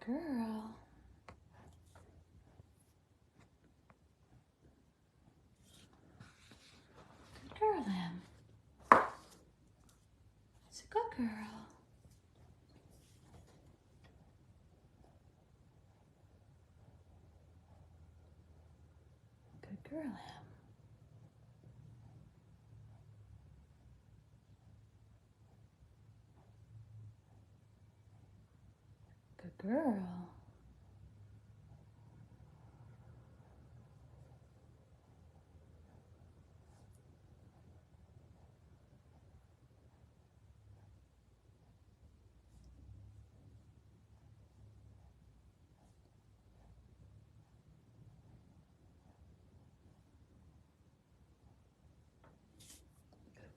girl. Good girl, Em. It's a good girl. Good girl, Em. Good girl.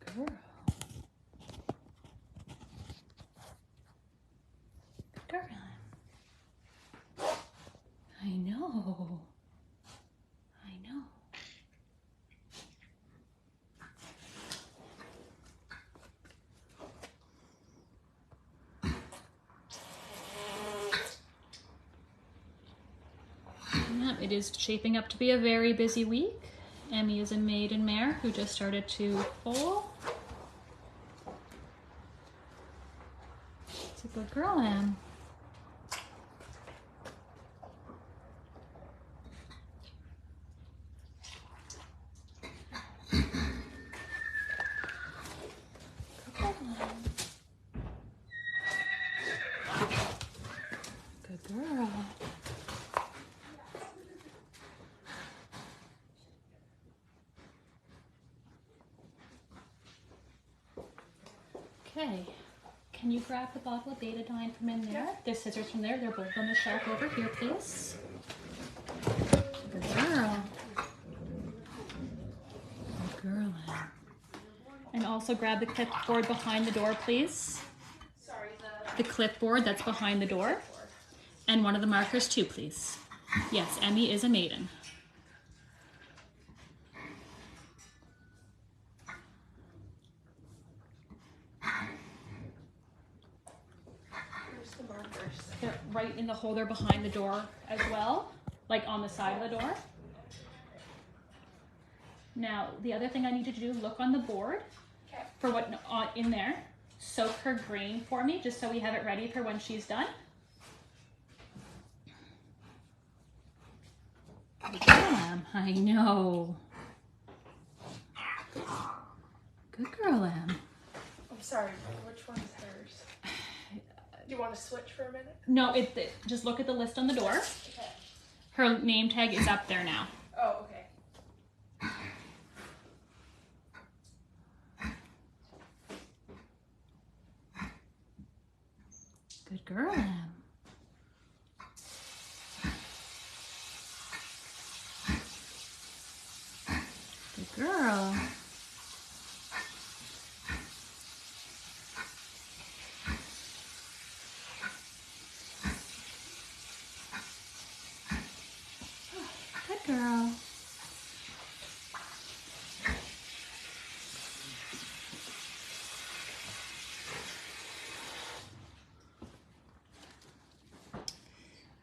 Good girl. Good girl. I know. I know. Yeah, it is shaping up to be a very busy week. Emmy is a maiden mare who just started to foal. It's a good girl, Em. Good girl. Okay, can you grab the bottle of betadine from in there? Yeah. There's scissors from there. They're both on the shelf over here, please. Good girl. Good girl, Em. And also grab the clipboard behind the door, please. Sorry, The clipboard that's behind the door. And one of the markers too, please. Yes, Emmy is a maiden. Where's the markers? They're right in the holder behind the door as well, like on the side of the door. Now, the other thing I need you to do, look on the board Okay. for what in there. Soak her grain for me, just so we have it ready for when she's done. Good girl, Em. I know. Good girl, Em. I'm sorry, which one's hers? Do you want to switch for a minute? No, just look at the list on the door. Okay. Her name tag is up there now. Oh, okay. Good girl, Em. Good girl. Good girl.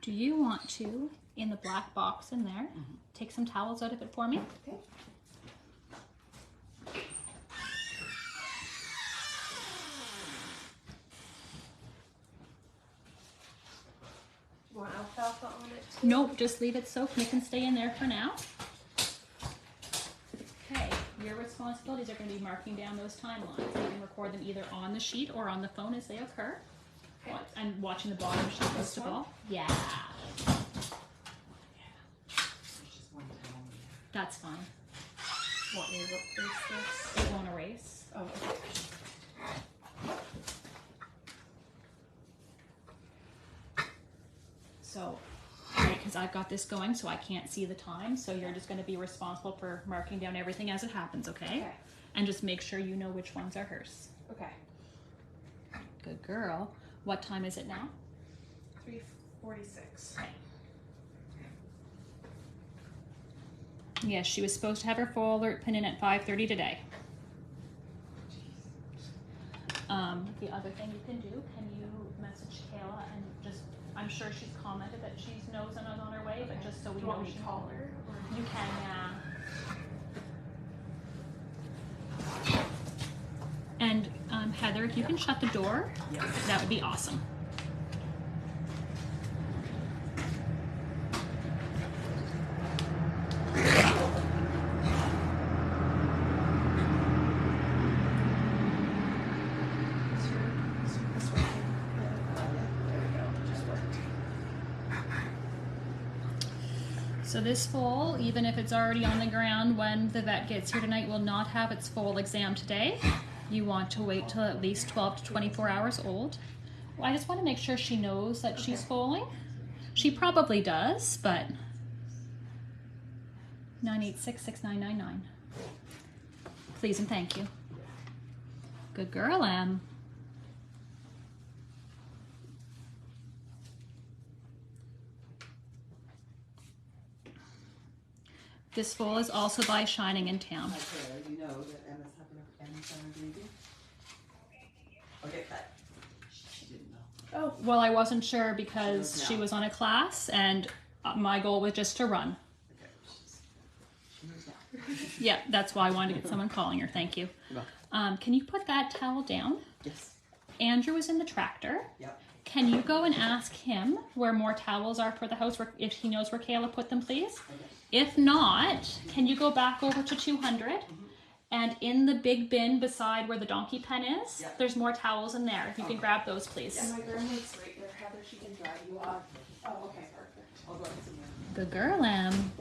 Do you want to, in the black box in there, take some towels out of it for me? Okay. You want alfalfa on it too? Nope, just leave it soaked and it can stay in there for now. Okay, your responsibilities are going to be marking down those timelines. You can record them either on the sheet or on the phone as they occur. And watching the bottom sheet most of all. Yeah. That's fine. Want me to erase this? It won't erase. Oh, okay. So, because I've got this going, so I can't see the time, so you're just going to be responsible for marking down everything as it happens, okay? Okay. And just make sure you know which ones are hers. Okay. Good girl. What time is it now? 3:46. Okay. Yes, she was supposed to have her full alert pin in at 5:30 today. The other thing you can do, can you message Kayla and just, I'm sure she's commented that she knows another on her way, but just so we know she call her. You can, yeah. And Heather, if you can shut the door, that would be awesome. So this foal, even if it's already on the ground when the vet gets here tonight, will not have its foal exam today. You want to wait till at least 12 to 24 hours old. Well, I just want to make sure she knows that she's foaling. She probably does, but 986-6999. Please and thank you. Good girl, Em. This foal is also by Shining in Town. Okay, you know that Emma's having a baby. Okay, cut. She didn't know. Oh, well, I wasn't sure because she was on a class, and my goal was just to run. Okay, she knows now. Yeah, that's why I wanted to get someone calling her. Thank you. Can you put that towel down? Yes. Andrew is in the tractor. Yep. Can you go and ask him where more towels are for the house, if he knows where Kayla put them, please? Okay. If not, can you go back over to 200? And in the big bin beside where the donkey pen is, there's more towels in there. If you can grab those, please. Yeah, my grandma's right there, Heather. She can drive you off. Oh, okay, perfect. I'll go and see you. Good girl, Em.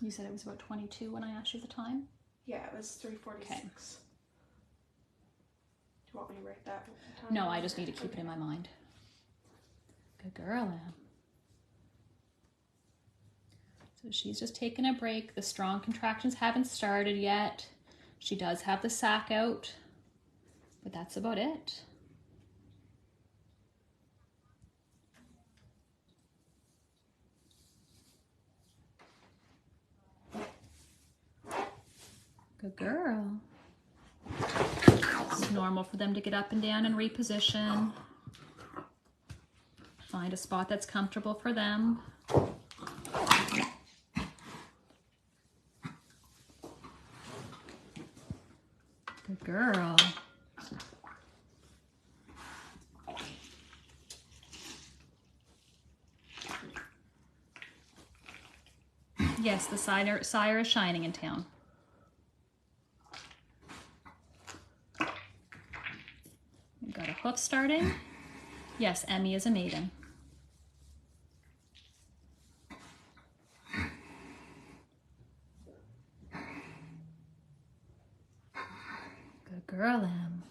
You said it was about 22 when I asked you the time? Yeah, it was 3:46. Okay. Do you want me to write that time? No, I just need to keep it in my mind. Good girl, Em. So she's just taking a break. The strong contractions haven't started yet. She does have the sac out, but that's about it. Good girl. It's normal for them to get up and down and reposition. Find a spot that's comfortable for them. Good girl. Yes, the sire is Shining in Town. We've got a hoof starting. Yes, Emmy is a maiden. Good girl, Em.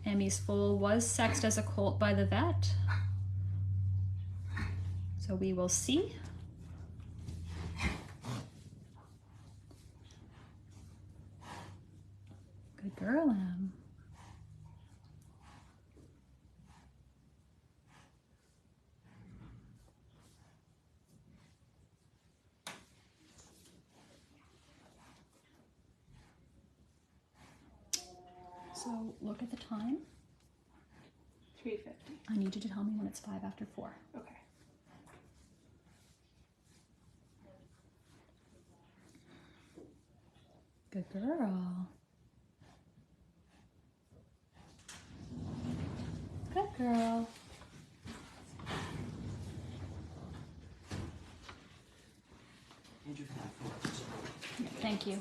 Emmy's foal was sexed as a colt by the vet. So we will see. Good girl, Em. So look at the time. 3:50. I need you to tell me when it's 5 after 4. Okay. Good girl. Good girl. Andrew can have four. Thank you.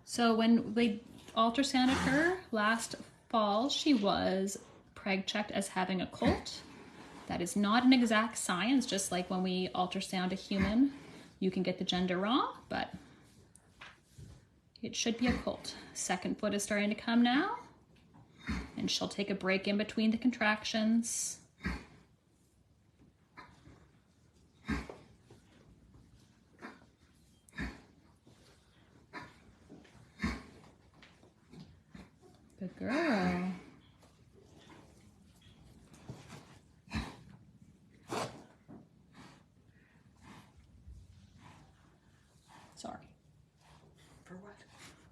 So when we ultrasounded her last fall, she was preg checked as having a colt. That is not an exact science, just like when we ultrasound a human, you can get the gender wrong, but It should be a colt. Second foot is starting to come now. And she'll take a break in between the contractions. Good girl. Sorry. For what?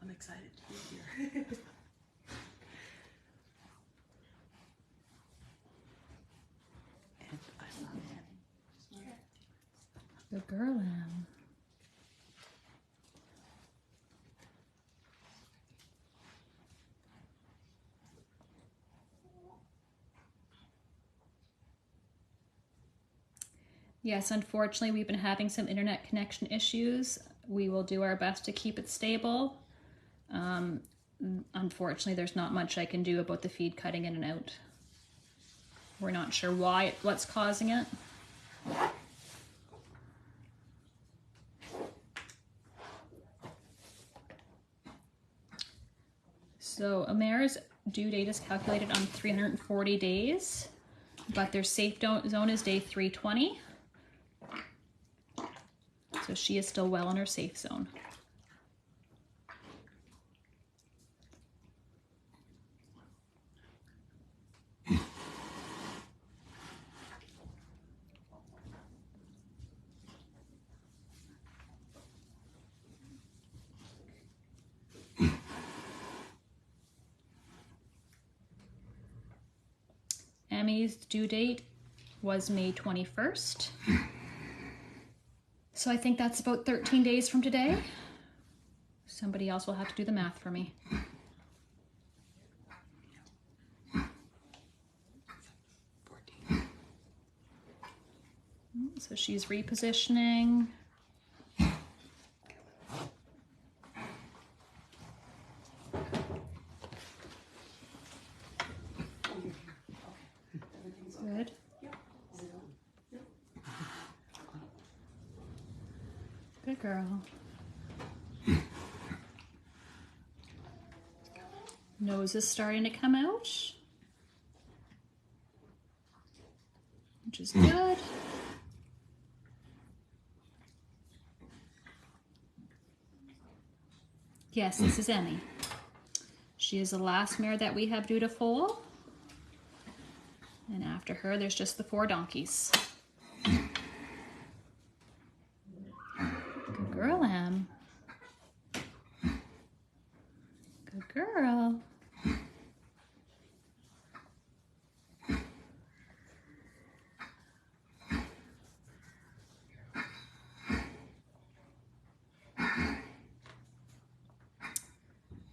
I'm excited to be here. And I love Emmy. Good girl, Em. Yes, unfortunately, we've been having some internet connection issues. We will do our best to keep it stable. Unfortunately, there's not much I can do about the feed cutting in and out. We're not sure what's causing it. So a mare's due date is calculated on 340 days, but their safe zone is day 320. So she is still well in her safe zone. Emmy's due date was May 21st. So I think that's about 13 days from today. Somebody else will have to do the math for me. So she's repositioning. Good. Good girl. Nose is starting to come out, which is good. Yes, this is Emmy. She is the last mare that we have due to foal. And after her, there's just the 4 donkeys. Good girl, Em. Good girl.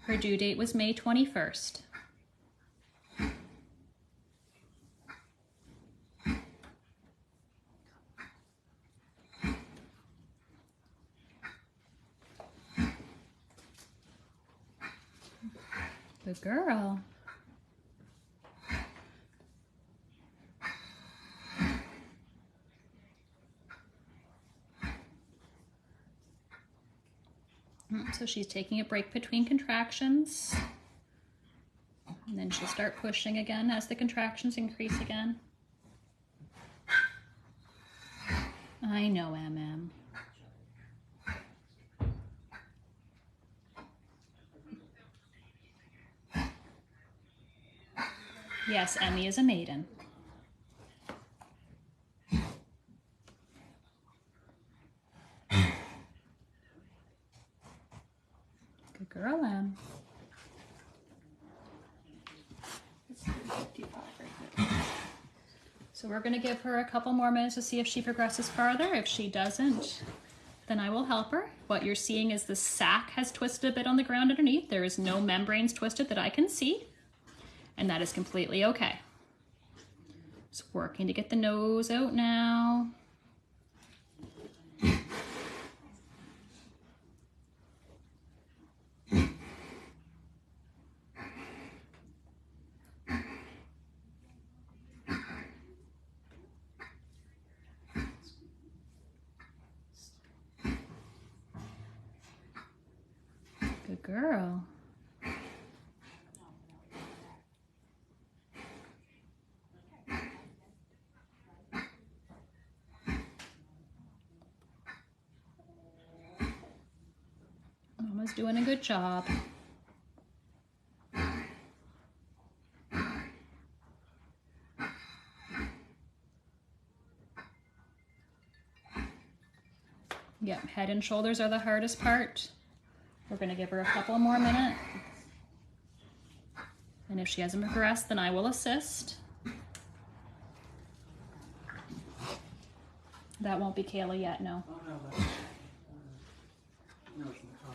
Her due date was May 21st. Good girl. So she's taking a break between contractions. And then she'll start pushing again as the contractions increase again. I know, MM. Yes, Emmy is a maiden. Good girl, Em. So we're going to give her a couple more minutes to see if she progresses farther. If she doesn't, then I will help her. What you're seeing is the sac has twisted a bit on the ground underneath. There is no membranes twisted that I can see, and that is completely okay. Just working to get the nose out now. Good Good girl. Mama's doing a good job. Yep, head and shoulders are the hardest part. We're gonna give her a couple more minutes. And if she hasn't progressed, then I will assist. That won't be Kayla yet, no. Oh no, that's no, it's in the car.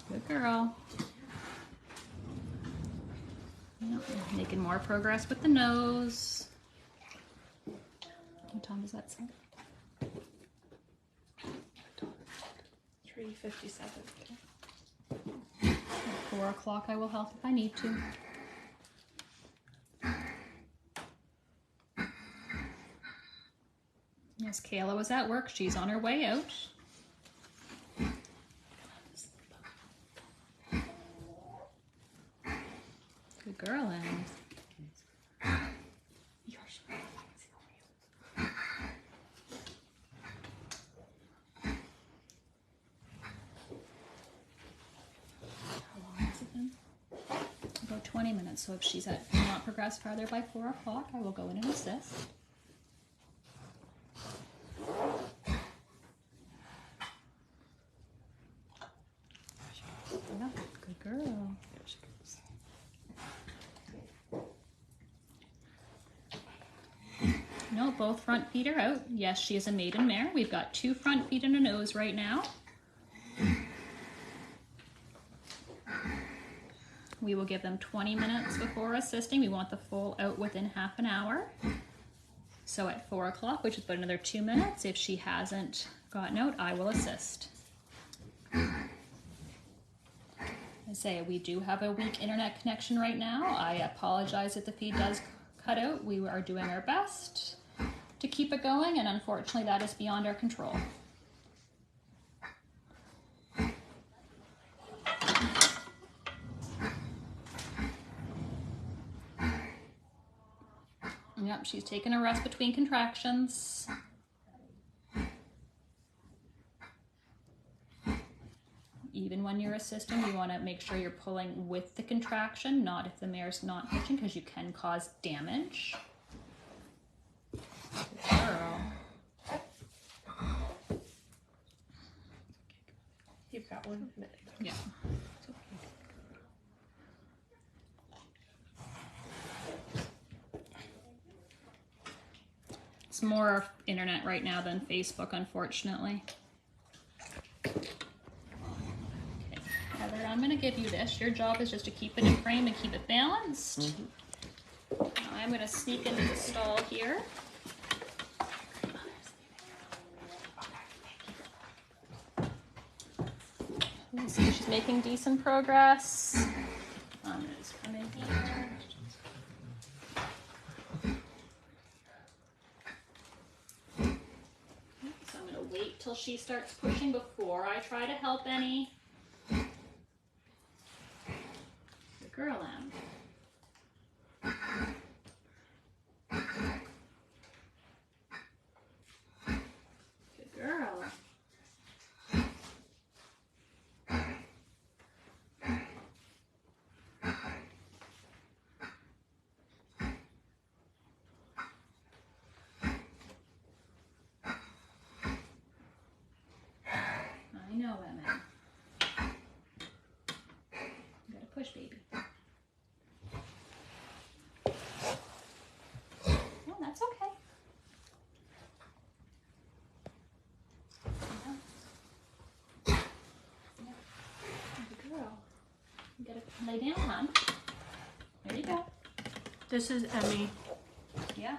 Good girl. Yep, making more progress with the nose. What time does that say? 3:57. At 4 o'clock I will help if I need to. Yes, Kayla was at work. She's on her way out. Good girl, Emmy. How long has it been? About 20 minutes. So if she's not progressed farther by 4 o'clock, I will go in and assist. Yeah, good girl. No, both front feet are out. Yes, she is a maiden mare. We've got 2 front feet and a nose right now. We will give them 20 minutes before assisting. We want the foal out within half an hour. So at 4 o'clock, which is about another 2 minutes, if she hasn't gotten out, I will assist. I say we do have a weak internet connection right now. I apologize if the feed does cut out. We are doing our best to keep it going, and unfortunately that is beyond our control. Yep, she's taking a rest between contractions. Even when you're assisting, you want to make sure you're pulling with the contraction, not if the mare's not pushing, because you can cause damage. Good girl. You've got 1 minute. Yeah. It's more internet right now than Facebook, unfortunately. Heather, I'm going to give you this. Your job is just to keep it in frame and keep it balanced. I'm going to sneak into the stall here. Let's see, she's making decent progress. I'm going to just come in here. So I'm going to wait till she starts pushing before I try to help any. Good girl, Em. Good girl. I know, Emmy. You gotta push, baby. No, that's okay. Yeah. Good girl. You gotta lay down, hon. There you go. This is Emmy. Yeah.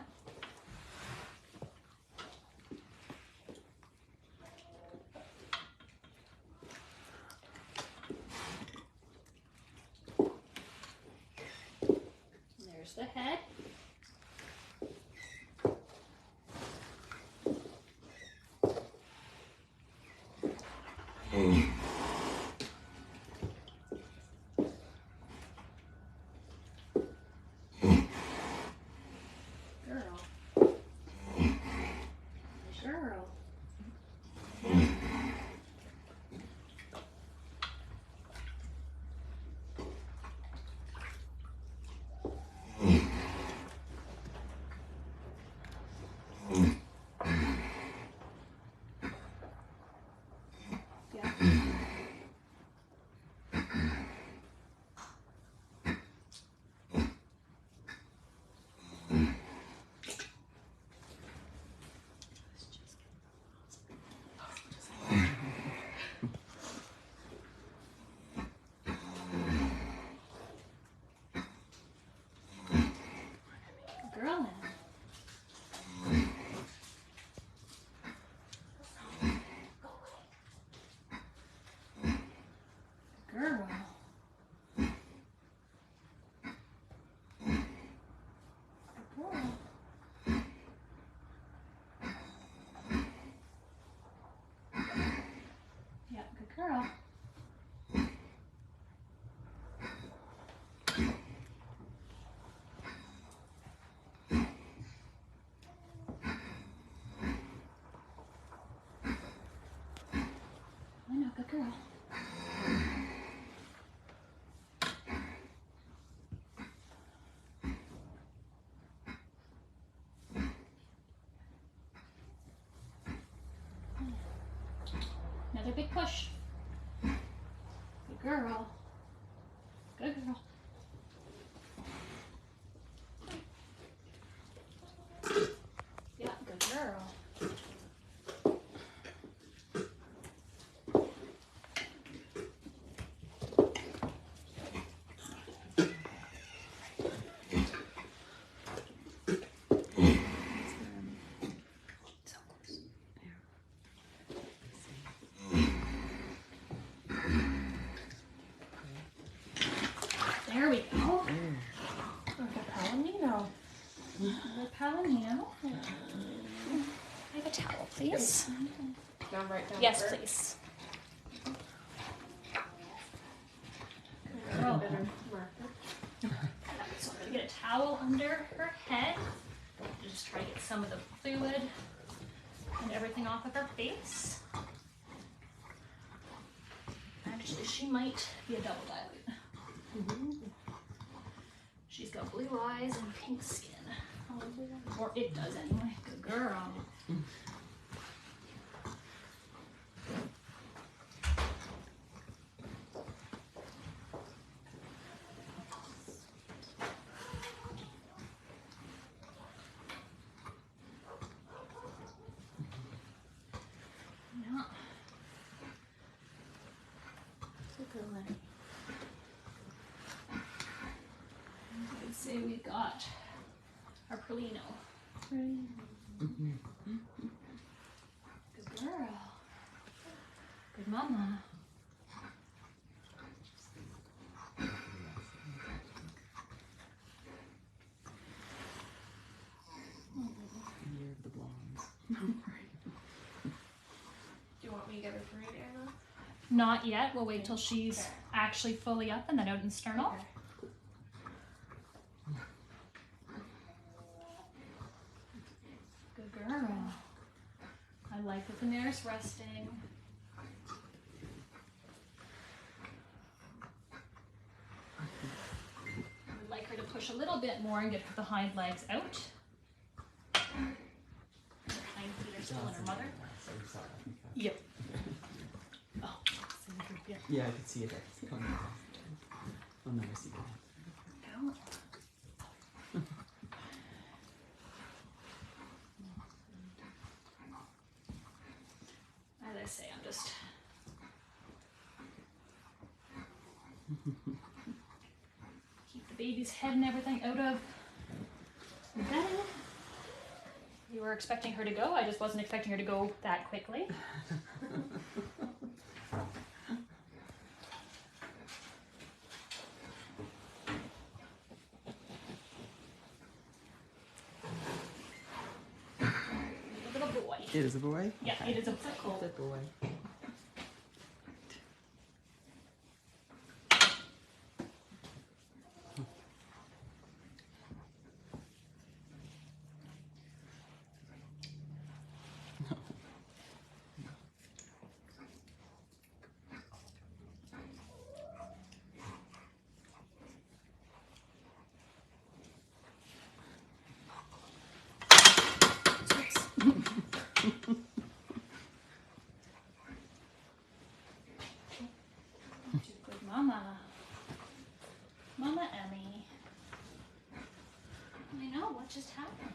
Girl now. Girl. Girl. Yeah, good girl. I know, good girl. Another big push. Good girl. Good girl. Yeah, good girl. So close. There we go. Okay, Palomino. Another Palomino. I have a towel, please. Down right down. Yes, there. please. A Girl. bit of marker. So I'm gonna get a towel under her head. Just try to get some of the fluid and everything off of her face. Actually, she might be a double dilute. She's got blue eyes and pink skin. Or it does anyway. Good girl. Yeah. I'd say we got our Perlino. Good girl. Good mama. Year of the blondes. Do you want me to get her parade, Anna? Not yet. We'll wait till she's Okay. actually fully up and then out in sternal. Okay. Good girl. I like that the mare's resting. I would like her to push a little bit more and get the hind legs out. Her hind feet are still in her mother. Yep. Oh, Yeah, I could see it. It's coming. I'll never see that. go. As I say, I'm just keep the baby's head and everything out of the bed. You were expecting her to go. I just wasn't expecting her to go that quickly. Little boy. It is a boy? Yeah, Okay. it is a prickle. Good boy. What just happened?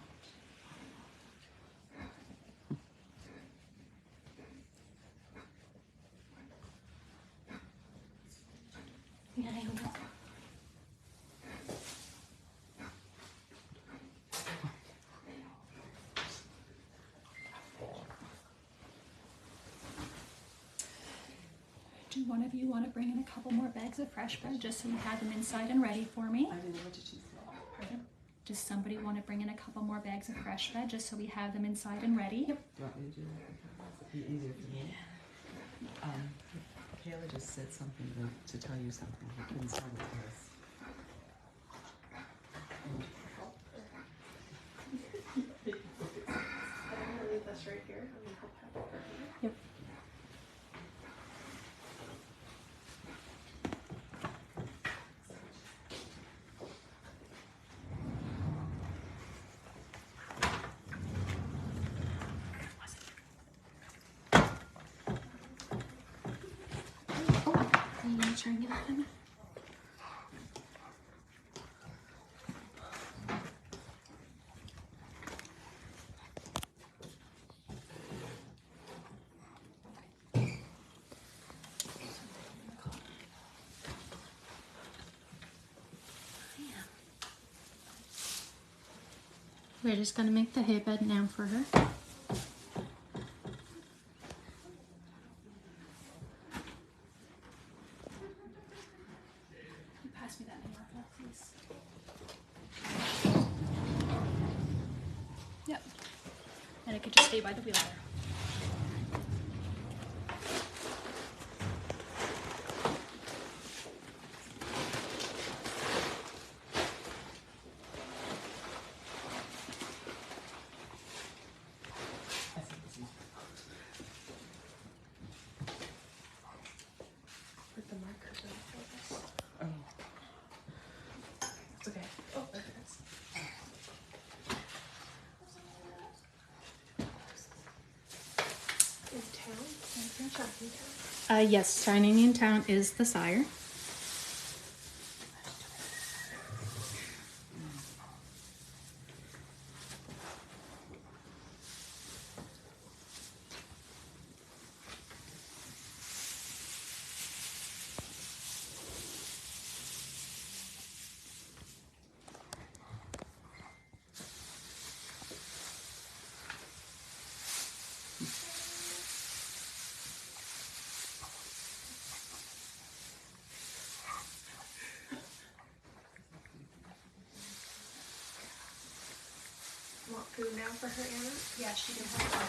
Yeah, I don't know. Do one of you want to bring in a couple more bags of fresh bread just so you have them inside and ready for me? I didn't know what did you say. Pardon? Does somebody want to bring in a couple more bags of fresh bread just so we have them inside and ready? Yep. Do you want me to do that? It'd be easier for me. Kayla just said something to tell you something. I couldn't tell it to us. I'm gonna leave this right here. I'm gonna help have it. Yep. Are you gonna try and get it in? We're just gonna make the hay bed now for her. Pass me that marker, please. Yep. And it could just stay by the wheel there. Put the markers in for this. Oh. It's okay. Oh, there it is. In town? Shopping town. Yes, Shining in Town is the sire. Want food now for her, Anna? Yeah, she can have one.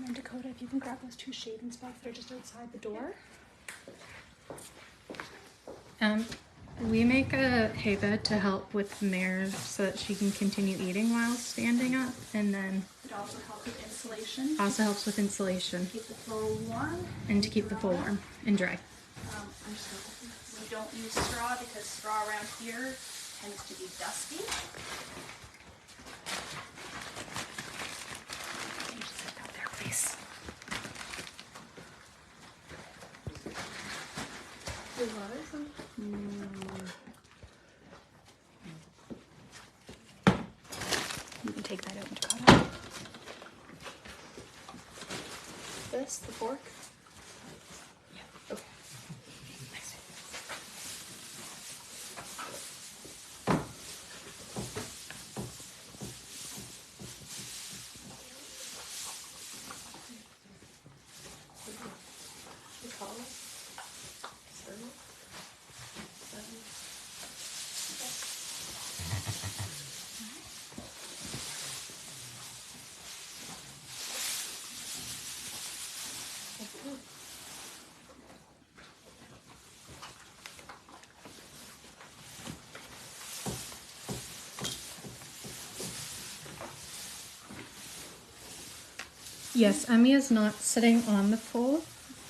And Dakota, if you can grab those two shaving spots that are just outside the door. We make a hay bed to help with Mare so that she can continue eating while standing up, and then it also helps with insulation. Also helps with insulation. Keep the foal warm. And to keep the foal warm and dry. We don't use straw because straw around here tends to be dusty. Just sit down there, please. There's others. You can take that out and cut out. This, the fork? Yeah. Okay. You call it? Sermon? Yes, Emmy is not sitting on the foal.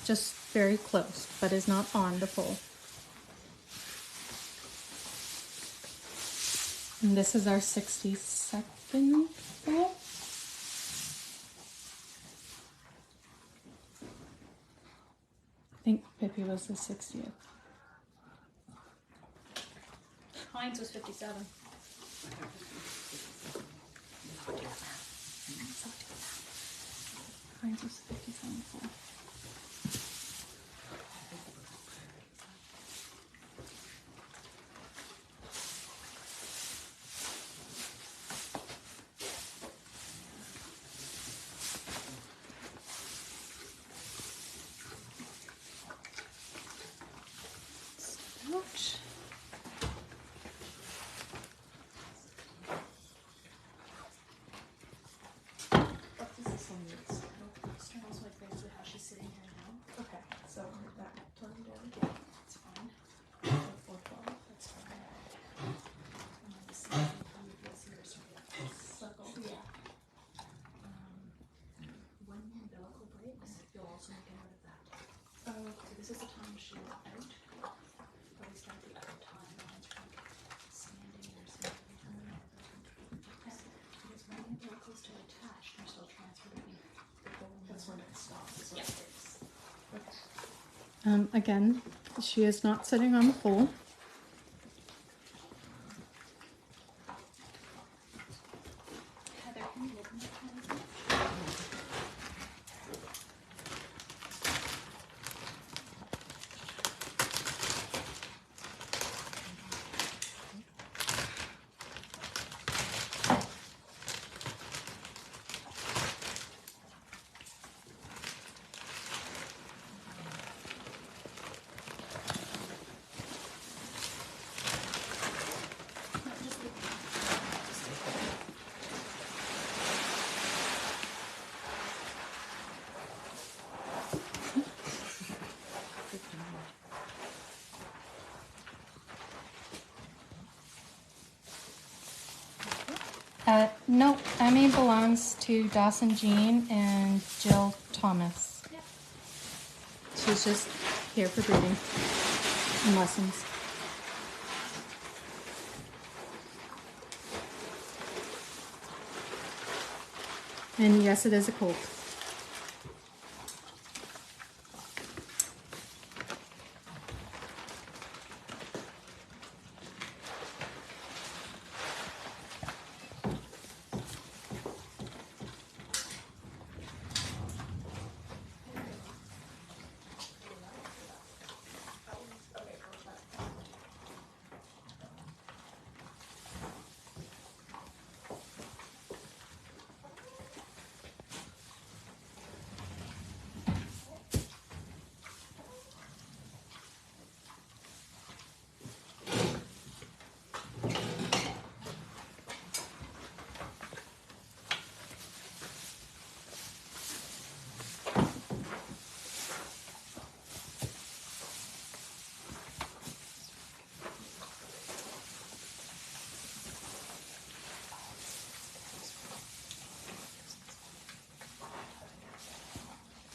just very close, but is not on the foal. And this is our 62nd foal. I think Pippi was the 60th. Heinz was 57. Heinz was 57 foal. Ouch. What does this one mean? Smells like basically how she's sitting here now. Okay, so that turned in. It's fine. So 412. That's fine. And then the same thing, you'll see her sort of circle. Yeah. When the umbilical breaks, you'll also make a note of that. Oh, So this is the time she was out. But we start the other time. Mine's from standing or something. Okay. Because when the umbilical is still attached, you're still transferring the whole. that's when it stops. Yeah. Okay. Again, she is not sitting on the foal. Heather, can you open that one? No, Emmy belongs to Dawson Jean and Jill Thomas. Yeah. She's just here for breeding and lessons. And yes, it is a colt.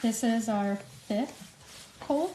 This is our 5th colt.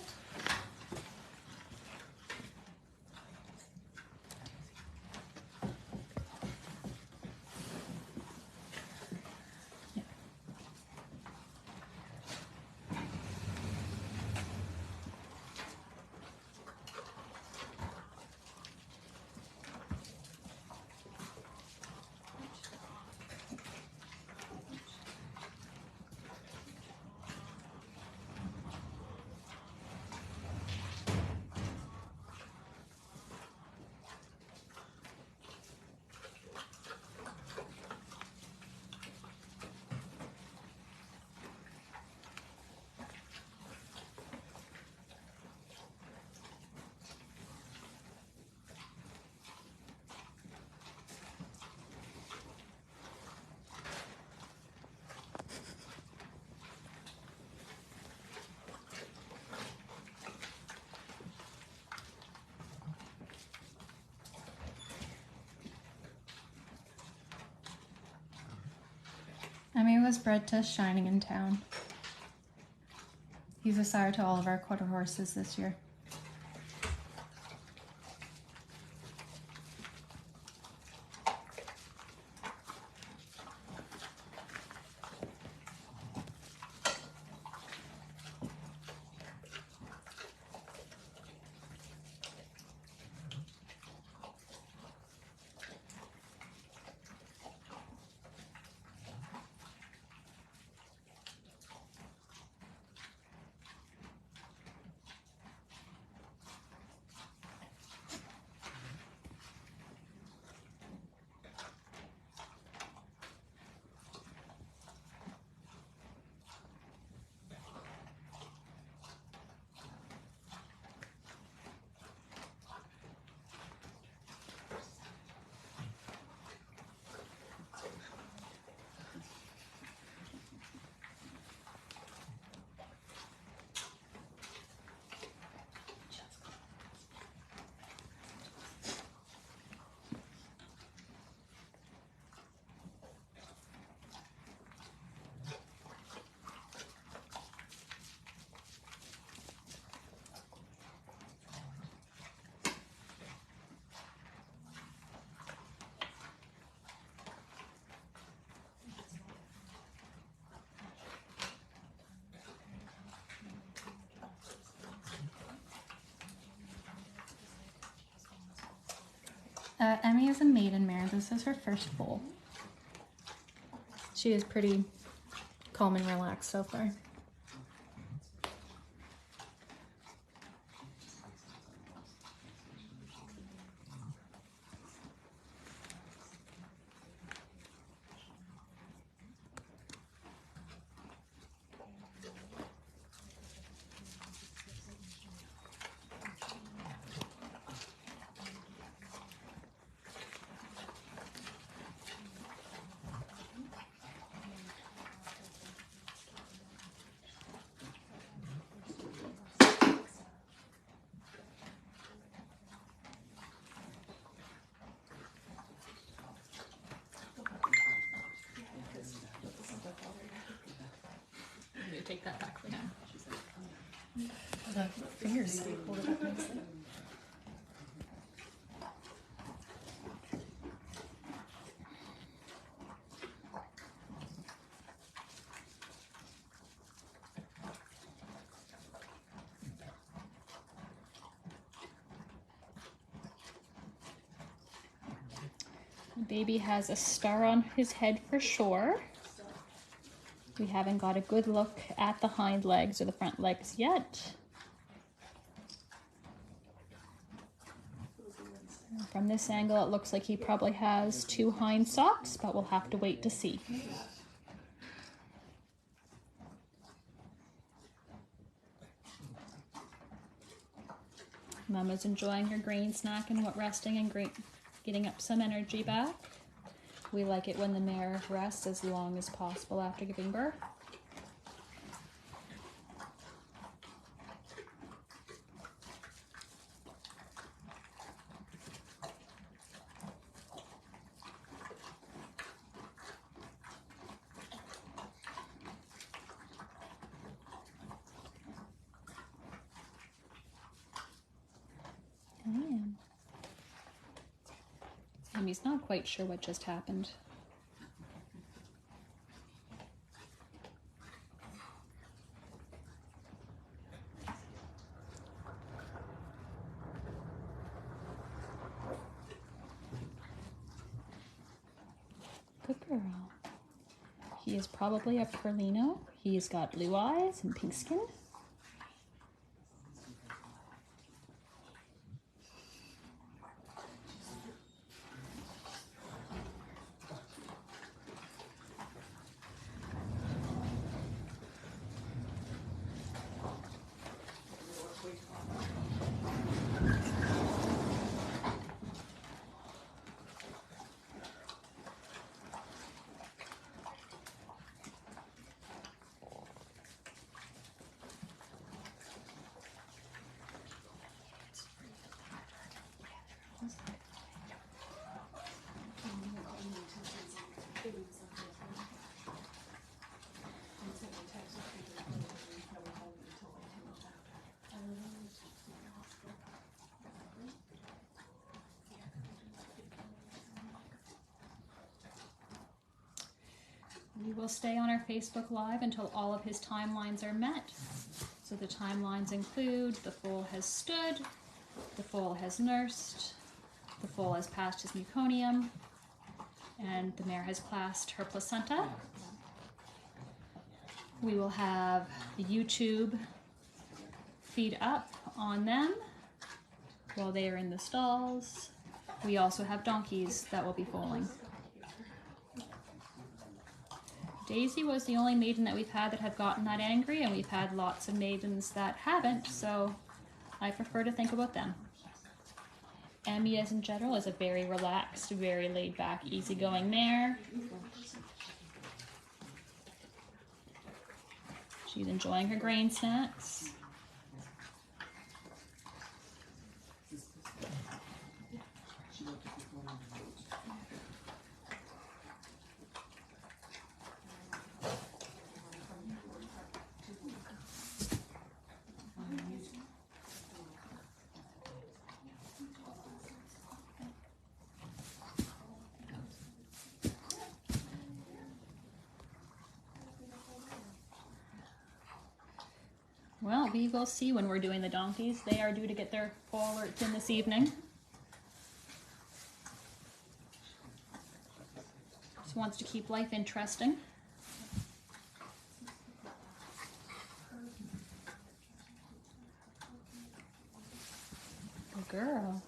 Emmy was bred to Shining in Town. He's a sire to all of our quarter horses this year. Emmy is a maiden mare. This is her first foal. She is pretty calm and relaxed so far. Take that back for now. The fingers hold it up nicely. The baby has a star on his head for sure. We haven't got a good look at the hind legs or the front legs yet. From this angle, it looks like he probably has 2 hind socks, but we'll have to wait to see. Mama's enjoying her grain snack and resting and getting up some energy back. We like it when the mare rests as long as possible after giving birth. Emmy's not quite sure what just happened. Good girl. He is probably a Perlino. He's got blue eyes and pink skin. We will stay on our Facebook Live until all of his timelines are met. So the timelines include the foal has stood, the foal has nursed, the foal has passed his meconium, and the mare has clasped her placenta. We will have the YouTube feed up on them while they are in the stalls. We also have donkeys that will be foaling. Daisy was the only maiden that we've had that had gotten that angry, and we've had lots of maidens that haven't, so I prefer to think about them. Emmy, as in general, is a very relaxed, very laid-back, easygoing mare. She's enjoying her grain snacks. Well, we will see when we're doing the donkeys. They are due to get their foal alerts in this evening. Just wants to keep life interesting. Good girl.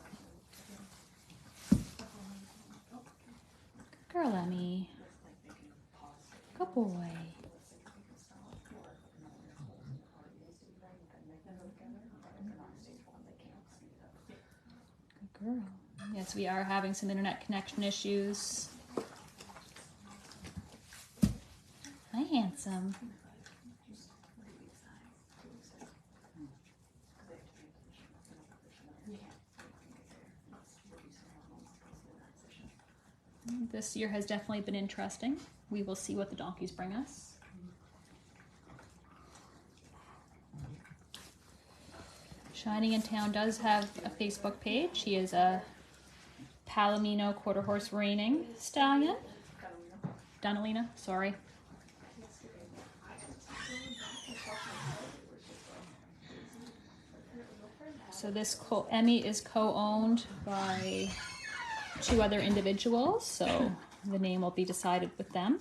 Good girl, Emmy. Good boy. Girl. Yes, we are having some internet connection issues. Hi, handsome. This year has definitely been interesting. We will see what the donkeys bring us. Shining in Town does have a Facebook page. He is a Palomino quarter horse reining stallion. Donalina, sorry. So this Emmy is co-owned by 2 other individuals, so the name will be decided with them.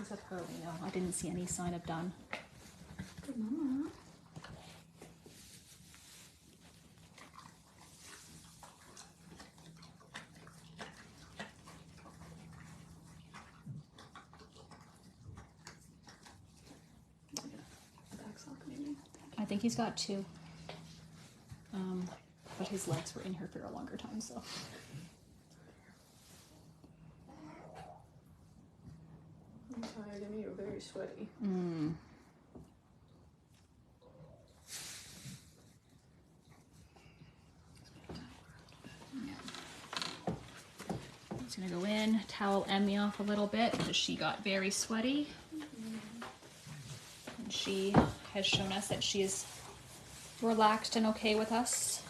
Of her, no, I didn't see any sign of done. Good mama. I think he's got 2. But his legs were in here for a longer time, so. I'm tired, Emmy, you're very sweaty. I'm just gonna go in, towel Emmy off a little bit because she got very sweaty. And she has shown us that she is relaxed and okay with us.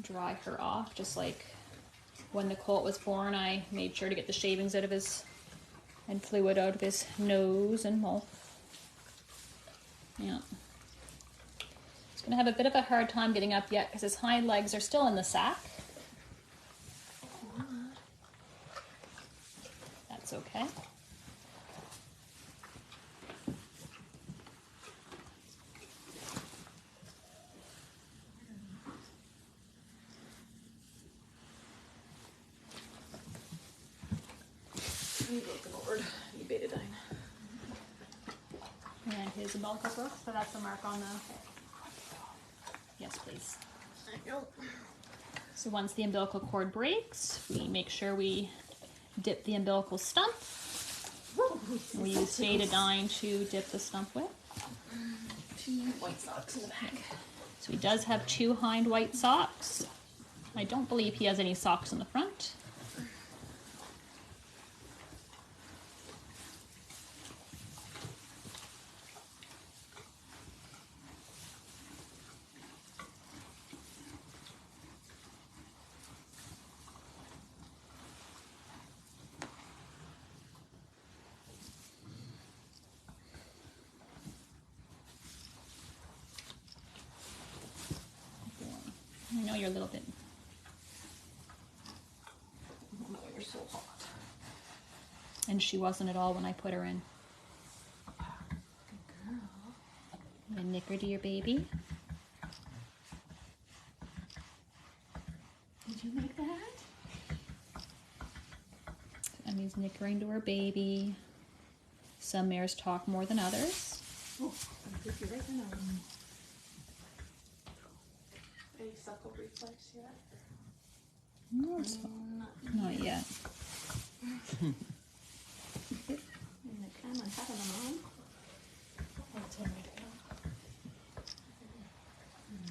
Dry her off, just like when the colt was born, I made sure to get the shavings out of his and fluid out of his nose and mouth. Yeah. He's gonna have a bit of a hard time getting up yet because his hind legs are still in the sack. That's okay. You broke the board. You betadine. And his umbilical broke, so that's a mark on the... Yes, please. There you go. So once the umbilical cord breaks, we make sure we dip the umbilical stump. We use betadine to dip the stump with. 2 white socks in the back. So he does have 2 hind white socks. I don't believe he has any socks in the front. I know you're a little bit. Oh, you're so hot. And she wasn't at all when I put her in. Good girl. You gonna nick her to your baby? Did you make that? Emmy's nickering to her baby. Some mares talk more than others. Oh, I'm good. You're right now. Any suckle reflex yet? No, it's not yet. And the camera having them on. I'll tell you.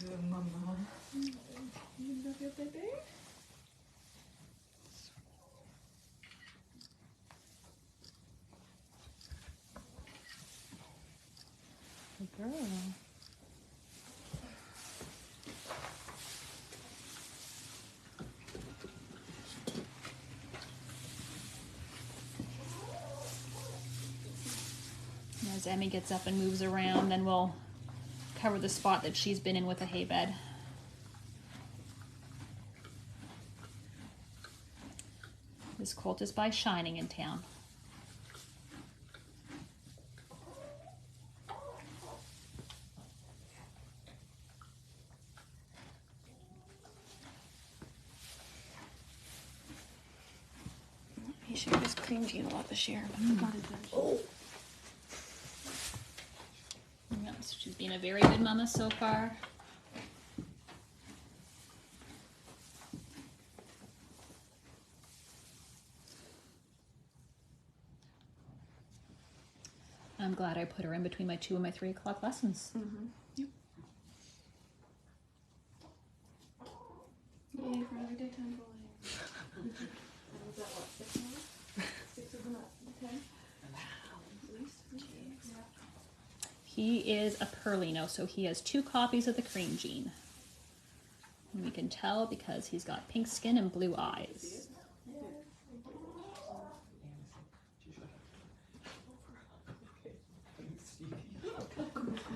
Good mama. You love your baby? Good girl. As Emmy gets up and moves around, then we'll cover the spot that she's been in with a hay bed. This colt is by Shining in town. He shared his cream jean a lot this year, but not as good. Oh. Yes, she's been a very good mama so far. I'm glad I put her in between my 2 and my 3 o'clock lessons. Mm-hmm. Yep. Yay for another daytime bullying. Was that what, 6 hours? 6 of them at 10? At least? Yeah. He is a Perlino, so he has 2 copies of the cream gene. And we can tell because he's got pink skin and blue eyes.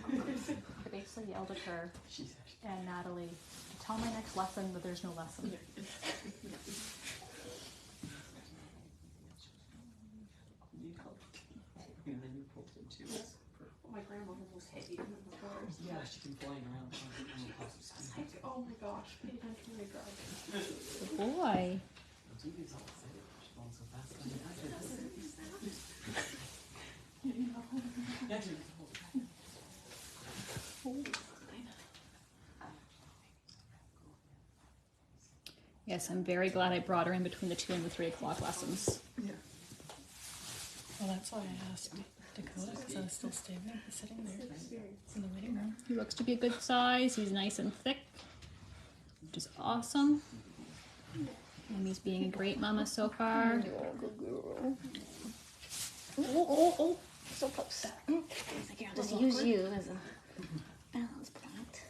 I basically yelled at her and Natalie to tell my next lesson that there's no lesson. My grandma almost hit you with the cars. Yeah, she's been flying around. Oh my gosh, pay attention to your drive. Good boy. Judy's all excited. She's going so fast. Yeah, Judy. Yes, I'm very glad I brought her in between the 2 and the 3 o'clock lessons. Yeah. Well, that's why I asked Dakota, because I was still sitting there in the waiting room. He looks to be a good size. He's nice and thick, which is awesome. Emmy's being a great mama so far. Good girl. Oh. So close. I think I'll just use you as a balance point.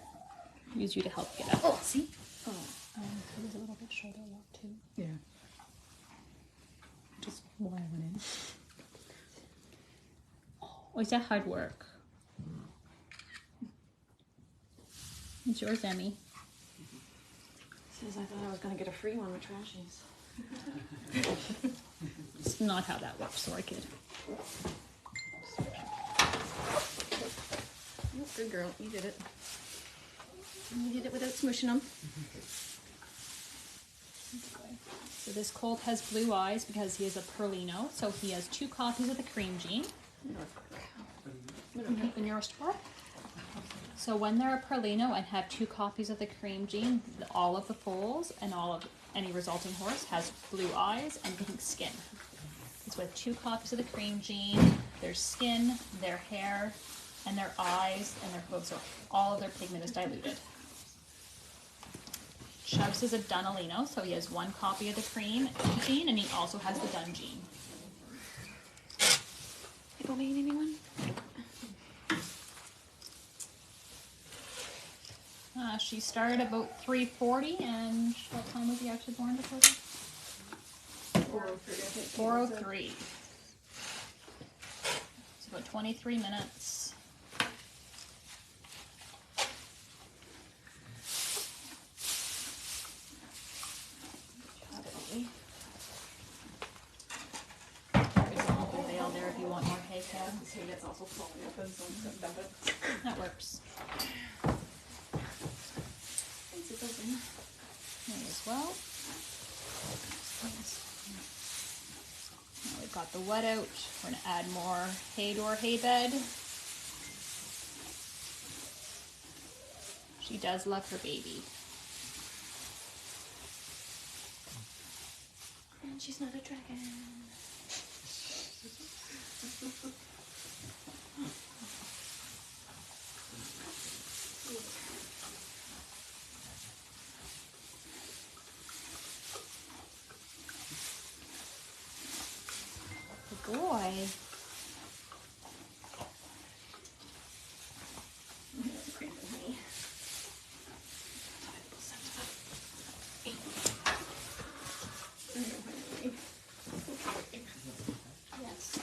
Use you to help get up. Oh, see? Oh. It was a little bit shoulder lock too. Yeah. Just why I went in. Oh, is that hard work? It's yours, Emmy. Says I thought I was going to get a free one with trashies. It's not how that works, sorry, kid. Good girl, you did it. You did it without smushing them. So this colt has blue eyes because he is a Perlino, so he has 2 copies of the cream gene. The nearest store. So when they're a Perlino and have 2 copies of the cream gene, all of the foals and all of any resulting horse has blue eyes and pink skin. It's with 2 copies of the cream gene, their skin, their hair, and their eyes and their hooves, so all of their pigment is diluted. Chubbs is a Dunalino, so he has one copy of the cream gene, and he also has the Dun gene. You want me to anyone? She started about 3:40, and what time was he actually born, Dakota? 4:03, I think. 4:03. It's about 23 minutes. There's a little veil there if you want more hay cow. See, that's also falling up and something dump it. That works. Thanks, it's open. May as well. Now we've got the wet out. We're going to add more hay to our hay bed. She does love her baby. And she's not a dragon. Good boy. Yes.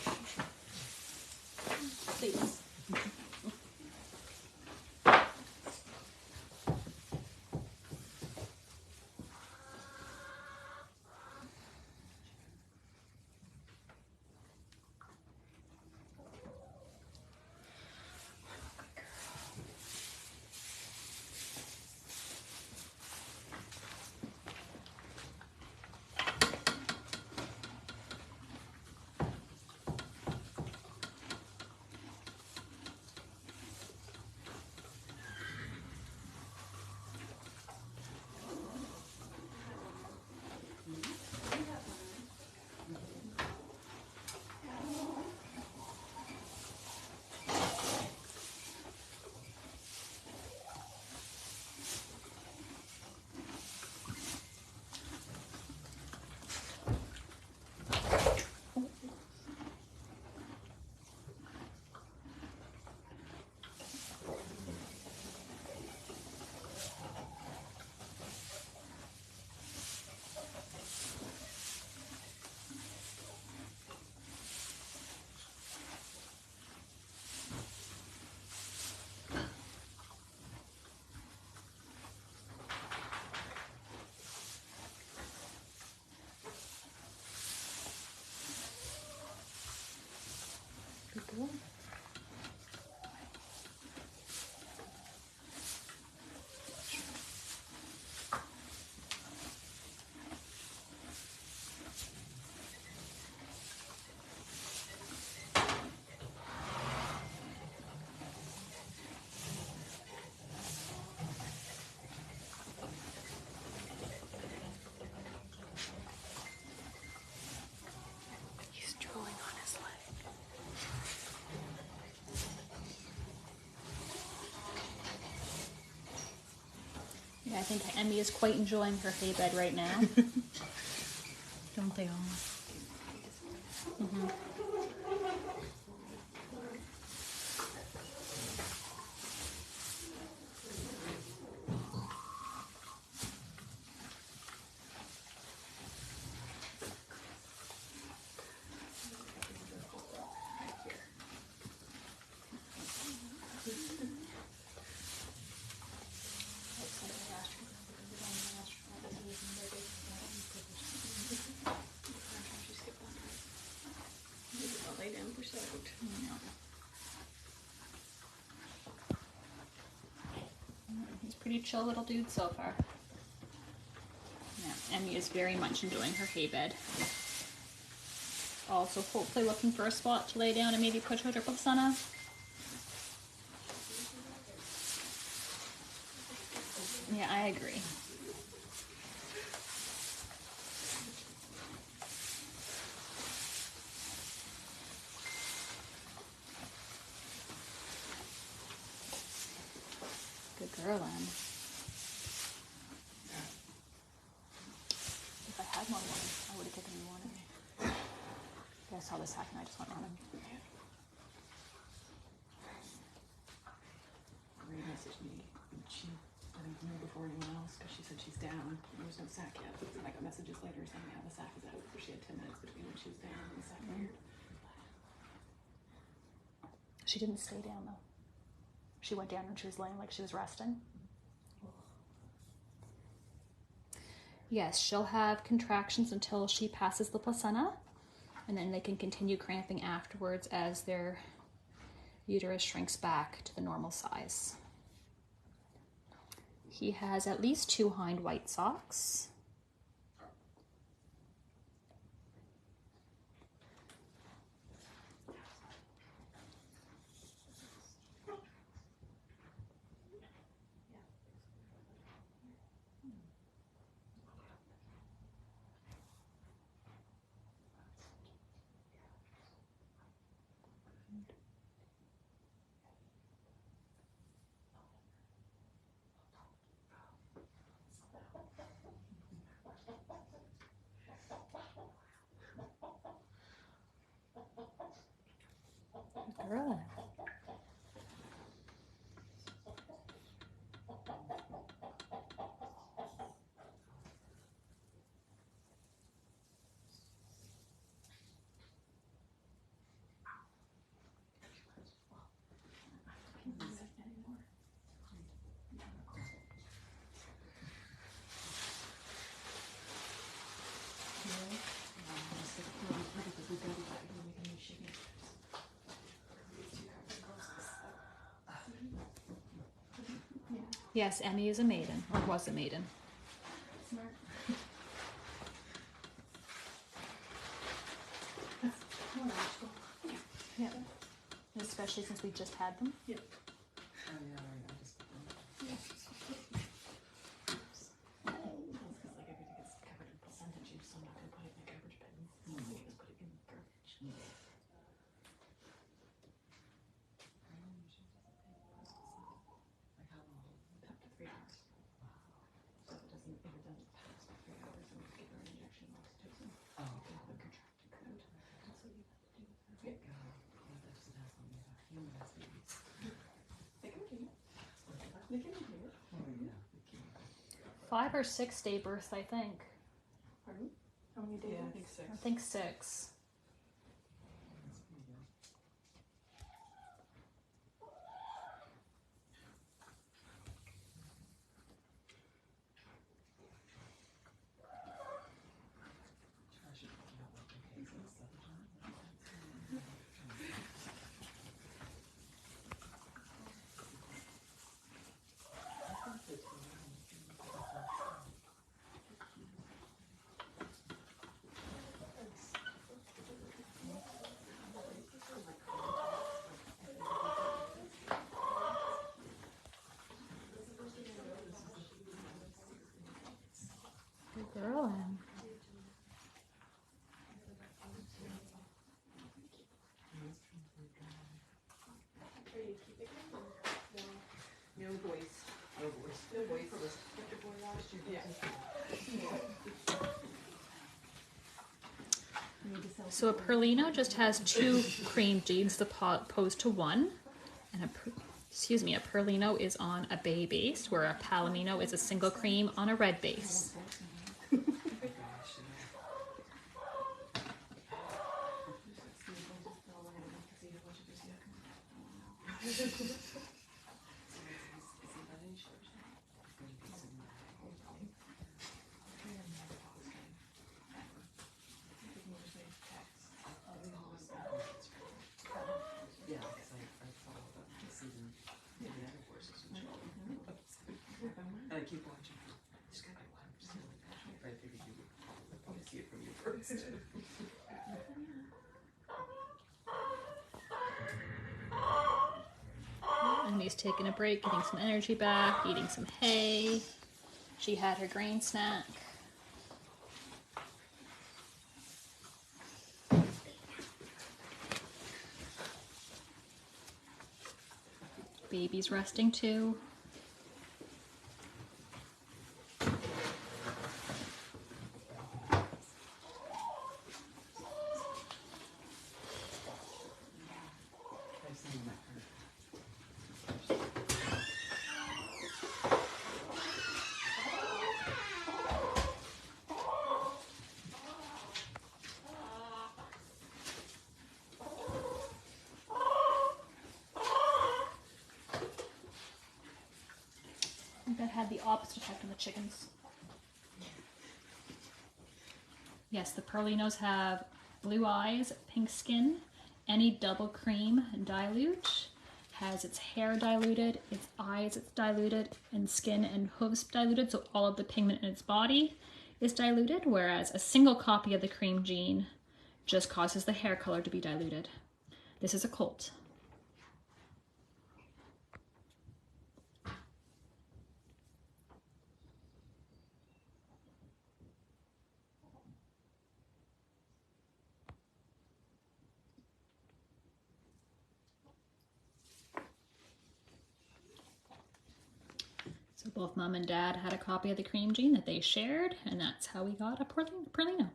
Please. Good boy. He's drooling on his leg. Yeah, I think Emmy is quite enjoying her hay bed right now. Don't they all? Mm-hmm. I'll lay down for a second. He's a pretty chill little dude so far. Yeah, Emmy is very much enjoying her hay bed. Also hopefully looking for a spot to lay down and maybe put her triple sana. Yeah, I agree. Good girl, Em. a second. I just went running. Marie messaged me. She, I think, knew before anyone else because she said she's down. There was no sack yet. And I got messages later saying, yeah, the sack is out. But she had 10 minutes between when she was down and the sack appeared. She didn't stay down though. She went down when she was laying like she was resting. Yes, she'll have contractions until she passes the placenta, and then they can continue cramping afterwards as their uterus shrinks back to the normal size. He has at least 2 hind white socks. Girl. Yes, Emmy is a maiden, or was a maiden. Smart. That's more logical. Yeah. Especially since we just had them. Yep. Oh yeah, right. I just put them. That's because like everything is covered in placenta juice, so I'm not going to put it in the garbage bin. I'm going to just put it in the garbage. Like how long? Up to 3 hours. So if it doesn't pass by 3 hours, then we have to give her an injection of oxytocin. Oh, To okay. have a contracted coat. That's what you have to do with her. Thank God. Yeah, that doesn't have something about human babies. They can do it. They can do it. Oh yeah. 5 or 6 day births, I think. Pardon? How many days? Yeah, I think 6. I think 6. That's pretty good. I should look out like the case and stuff. Good girl, Em. No voice. Oh, voice. No voice. Get your boy last year. Yeah. So a Perlino just has 2 cream genes opposed to 1, and a Perlino is on a bay base, where a Palomino is a single cream on a red base. Gosh, yeah, because I saw the season. Yeah, the other horses and and I keep watching. This guy, I'm just like that. I figured you would probably see it from you first. And he's taking a break, getting some energy back, eating some hay. She had her grain snack. Baby's resting too. the opposite effect on the chickens. Yes, the Perlinos have blue eyes, pink skin, any double cream dilute, has its hair diluted, its eyes it's diluted, and skin and hooves diluted, so all of the pigment in its body is diluted, whereas a single copy of the cream gene just causes the hair color to be diluted. This is a colt. So both mom and dad had a copy of the cream gene that they shared, and that's how we got a Perlino.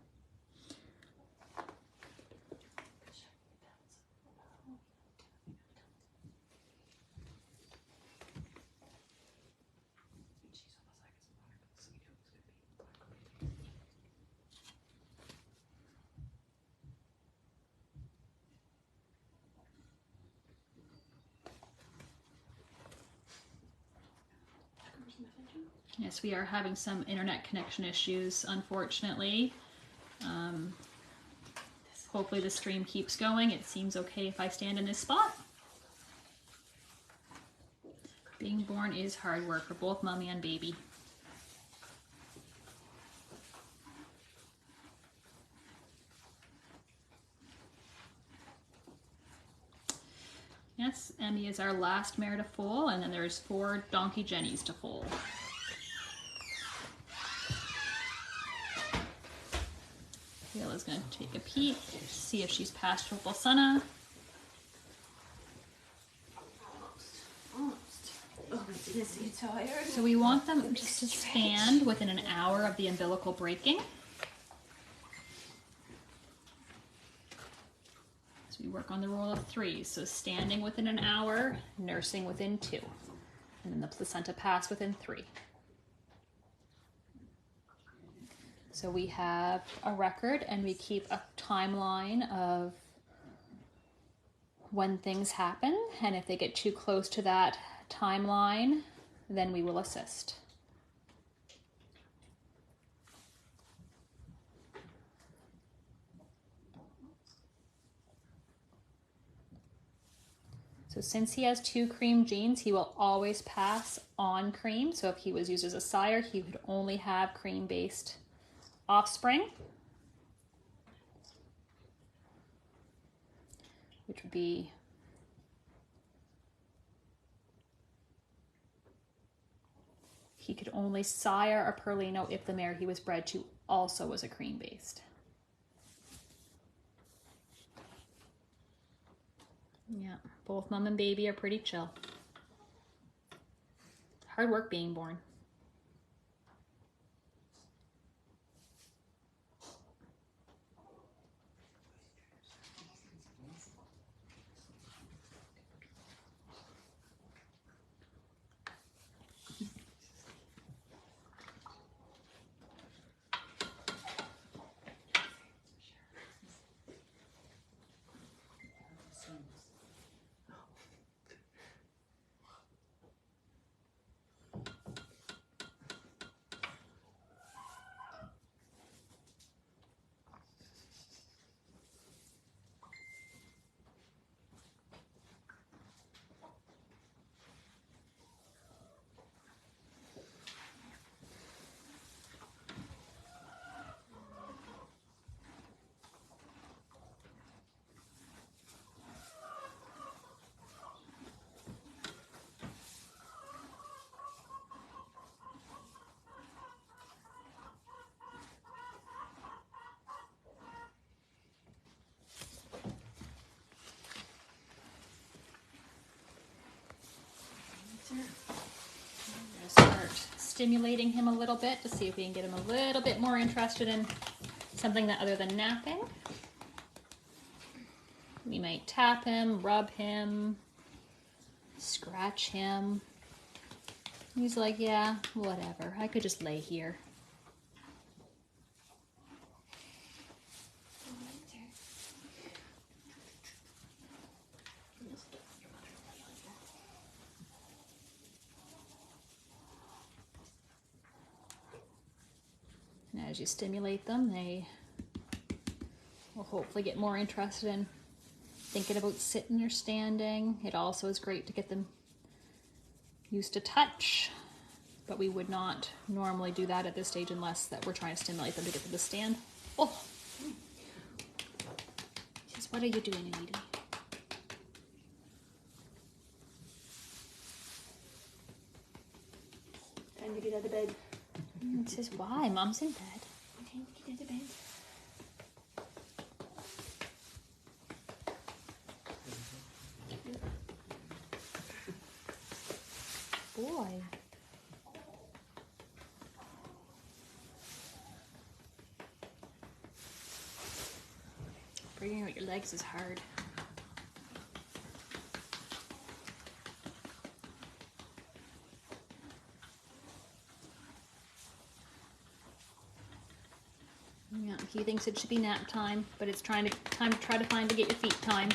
Yes, we are having some internet connection issues, unfortunately. Hopefully the stream keeps going. It seems okay if I stand in this spot. Being born is hard work for both mommy and baby. Yes, Emmy is our last mare to foal, and then there's 4 donkey jennies to foal. Kayla's going to take a peek, see if she's past Triple Sunna. Almost. Oh my goodness, are you tired? So we want them just to stand within an hour of the umbilical breaking. So we work on the rule of 3. So standing within an hour, nursing within 2. And then the placenta pass within 3. So we have a record and we keep a timeline of when things happen, and if they get too close to that timeline, then we will assist. So since he has 2 cream genes, he will always pass on cream. So if he was used as a sire, he would only have cream-based offspring, which would be he could only sire a Perlino if the mare he was bred to also was a cream-based. Yeah, both mom and baby are pretty chill. Hard work being born. I'm gonna start stimulating him a little bit to see if we can get him a little bit more interested in something that other than napping. We might tap him, rub him, scratch him. He's like, yeah, whatever. I could just lay here. As you stimulate them, they will hopefully get more interested in thinking about sitting or standing. It also is great to get them used to touch, but we would not normally do that at this stage unless that we're trying to stimulate them to get them to stand. Oh, she says, what are you doing, Edie? Time to get out of bed. It says, why? Mom's in bed. Time to get out of bed. Boy. Bringing out your legs is hard. Yeah, he thinks it should be nap time, but it's time to try to find to get your feet time.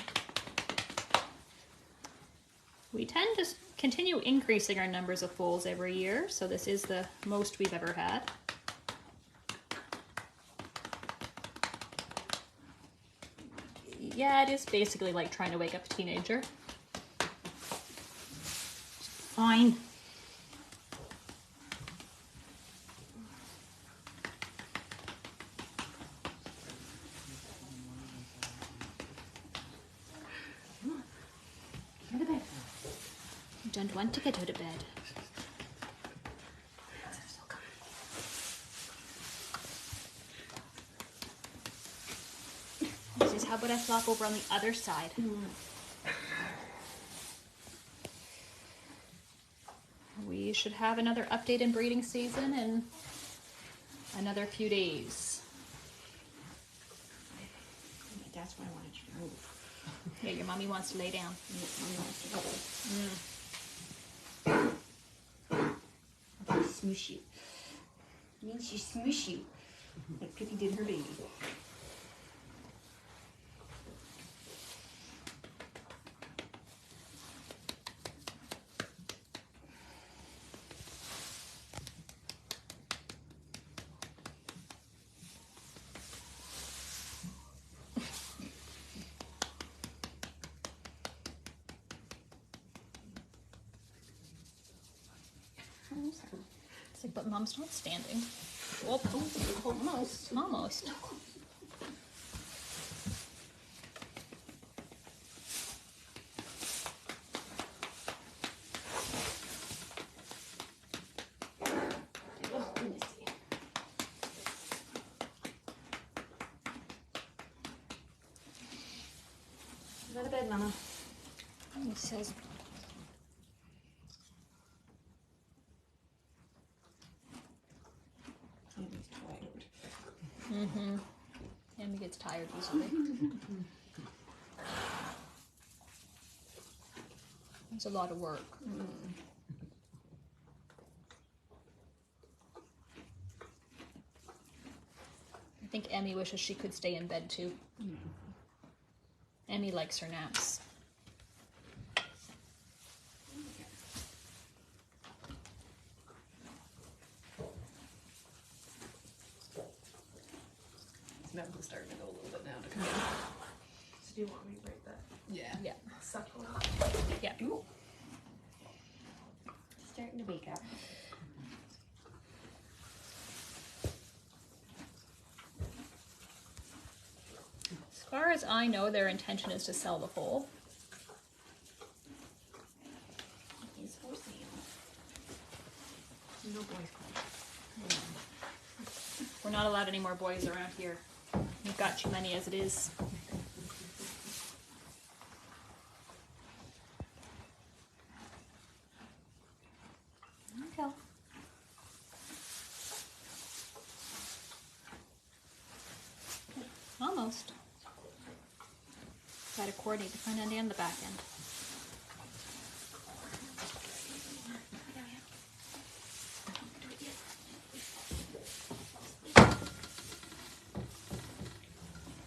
We tend to continue increasing our numbers of foals every year, so this is the most we've ever had. Yeah, it is basically like trying to wake up a teenager. Fine. Out of bed. You don't want to get out of bed. He says, how about I flop over on the other side? We should have another update in breeding season in another few days. That's why I wanted you to move. Yeah, your mommy wants to lay down. Smoosh you. Means she smoosh you. Like Pippi did her baby. It's like, but mom's not standing. Oh, Almost. almost. Oh, goodness. Get out of bed, Mama. He says, Emmy's tired. Emmy gets tired easily. It's a lot of work. I think Emmy wishes she could stay in bed too. Emmy likes her naps. Smells starting to go a little bit now to come in. So do you want me to break that? Yeah. Yeah. Suckle. Yeah. Starting to wake up. As far as I know, their intention is to sell the foal. It's for sale. No boys club. We're not allowed any more boys around here. We've got too many as it is. Okay. Almost. Got to coordinate the front end and the back end.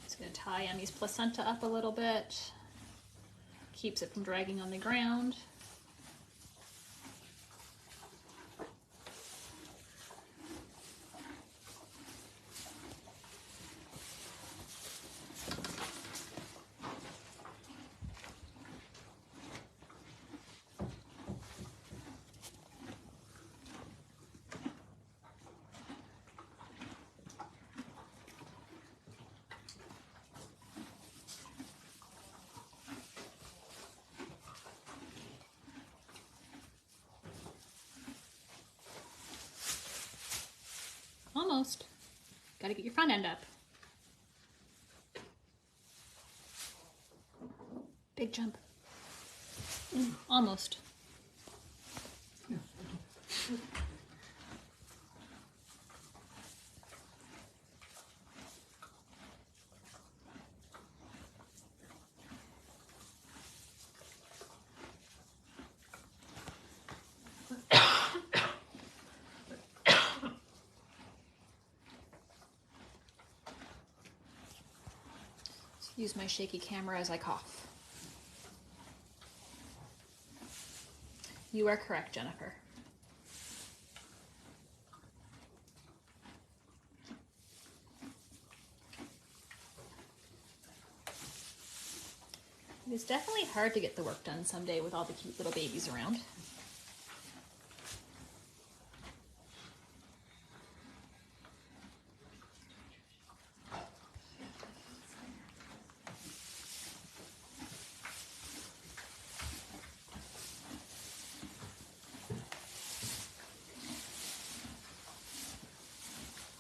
Just going to tie Emmy's placenta up a little bit. Keeps it from dragging on the ground. Gotta get your front end up. Big jump. Almost. Use my shaky camera as I cough. You are correct, Jennifer. It is definitely hard to get the work done someday with all the cute little babies around.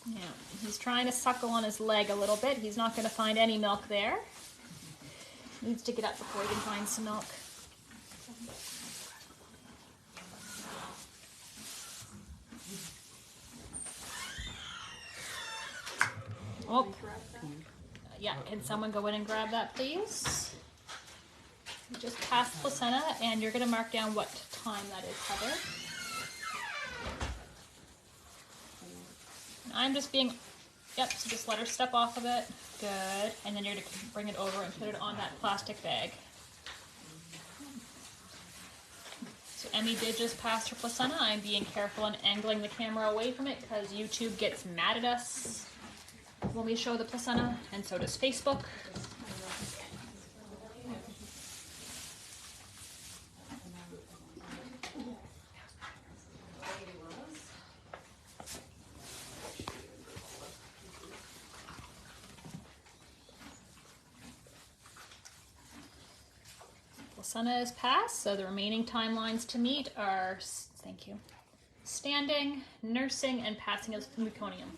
Yeah, he's trying to suckle on his leg a little bit. He's not going to find any milk there. Needs to get up before he can find some milk. Oh, yeah, can someone go in and grab that, please? You just passed placenta, and you're going to mark down what time that is, Heather. I'm just being, yep, so just let her step off of it. Good. And then you're going to bring it over and put it on that plastic bag. So Emmy did just pass her placenta. I'm being careful and angling the camera away from it because YouTube gets mad at us when we show the placenta, and so does Facebook. Placenta is passed, so the remaining timelines to meet are, thank you, standing, nursing, and passing of meconium.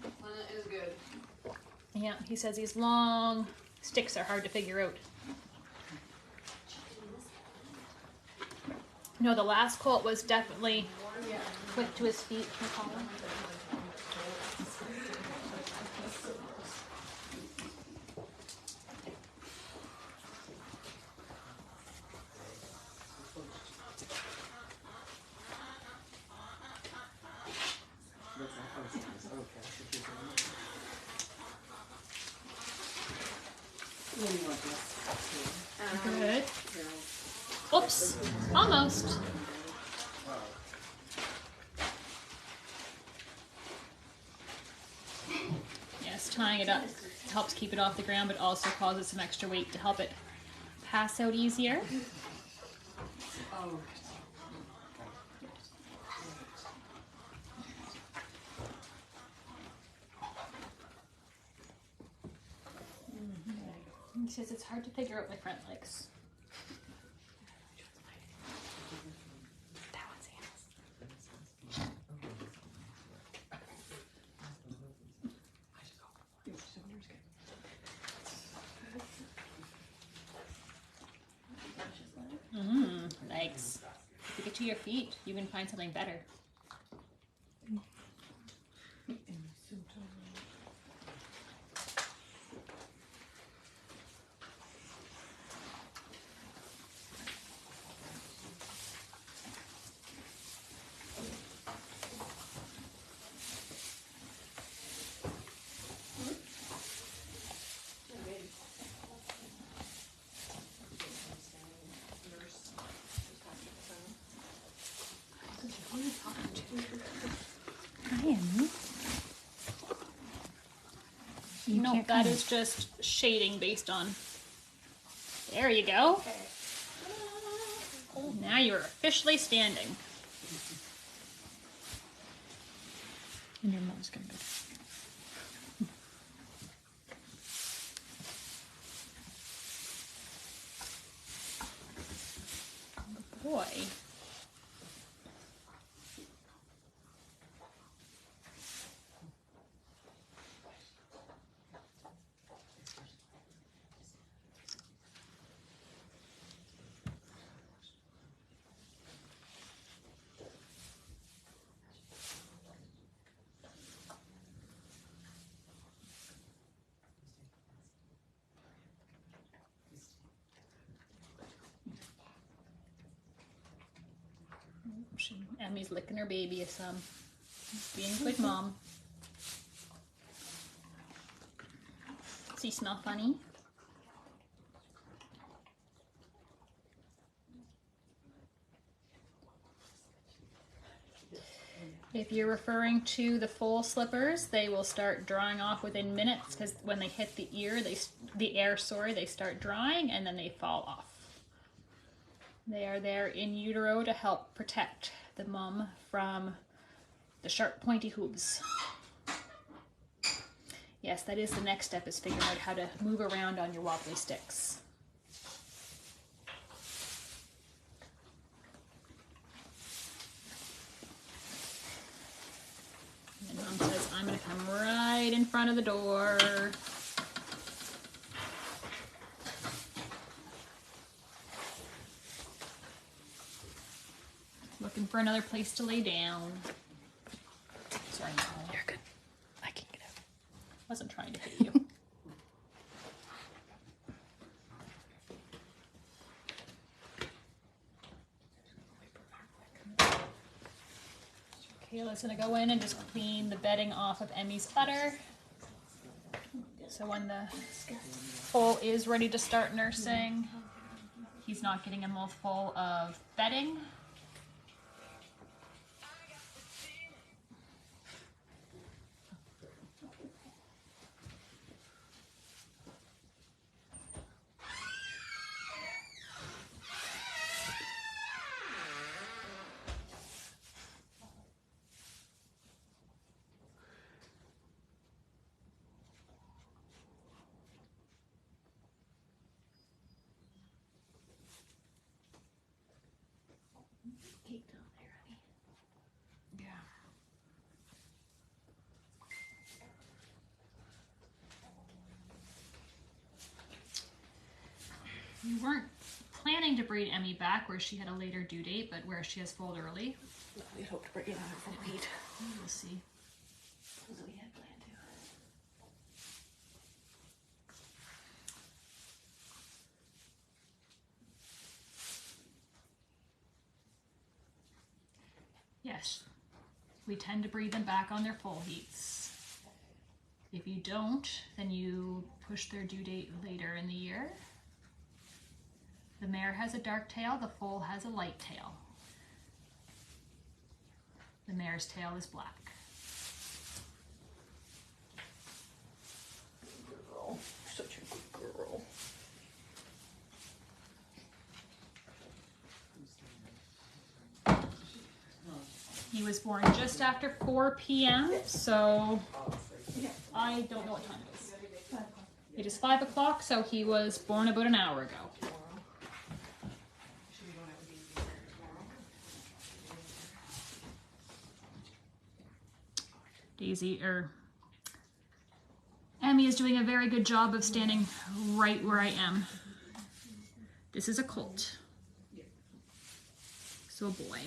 Placenta is good. Yeah, he says these long sticks are hard to figure out. No, the last colt was definitely quick to his feet. Can you call him? Good. Oops, almost. Yes, tying it up helps keep it off the ground, but also causes some extra weight to help it pass out easier. He says it's hard to figure out my front legs. That one's Anna's. Legs. If you get to your feet, you can find something better. Hi, Emmy. No, that is just shading based on. There you go. Now you're officially standing. And your mom's gonna go. Emmy's licking her baby some. Being a good mom. Does he smell funny? If you're referring to the foal slippers, they will start drying off within minutes because when they hit the ear, the air, they start drying and then they fall off. They are there in utero to help protect the mum from the sharp pointy hooves. Yes, that is the next step, is figuring out how to move around on your wobbly sticks. And Mom says, I'm going to come right in front of the door. Looking for another place to lay down. Sorry, Mom. You're good. I can get out. Wasn't trying to hit you. Kayla's gonna go in and just clean the bedding off of Emmy's udder. So when the foal is ready to start nursing, he's not getting a mouthful of bedding. Cake down there, honey. Yeah. You weren't planning to breed Emmy back where she had a later due date, but where she has foaled early. No, we had hoped to bring it out from Pete. We'll see. So we had planned to. Yes, we tend to breed them back on their foal heats. If you don't, then you push their due date later in the year. The mare has a dark tail, the foal has a light tail. The mare's tail is black. Girl, such a good girl. He was born just after 4 p.m., so I don't know what time it is. It is 5 o'clock, so he was born about an hour ago. Should we go out with you tomorrow? Emmy is doing a very good job of standing right where I am. This is a colt. So a boy.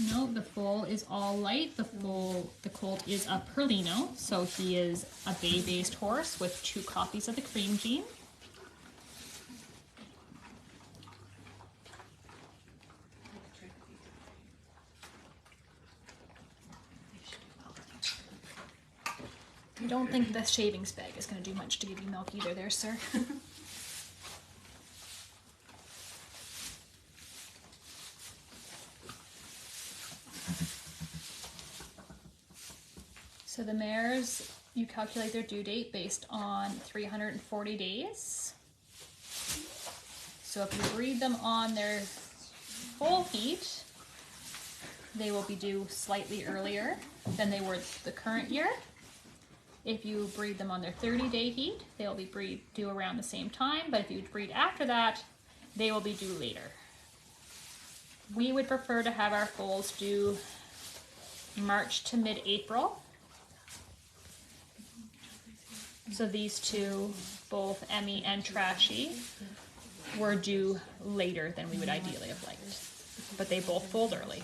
No, the foal is all light. The colt is a Perlino, so he is a bay-based horse with 2 copies of the cream gene. I don't think the shavings bag is going to do much to give you milk either there, sir. So the mares, you calculate their due date based on 340 days. So if you breed them on their full heat, they will be due slightly earlier than they were the current year. If you breed them on their 30-day heat, they'll be due around the same time, but if you breed after that, they will be due later. We would prefer to have our foals due March to mid-April. So these two, both Emmy and Trashy, were due later than we would ideally have liked, but they both foaled early.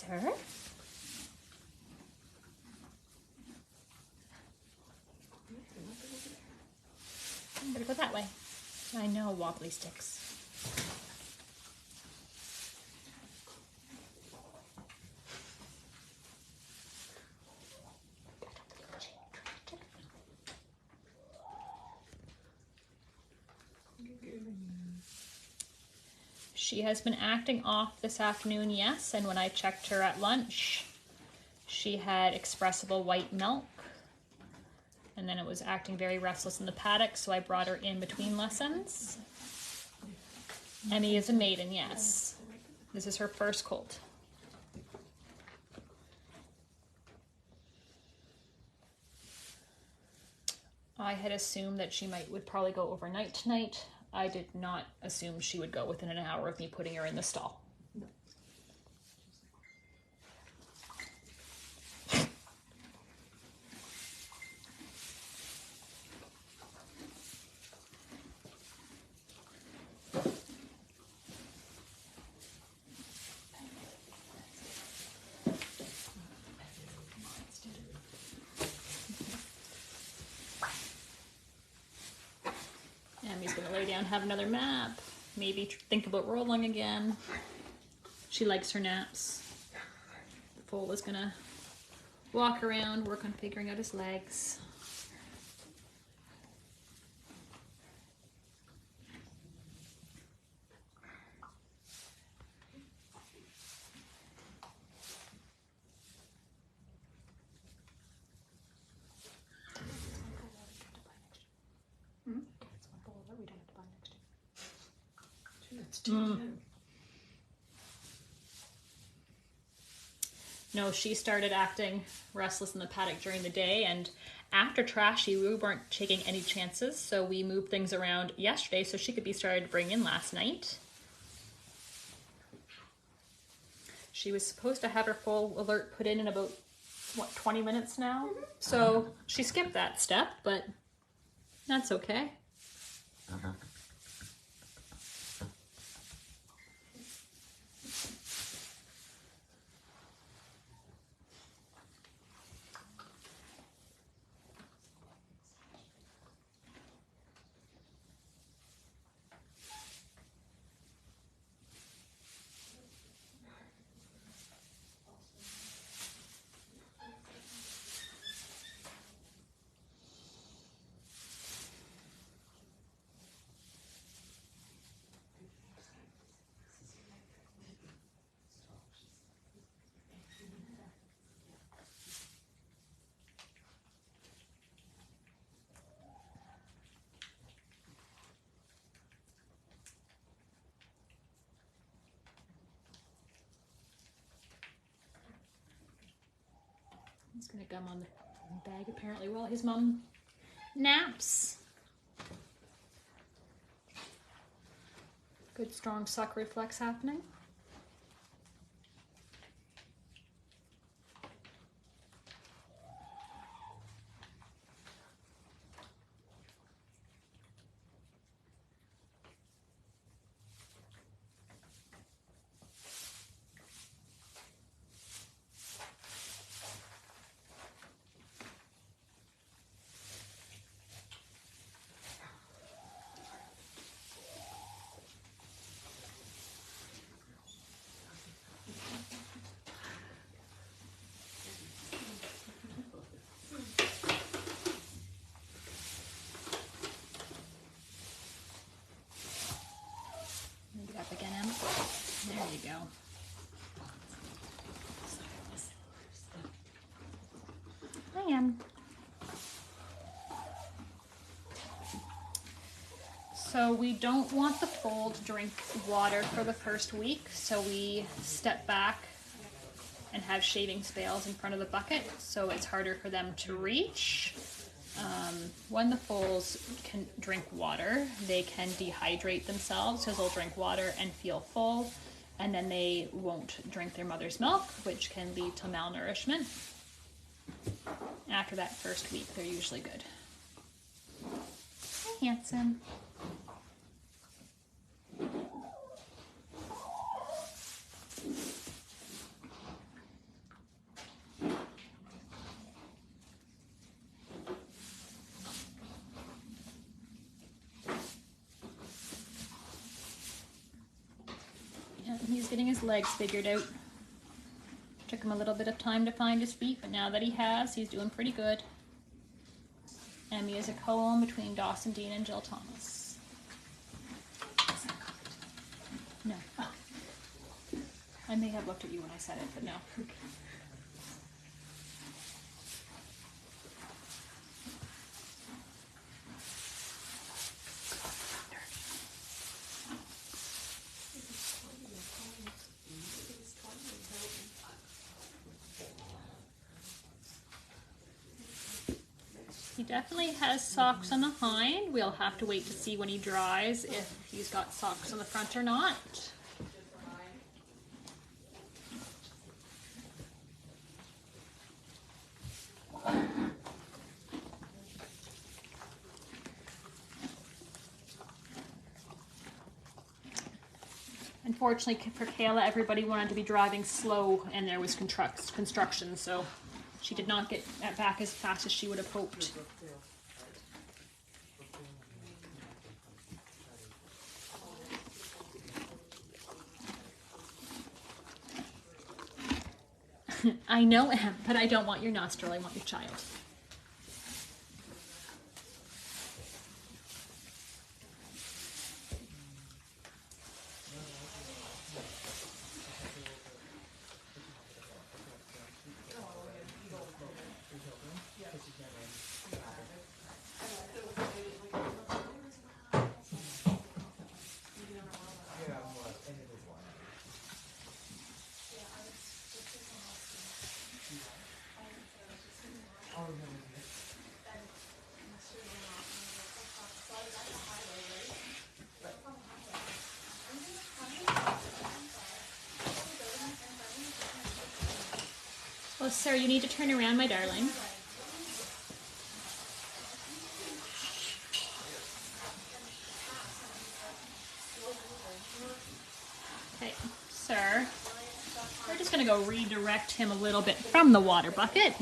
her. I'm gonna go that way. I know, wobbly sticks. She has been acting off this afternoon, yes, and when I checked her at lunch, she had expressible white milk, and then it was acting very restless in the paddock, so I brought her in between lessons. Emmy is a maiden, yes. This is her first colt. I had assumed that she would probably go overnight tonight. I did not assume she would go within an hour of me putting her in the stall. Emmy's gonna lay down, have another nap. Maybe think about rolling again. She likes her naps. Foal is gonna walk around, work on figuring out his legs. No, she started acting restless in the paddock during the day, and after Trashy, we weren't taking any chances, so we moved things around yesterday so she could be started to bring in last night. She was supposed to have her full alert put in about, what, 20 minutes now? So she skipped that step, but that's okay. He's gonna gum on the bag apparently while his mom naps. Good strong suck reflex happening. Get up again, Em. There you go. I am. So we don't want the foal to drink water for the first week, so we step back and have shaving spales in front of the bucket, so it's harder for them to reach. When the foals can drink water, they can dehydrate themselves because they'll drink water and feel full, and then they won't drink their mother's milk, which can lead to malnourishment. After that first week, they're usually good. Hi, handsome. he's getting his legs figured out. Took him a little bit of time to find his feet, but now that he has, he's doing pretty good. Emmy is a co-own between Dawson Dean and Jill Thomas. No. I may have looked at you when I said it, but no. He definitely has socks on the hind. We'll have to wait to see when he dries if he's got socks on the front or not. Unfortunately for Kayla, everybody wanted to be driving slow and there was construction, so she did not get back as fast as she would have hoped. I know, Em, but I don't want your nostril, I want your child. Well, sir, you need to turn around, my darling. Okay, sir, we're just going to go redirect him a little bit from the water bucket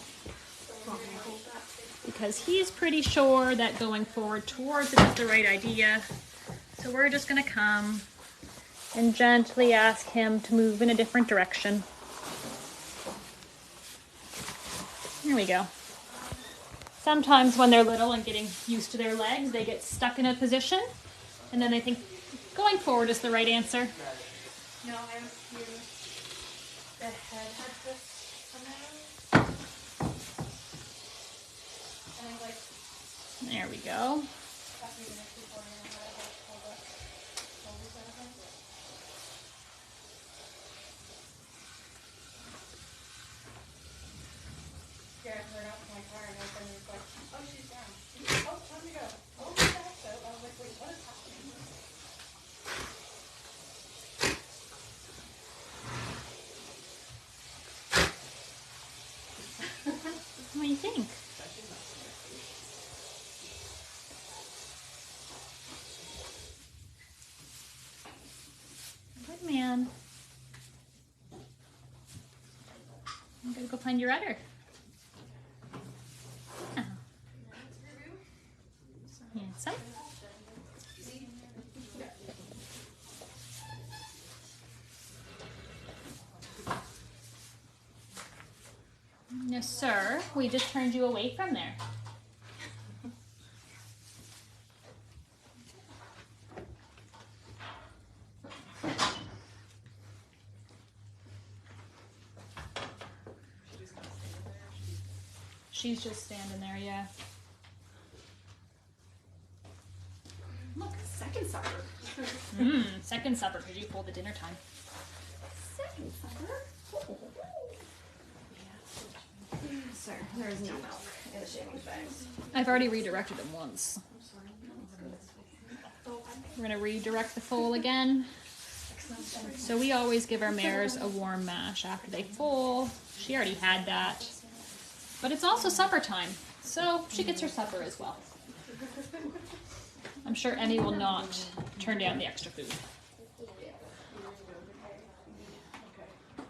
because he's pretty sure that going forward towards it is the right idea. So we're just going to come and gently ask him to move in a different direction. Here we go. Sometimes when they're little and getting used to their legs, they get stuck in a position, and then they think going forward is the right answer. No, I was here. The head had this somehow. And I like. There we go. Yeah, I heard out my car and I was like, oh, she's down. Oh, time to go. Oh, she's back. So I was like, wait, what is happening? What do you think? Good man. I'm gonna go find your udder. Oh. Handsome. No, sir. We just turned you away from there. She's just standing there, yeah. Look, second supper. Second supper because you pulled the dinner time. Second supper? Oh. Sir, there is no milk in the shaving bags. I've already redirected them once. We're gonna redirect the foal again. So we always give our mares a warm mash after they foal. She already had that. But it's also supper time, so she gets her supper as well. I'm sure Emmy will not turn down the extra food.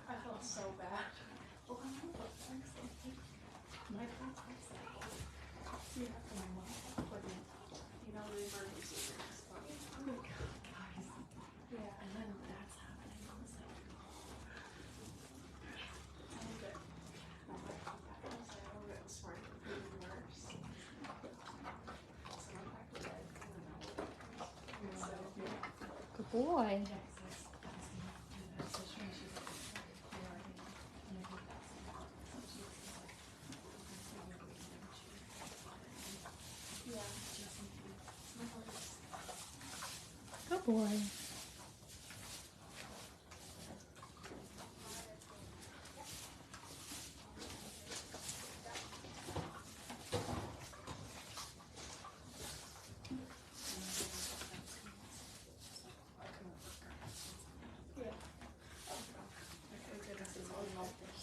I felt so bad. You know, the emergency room. Oh my God, guys. Yeah, and then that's happening. I was like, boy. Good boy.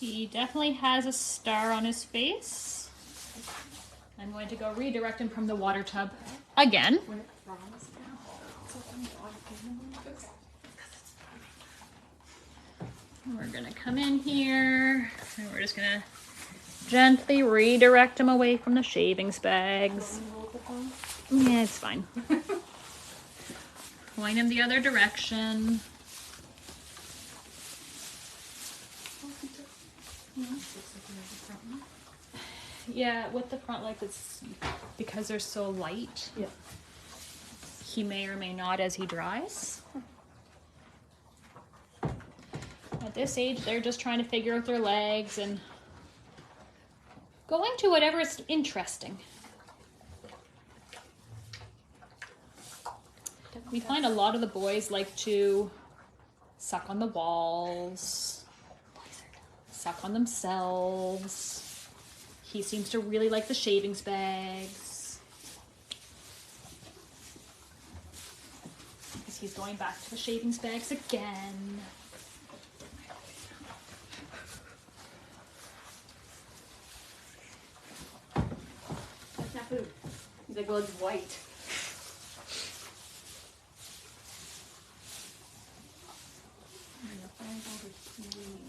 He definitely has a star on his face. I'm going to go redirect him from the water tub again. We're gonna come in here and we're just gonna gently redirect him away from the shavings bags. Yeah, it's fine. Point him the other direction. Yeah, with the front legs, it's because they're so light. Yeah. He may or may not as he dries. At this age, they're just trying to figure out their legs and going to whatever is interesting. We find a lot of the boys like to suck on the walls, suck on themselves. He seems to really like the shavings bags. Because he's going back to the shavings bags again. That's not food. The gold's white.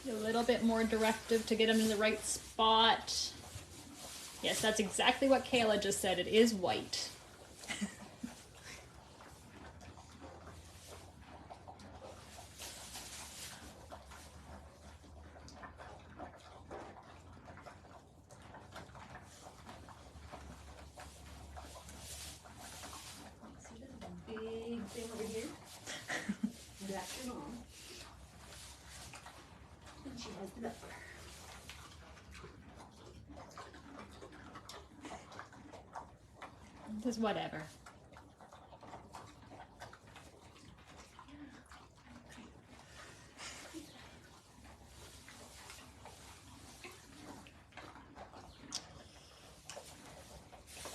A little bit more directive to get him in the right spot. Yes, that's exactly what Kayla just said. It is white. Big thing over here. That's your mom. And she has the leopard. Just whatever.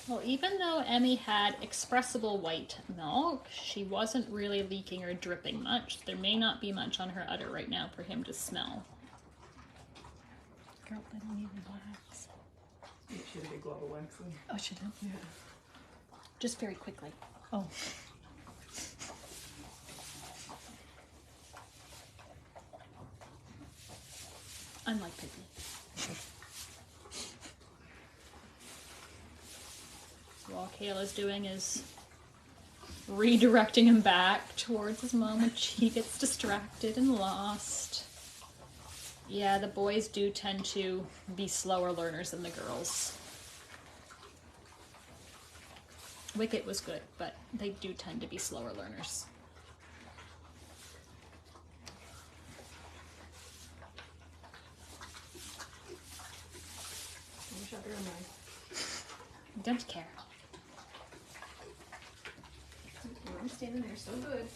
Well, even though Emmy had expressible white milk, she wasn't really leaking or dripping much. There may not be much on her udder right now for him to smell. Girl, I don't even wax. She had a big glove of waxing. Oh, she did? Yeah. Just very quickly. Oh. Unlike Piggy. So all Kayla's doing is redirecting him back towards his mom when she gets distracted and lost. Yeah, the boys do tend to be slower learners than the girls. Wicket was good, but they do tend to be slower learners. Don't care. I'm standing there so good.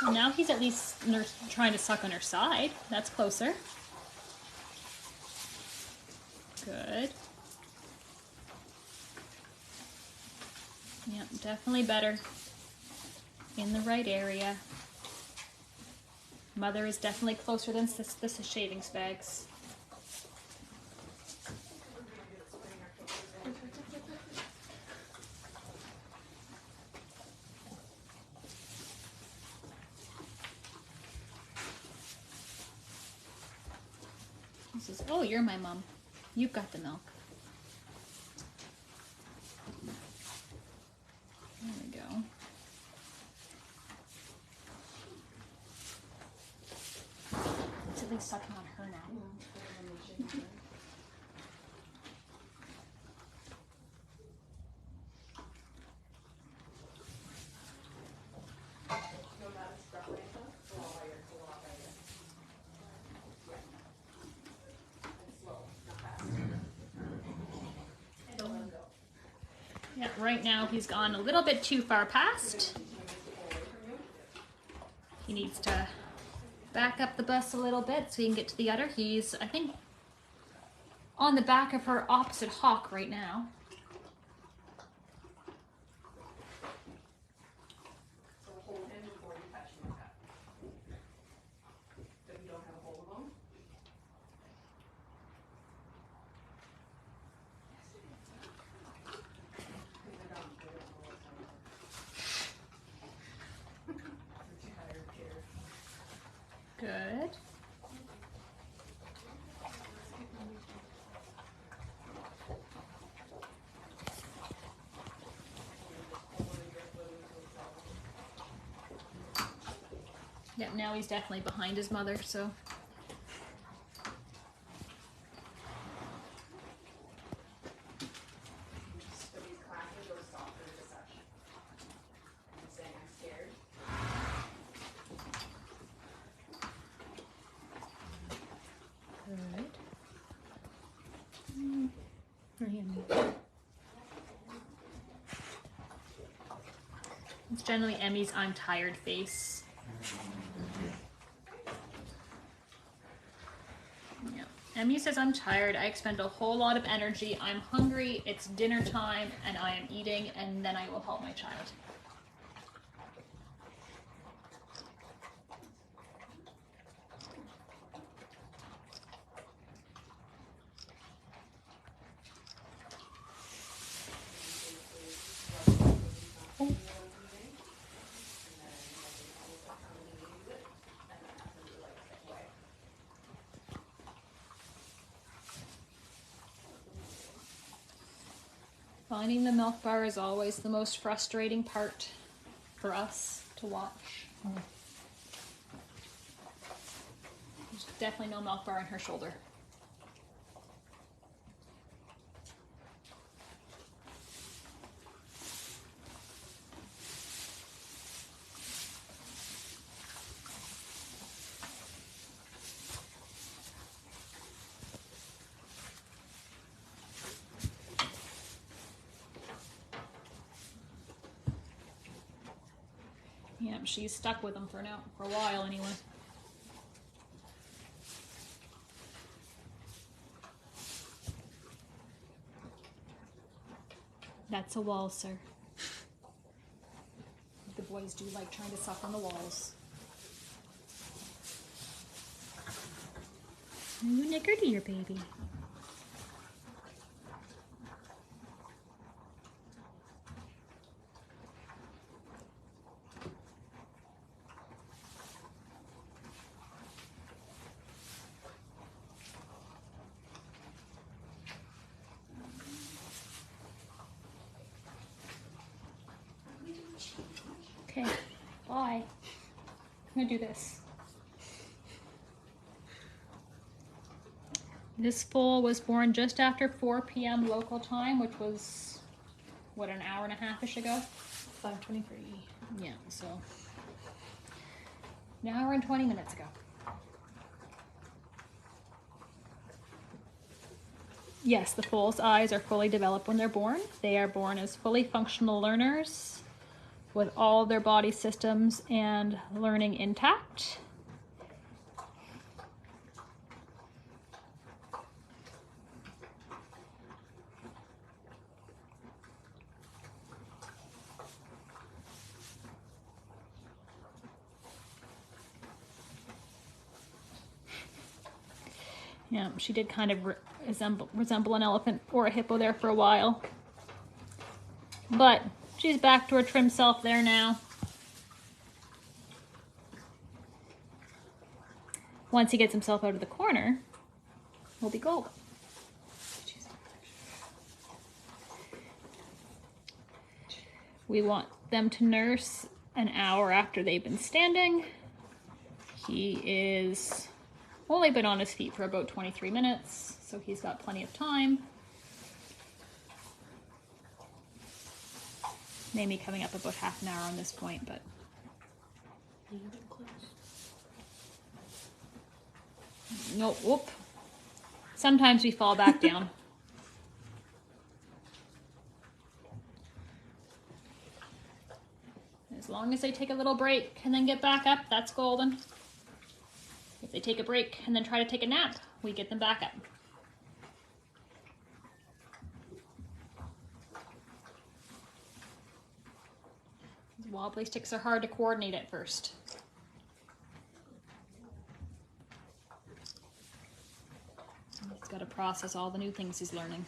Well, now he's at least trying to suck on her side. That's closer. Good. Yep, definitely better. In the right area. Mother is definitely closer than the shavings bags. He says, oh, you're my mom. You've got the milk. There we go. It's at least sucking on her now. Yeah, right now he's gone a little bit too far past. He needs to back up the bus a little bit so he can get to the udder. He's, I think, on the back of her opposite hock right now. So hold him before you touch him with that. But you don't have a hold of him? Good. Yep, now he's definitely behind his mother, so. So he's clapping or softer to such. He's saying, I'm scared. Good. It's generally Emmy's I'm tired face. Yeah. Emmy says I'm tired, I expend a whole lot of energy, I'm hungry, it's dinner time, and I am eating, and then I will help my child. Finding the milk bar is always the most frustrating part for us to watch. There's definitely no milk bar on her shoulder. Yeah, she's stuck with him for a while anyway. That's a wall, sir. The boys do like trying to suck on the walls. Are you nickered, your baby? Okay, bye. I'm gonna do this. This foal was born just after 4 p.m. local time, which was, what, an hour and a half-ish ago? 5:23. Yeah, so an hour and 20 minutes ago. Yes, the foal's eyes are fully developed when they're born. They are born as fully functional learners with all their body systems and learning intact. Yeah, she did kind of resemble an elephant or a hippo there for a while. But she's back to her trim self there now. Once he gets himself out of the corner, will be gold. We want them to nurse an hour after they've been standing. He is only been on his feet for about 23 minutes, so he's got plenty of time. Maybe coming up about half an hour on this point, but no, whoop. Sometimes we fall back down. As long as they take a little break and then get back up, that's golden. If they take a break and then try to take a nap, we get them back up. These wobbly sticks are hard to coordinate at first. He's got to process all the new things he's learning.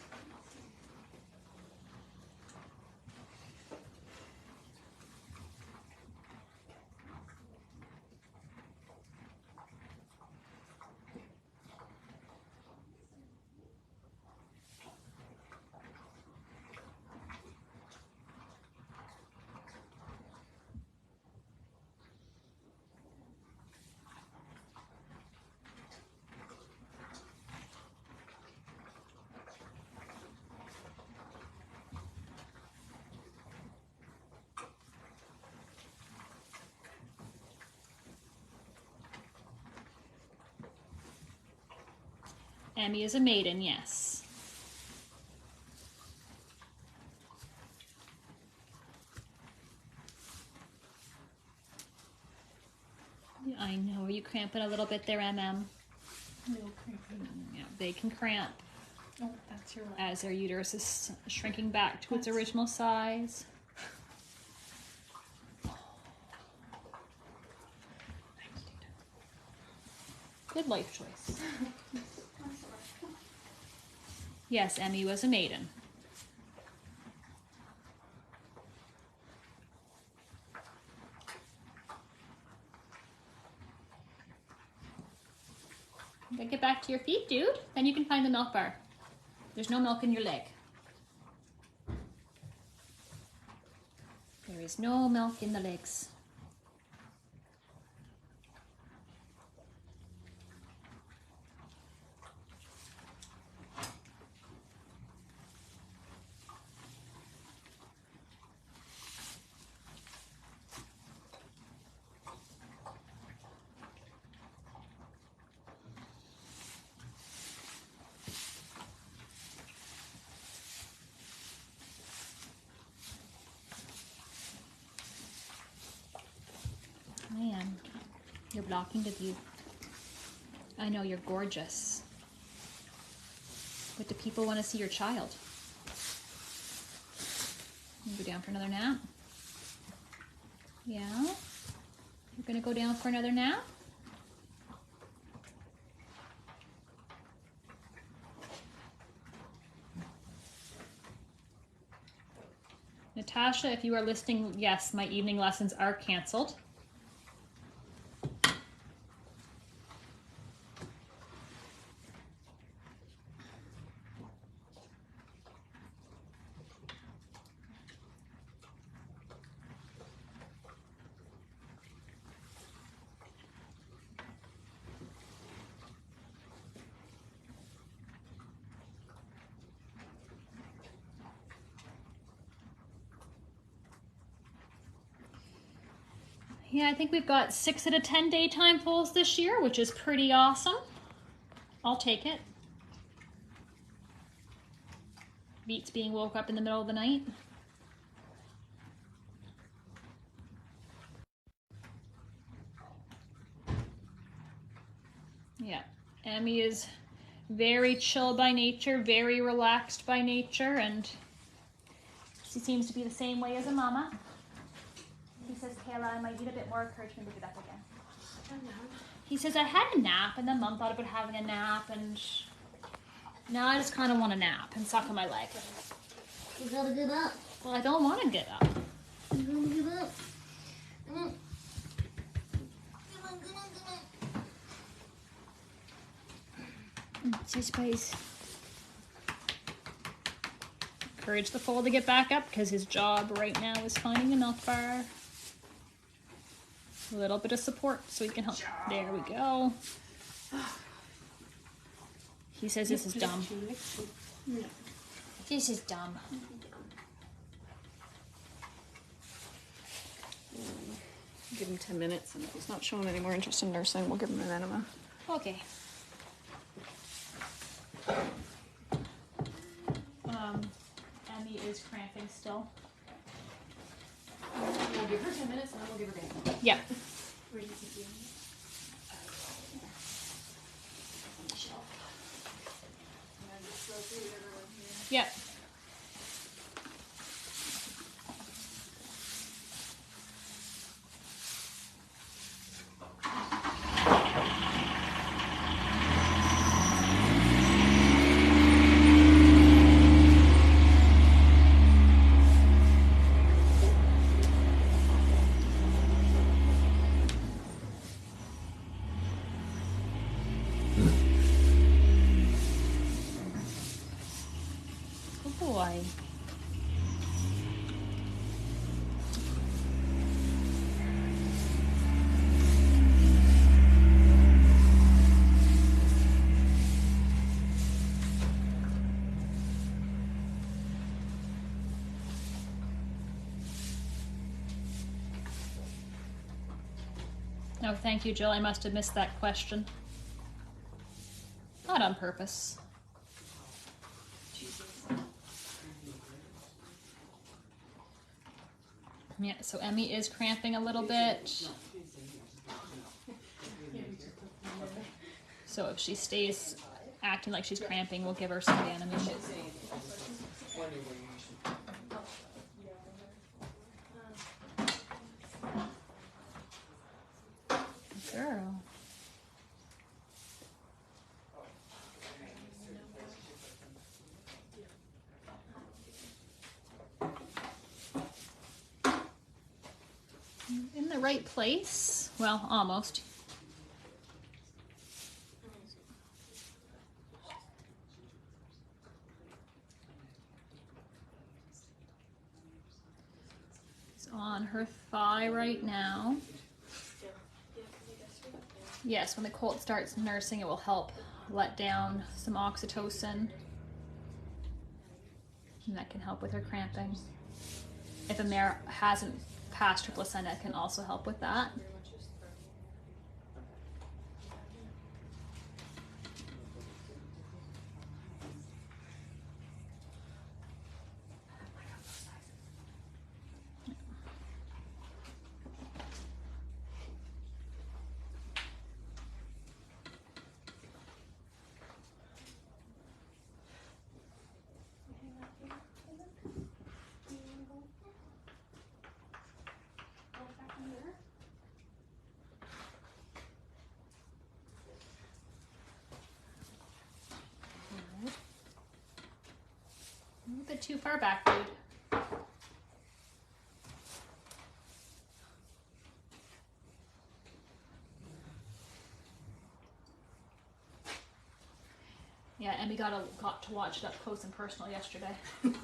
Emmy is a maiden, yes. Yeah, I know. Are you cramping a little bit there, MM? Yeah, they can cramp Oh, that's your as their uterus is shrinking back to its original size. Good life choice. Yes, Emmy was a maiden. Okay, get back to your feet, dude. Then you can find the milk bar. There's no milk in your leg. There is no milk in the legs. Man, you're blocking the view. I know, you're gorgeous. But do people want to see your child? You go down for another nap? Yeah? You're gonna go down for another nap? Natasha, if you are listening, yes, my evening lessons are canceled. Yeah, I think we've got 6 out of 10 daytime foals this year, which is pretty awesome. I'll take it. Beats being woke up in the middle of the night. Yeah, Emmy is very chill by nature, very relaxed by nature, and she seems to be the same way as a mama. He says, Kayla, I might need a bit more encouragement to get up again. He says, I had a nap, and then Mom thought about having a nap, and now I just kind of want to nap and suck on my leg. You gotta get up. Well, I don't want to get up. You gotta get up. Come on. Come on, come on, come So suppose encourage the foal to get back up because his job right now is finding a milk bar. A little bit of support so he can help. There we go. He says this is dumb. No. This is dumb. Give him 10 minutes, and if he's not showing any more interest in nursing, we'll give him an enema. Okay. Emmy is cramping still. We'll give her 10 minutes, and then we'll give her back. Yep. Where do you think you on the shelf. Yep. Good boy. Oh, thank you, Jill. I must have missed that question. Not on purpose. Yeah, so Emmy is cramping a little bit. So if she stays acting like she's cramping, we'll give her some Vitamin. Girl. In the right place? Well, almost. It's on her thigh right now. Yes, when the colt starts nursing, it will help let down some oxytocin. And that can help with her cramping. If a mare hasn't passed her placenta, it can also help with that. A little bit too far back, dude. Yeah, Emmy got to watch it up close and personal yesterday. Hold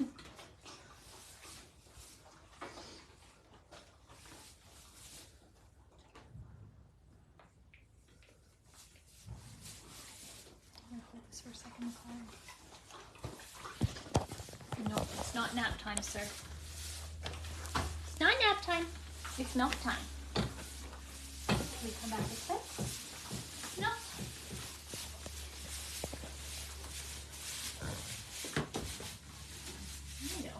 this for a second, McCall. No, it's not nap time, sir. It's not nap time. It's not time. Can we come back this way? No. There you go.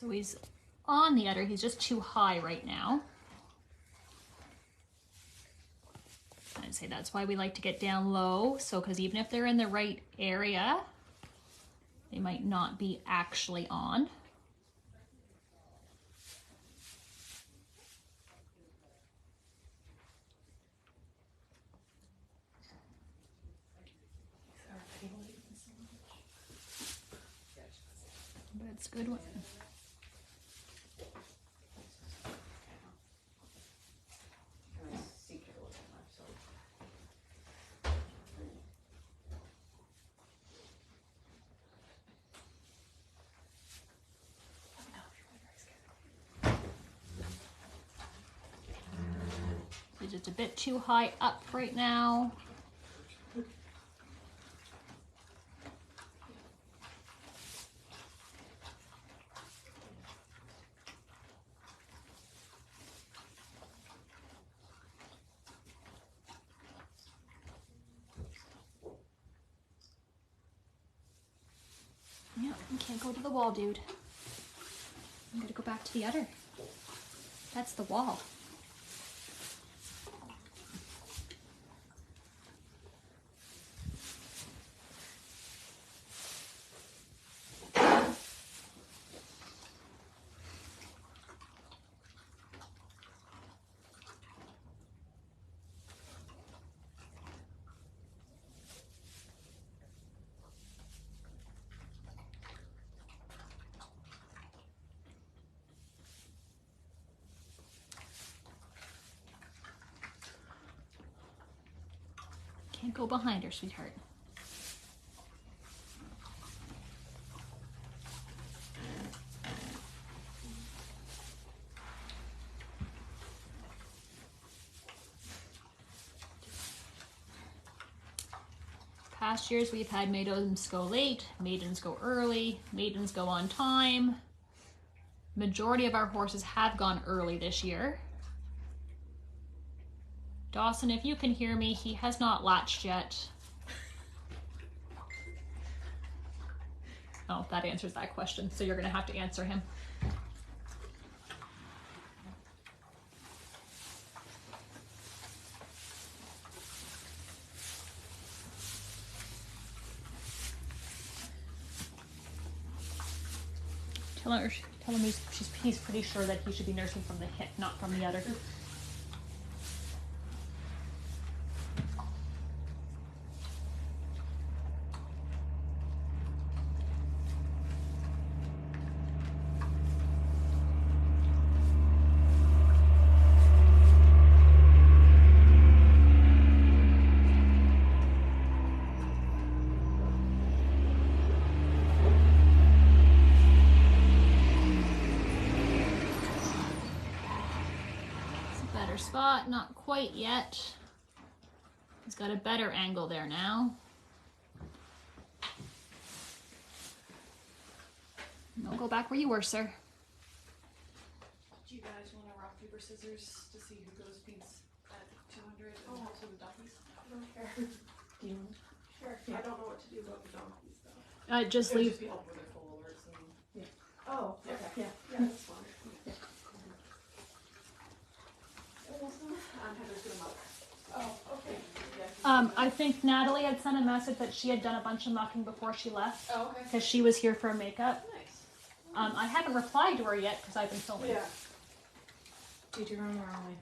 So he's on the udder, he's just too high right now. I'd say that's why we like to get down low. So, because even if they're in the right area, they might not be actually on. That's a good one. He's just a bit too high up right now. Yeah, you can't go to the wall, dude. I'm gonna go back to the udder. That's the wall. Can't go behind her, sweetheart. Past years we've had maidens go late, maidens go early, maidens go on time. Majority of our horses have gone early this year. Dawson, if you can hear me, he has not latched yet. Oh, that answers that question, so you're gonna have to answer him. Tell him he's pretty sure that he should be nursing from the hip, not from the udder. Spot, not quite yet. He's got a better angle there now. Don't go back where you were, sir. Do you guys want to rock, paper, scissors to see who goes beats at 200 and also the donkeys? I don't care. Do you want? Sure. I don't know what to do about the donkeys though. Just It would leave. just be helpful with their full alerts and Oh, okay. yeah, Yeah, that's fine. Heather's gonna muck. Oh, okay. I think Natalie had sent a message that she had done a bunch of mucking before she left Oh, okay. because she was here for a makeup. Nice. I haven't replied to her yet because I've been filming. Yeah. Did you run the wrong way?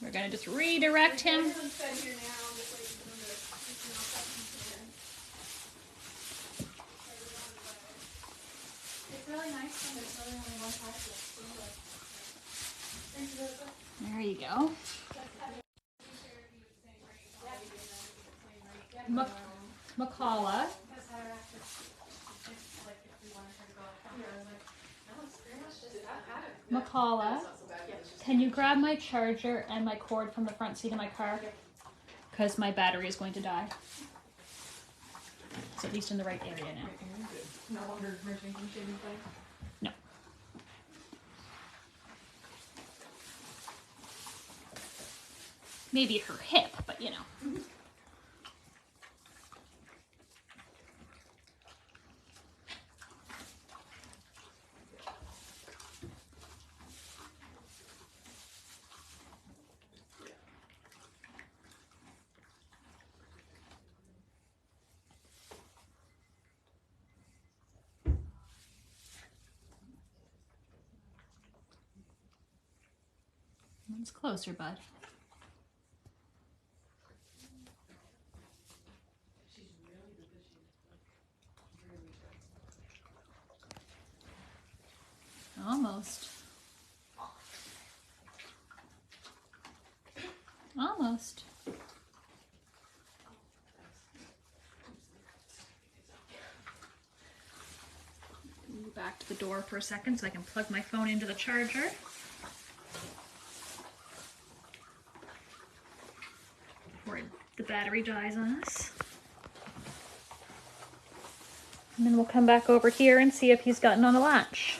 We're gonna just redirect him. Everyone's fed here now. I'm just waiting for them to It's really nice when there's really only one type of food. Thank you, Elizabeth. There you go. Makala. Makala, can you grab my charger and my cord from the front seat of my car? Because my battery is going to die. It's at least in the right area now. No longer merging from shaving play. No. Maybe her hip, but you know. He's closer, bud. Almost. Almost. Move back to the door for a second so I can plug my phone into the charger. Before the battery dies on us. And then we'll come back over here and see if he's gotten on the latch.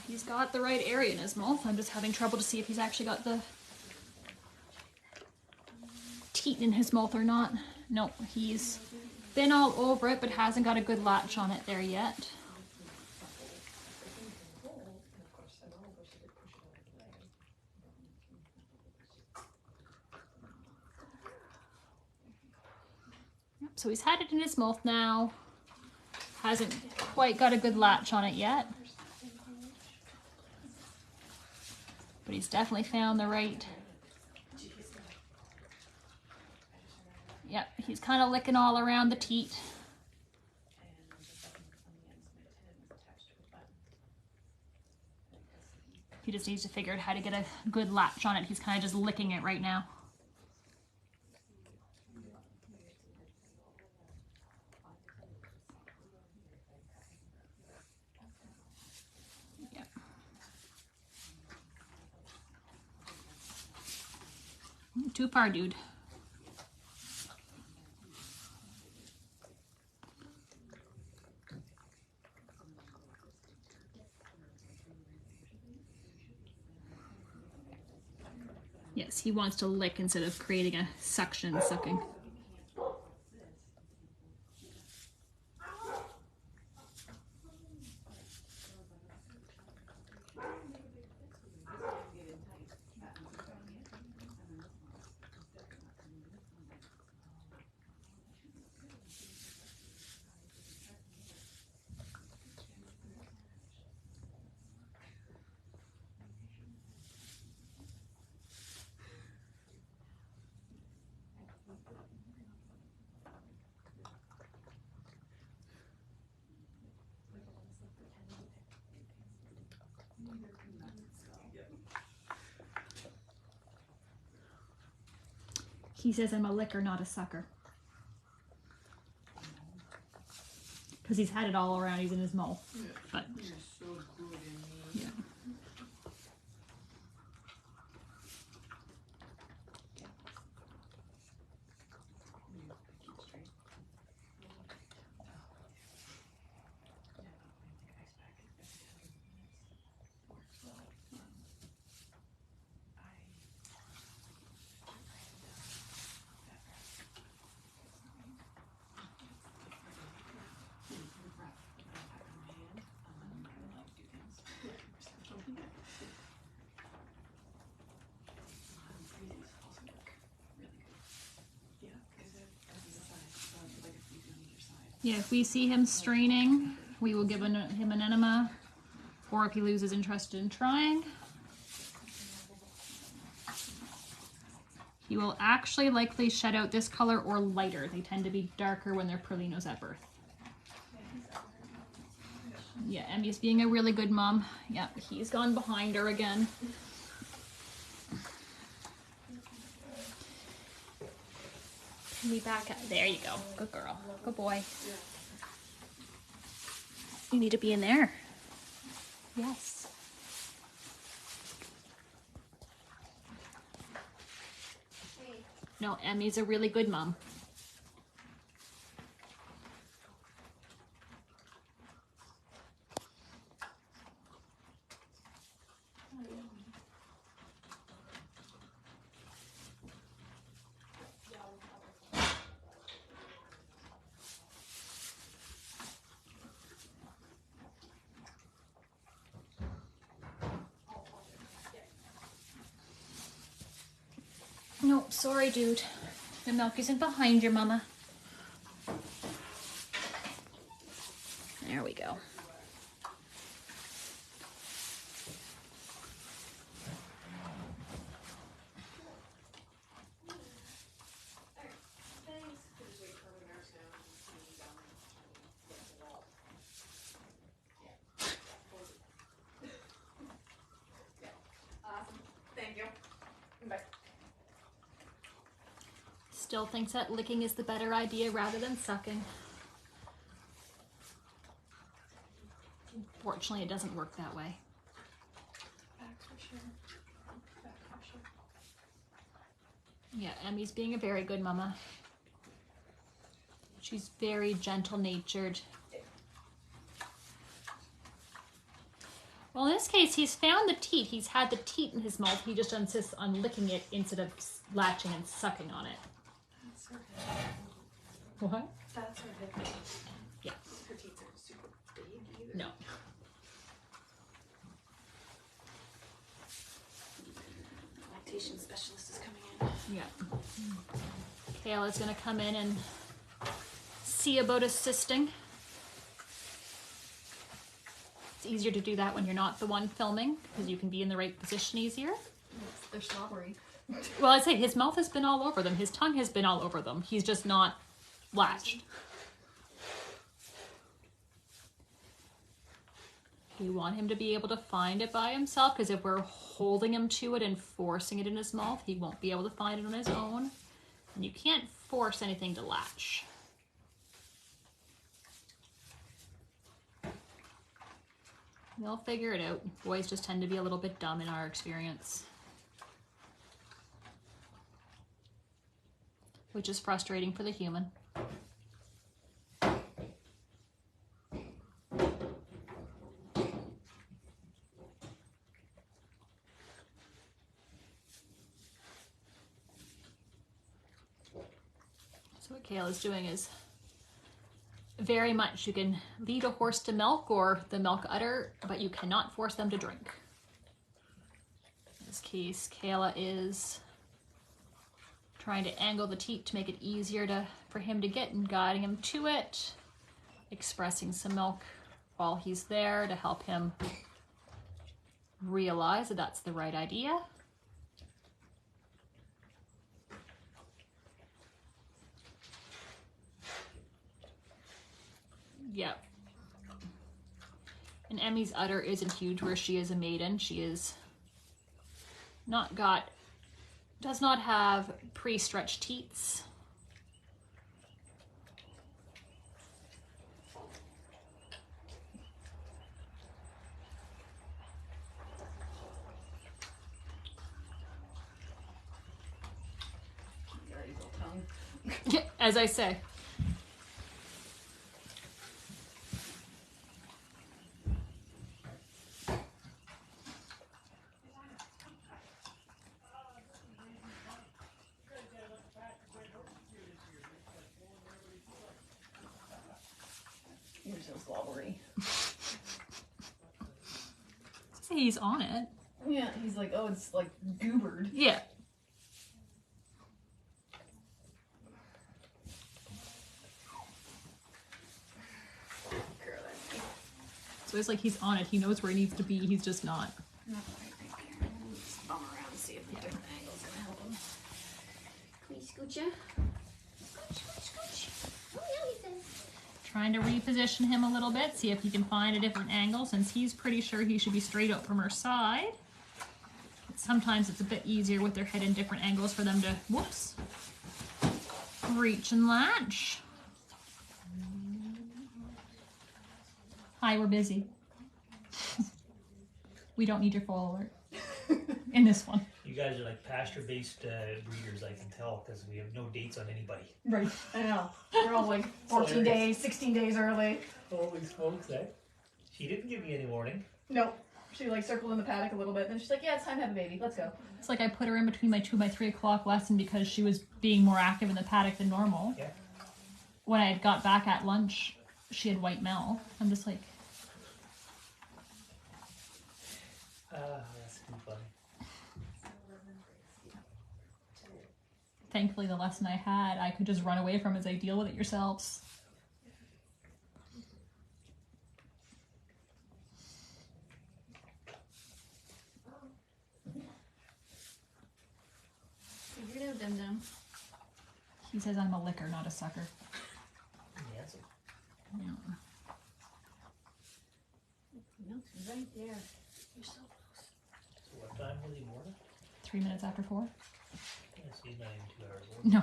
He's got the right area in his mouth. I'm just having trouble to see if he's actually got the teat in his mouth or not. No, he's been all over it, but hasn't got a good latch on it there yet. Yep, so he's had it in his mouth now. Hasn't quite got a good latch on it yet. But he's definitely found the right. Yep, he's kind of licking all around the teat. He just needs to figure out how to get a good latch on it. He's kind of just licking it right now. Yep. Too far, dude. Yes, he wants to lick instead of creating a suction and sucking. He says I'm a licker, not a sucker. Because he's had it all around, he's in his mouth. But You're so good, Emmy. yeah. Yeah, if we see him straining, we will give him an enema, or if he loses interest in trying, he will actually likely shed out this color or lighter. They tend to be darker when they're Perlinos at birth. Yeah, Emmy's being a really good mom. Yeah, he's gone behind her again. Me back up. There you go. Good girl. Good boy. You need to be in there. Yes. No, Emmy's a really good mom. No, sorry, dude. The milk isn't behind your mama. There we go. Thank you. Bye. Still thinks that licking is the better idea rather than sucking. Fortunately, it doesn't work that way. Back for sure. Back for sure. Yeah, Emmy's being a very good mama. She's very gentle-natured. Well, in this case, he's found the teat. He's had the teat in his mouth. He just insists on licking it instead of latching and sucking on it. That's her head. What? That's her head. Yeah. Her teeth aren't super big either. No. Lactation specialist is coming in. Yeah. Kayla's gonna come in and see about assisting. It's easier to do that when you're not the one filming because you can be in the right position easier. They're slobbery. Well, I'd say his mouth has been all over them. His tongue has been all over them. He's just not latched. We want him to be able to find it by himself because if we're holding him to it and forcing it in his mouth, he won't be able to find it on his own. And you can't force anything to latch. They'll figure it out. Boys just tend to be a little bit dumb in our experience. Which is frustrating for the human. So what Kayla's doing is very much you can lead a horse to milk or the milk udder, but you cannot force them to drink. In this case, Kayla is trying to angle the teat to make it easier for him to get and guiding him to it, expressing some milk while he's there to help him realize that that's the right idea. Yep. And Emmy's udder isn't huge where she is a maiden. She is does not have pre-stretched teats. As I say. You're so slobbery. He's on it. Yeah, he's like, oh, it's like goobered. Yeah. So it's like he's on it. He knows where he needs to be. He's just not. Not quite right here. We'll just bum around and see if the different angles can help him. Can we scooch ya? Scooch, scooch, scooch. Oh, yeah, he says. Trying to reposition him a little bit, see if he can find a different angle since he's pretty sure he should be straight out from her side. But sometimes it's a bit easier with their head in different angles for them to, whoops, reach and latch. Hi, we're busy. We don't need your Foal alert in this one. You guys are like pasture-based breeders, I can tell, because we have no dates on anybody. Right, I know. We're all like 14 days, 16 days early. Holy smokes, eh? She didn't give me any warning. Nope. She like circled in the paddock a little bit, and then she's like, yeah, it's time to have a baby. Let's go. It's like I put her in between my 2 and my 3 o'clock lesson because she was being more active in the paddock than normal. Yeah. When I had got back at lunch, she had white mouth. I'm just like, That's too funny. thankfully the lesson I had, I could just run away from as I deal with it yourselves. Figure it out, Dum Dum. He says I'm a licker, not a sucker. Yes. Yeah. Milk's right there. So what time was he born? 3 minutes after 4? Yes, he's not even 2 hours old. No.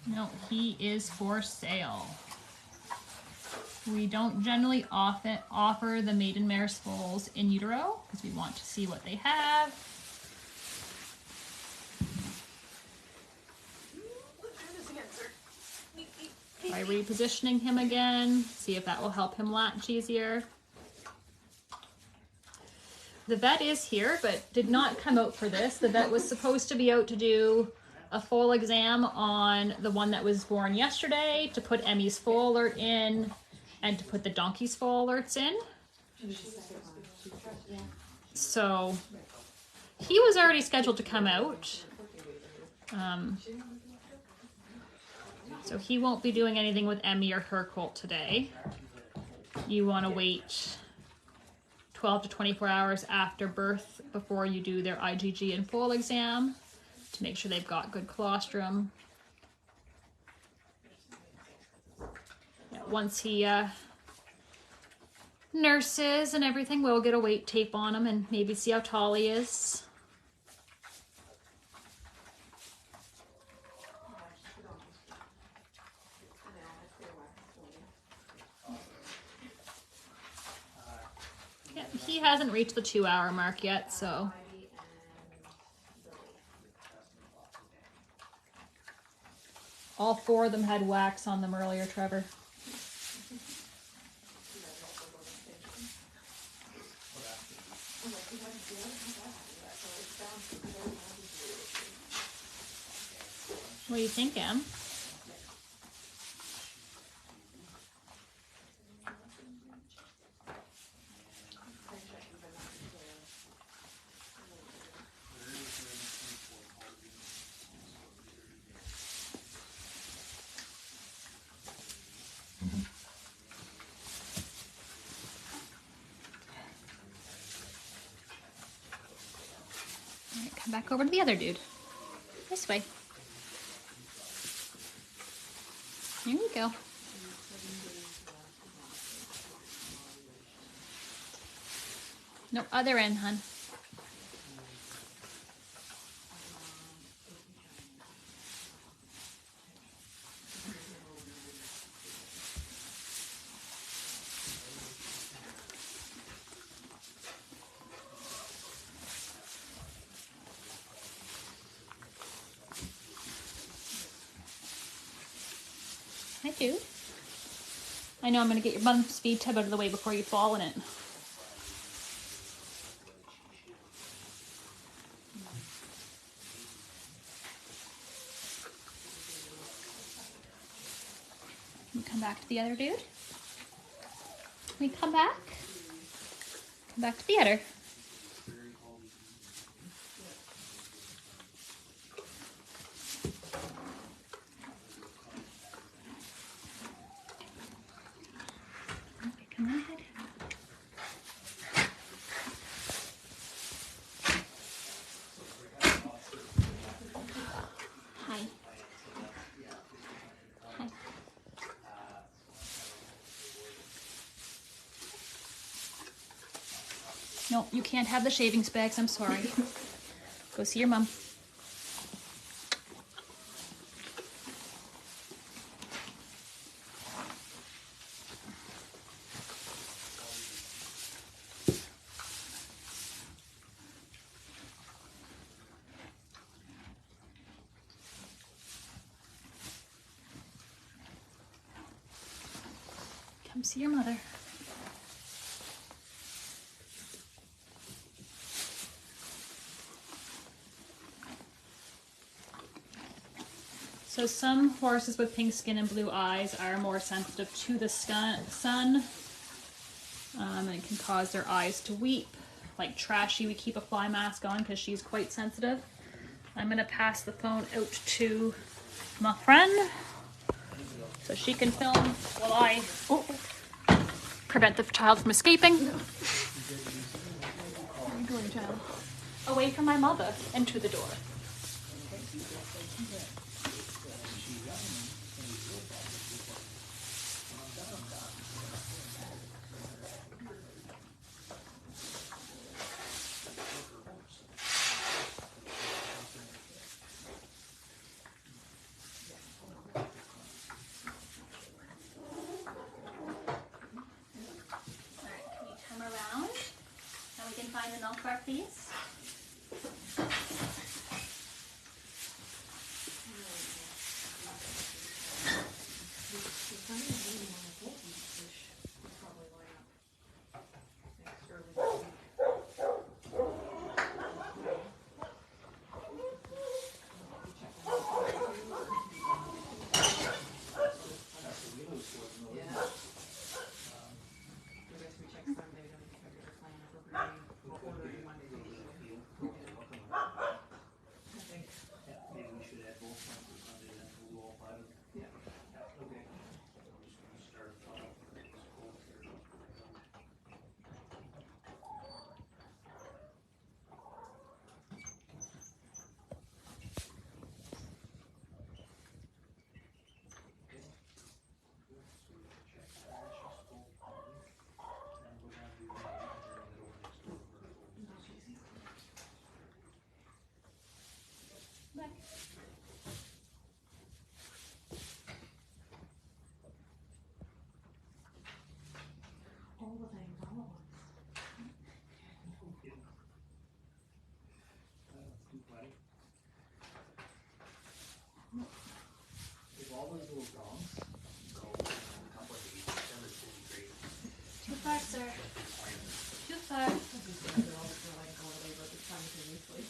No, he is for sale. We don't generally often offer the maiden mare's foals in utero because we want to see what they have. By repositioning him again, see if that will help him latch easier. The vet is here, but did not come out for this. The vet was supposed to be out to do a foal exam on the one that was born yesterday, to put Emmy's foal alert in, and to put the donkey's foal alerts in. So he was already scheduled to come out. So he won't be doing anything with Emmy or her colt today. You want to wait 12 to 24 hours after birth before you do their IgG and foal exam to make sure they've got good colostrum. Yeah, once he nurses and everything, we'll get a weight tape on him and maybe see how tall he is. Yeah, he hasn't reached the 2-hour mark yet, so. All 4 of them had wax on them earlier, Trevor. What do you think, Em? All right, come back over to the other dude. This way. Here you go. No, other end, hun. Hi, dude. I know I'm going to get your bum speed tub out of the way before you fall in it. Can we come back to the other dude? Can we come back? Come back to the other. Come on ahead. Hi. Hi. No, you can't have the shavings bags. I'm sorry. Go see your mom. Come see your mother. So some horses with pink skin and blue eyes are more sensitive to the sun. And it can cause their eyes to weep. Like Trashy, we keep a fly mask on because she's quite sensitive. I'm gonna pass the phone out to my friend so she can film while I prevent the child from escaping. Where are you going, child? Away from my mother and to the door. Around. Now we can find the milk bar, please. All the things all at once. If all those little dogs go in a couple of days, December should be great. Too far, sir. Too far. They're all still like going to labor simultaneously.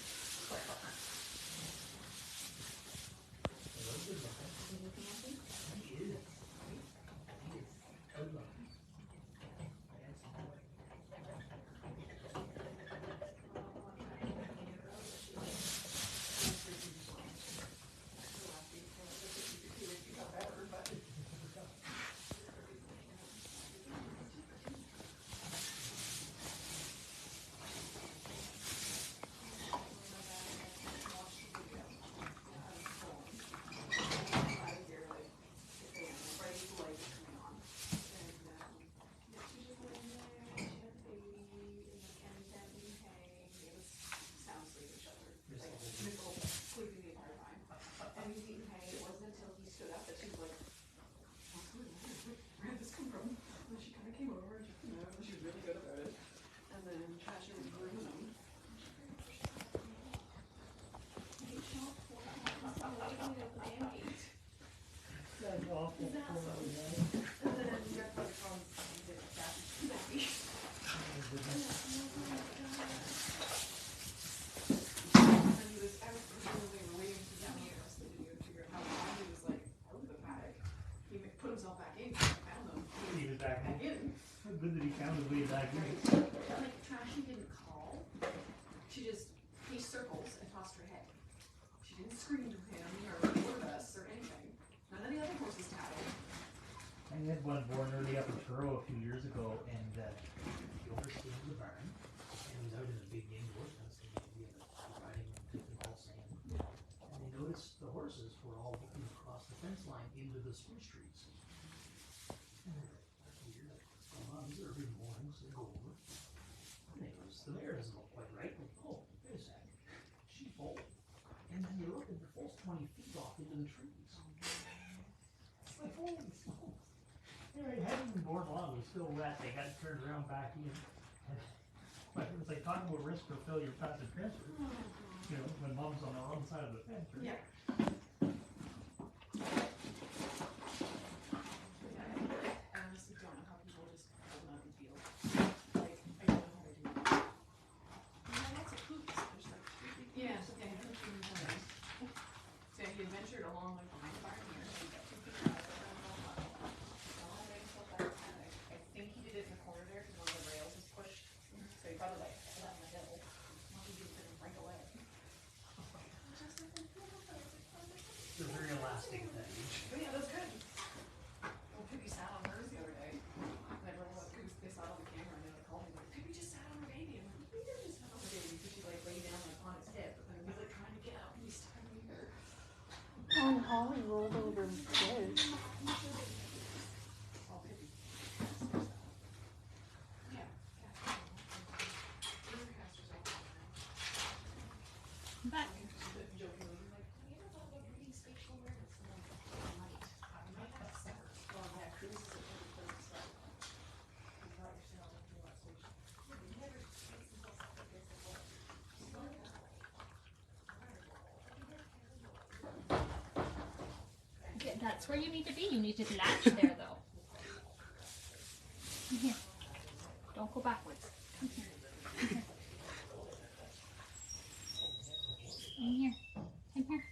Good that he found his way back in. Like Trashy didn't call. She just paced circles and tossed her head. She didn't scream to him or order us or anything. None of the other horses tattled. I had one born early up in Truro a few years ago, and he overstayed in the barn, and he was out in a big game horse fence, and we had a riding and taking all sand. And they noticed the horses were all looking across the fence line into the spruce trees. And they're like, that's weird, like, what's going on? These are early mornings, they go over. And they notice the mare doesn't look quite right. Like, oh, wait a sec, she's Foal. And then they look and the foal's 20 feet off into the trees. It's like, holy smokes. Anyway, it hadn't been born long, it was still wet, they got turned around back in. And, but it was like talking about risk for failure passive transfer. You know, when mom's on the wrong side of the fence, right? Yeah. I honestly don't know how people just hold on and feel. Like, I don't know how they do that. Yeah, lots of hoops. There's like, yeah, he adventured her along like behind the barn here. She got 2 piggy eyes over in the whole pile. All the way until that paddock. I think he did it in the corner there because one of the rails is pushed. So he probably like fell down the hill. Not he did it right away. They're very elastic at that age. But yeah, that's good. Well, Pippi sat on hers the other day. And I remember what they saw it on the camera and they like called me like, Pippi just sat on her baby. I'm like, Pippi just sat on her baby because she like laid down like on its hip and he's like trying to get up and he's stuck in here. Oh, and Holly rolled over good. Oh, Pippi. Yeah. Come back. Jokingly, like, have you ever thought about breeding spatial awareness? And I'm like, I might have several. Well, yeah, cruise is a pretty close stuff. You thought yourself if you want spatial. Yeah, but you never space until something gets the whole. Okay, that's where you need to be. You need to latch there, though. Come here. Don't go backwards. Come here. Come here. Come here. Come here.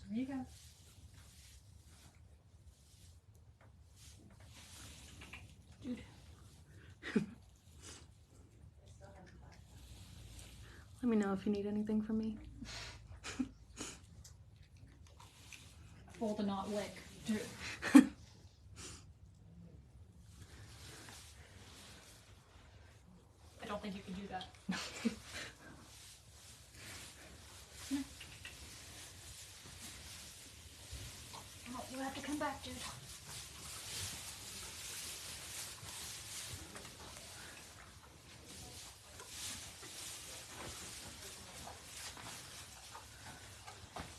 There you go. Dude. Let me know if you need anything from me. Fold and not lick. Dude. I don't think you can do that. Oh, you have to come back, dude.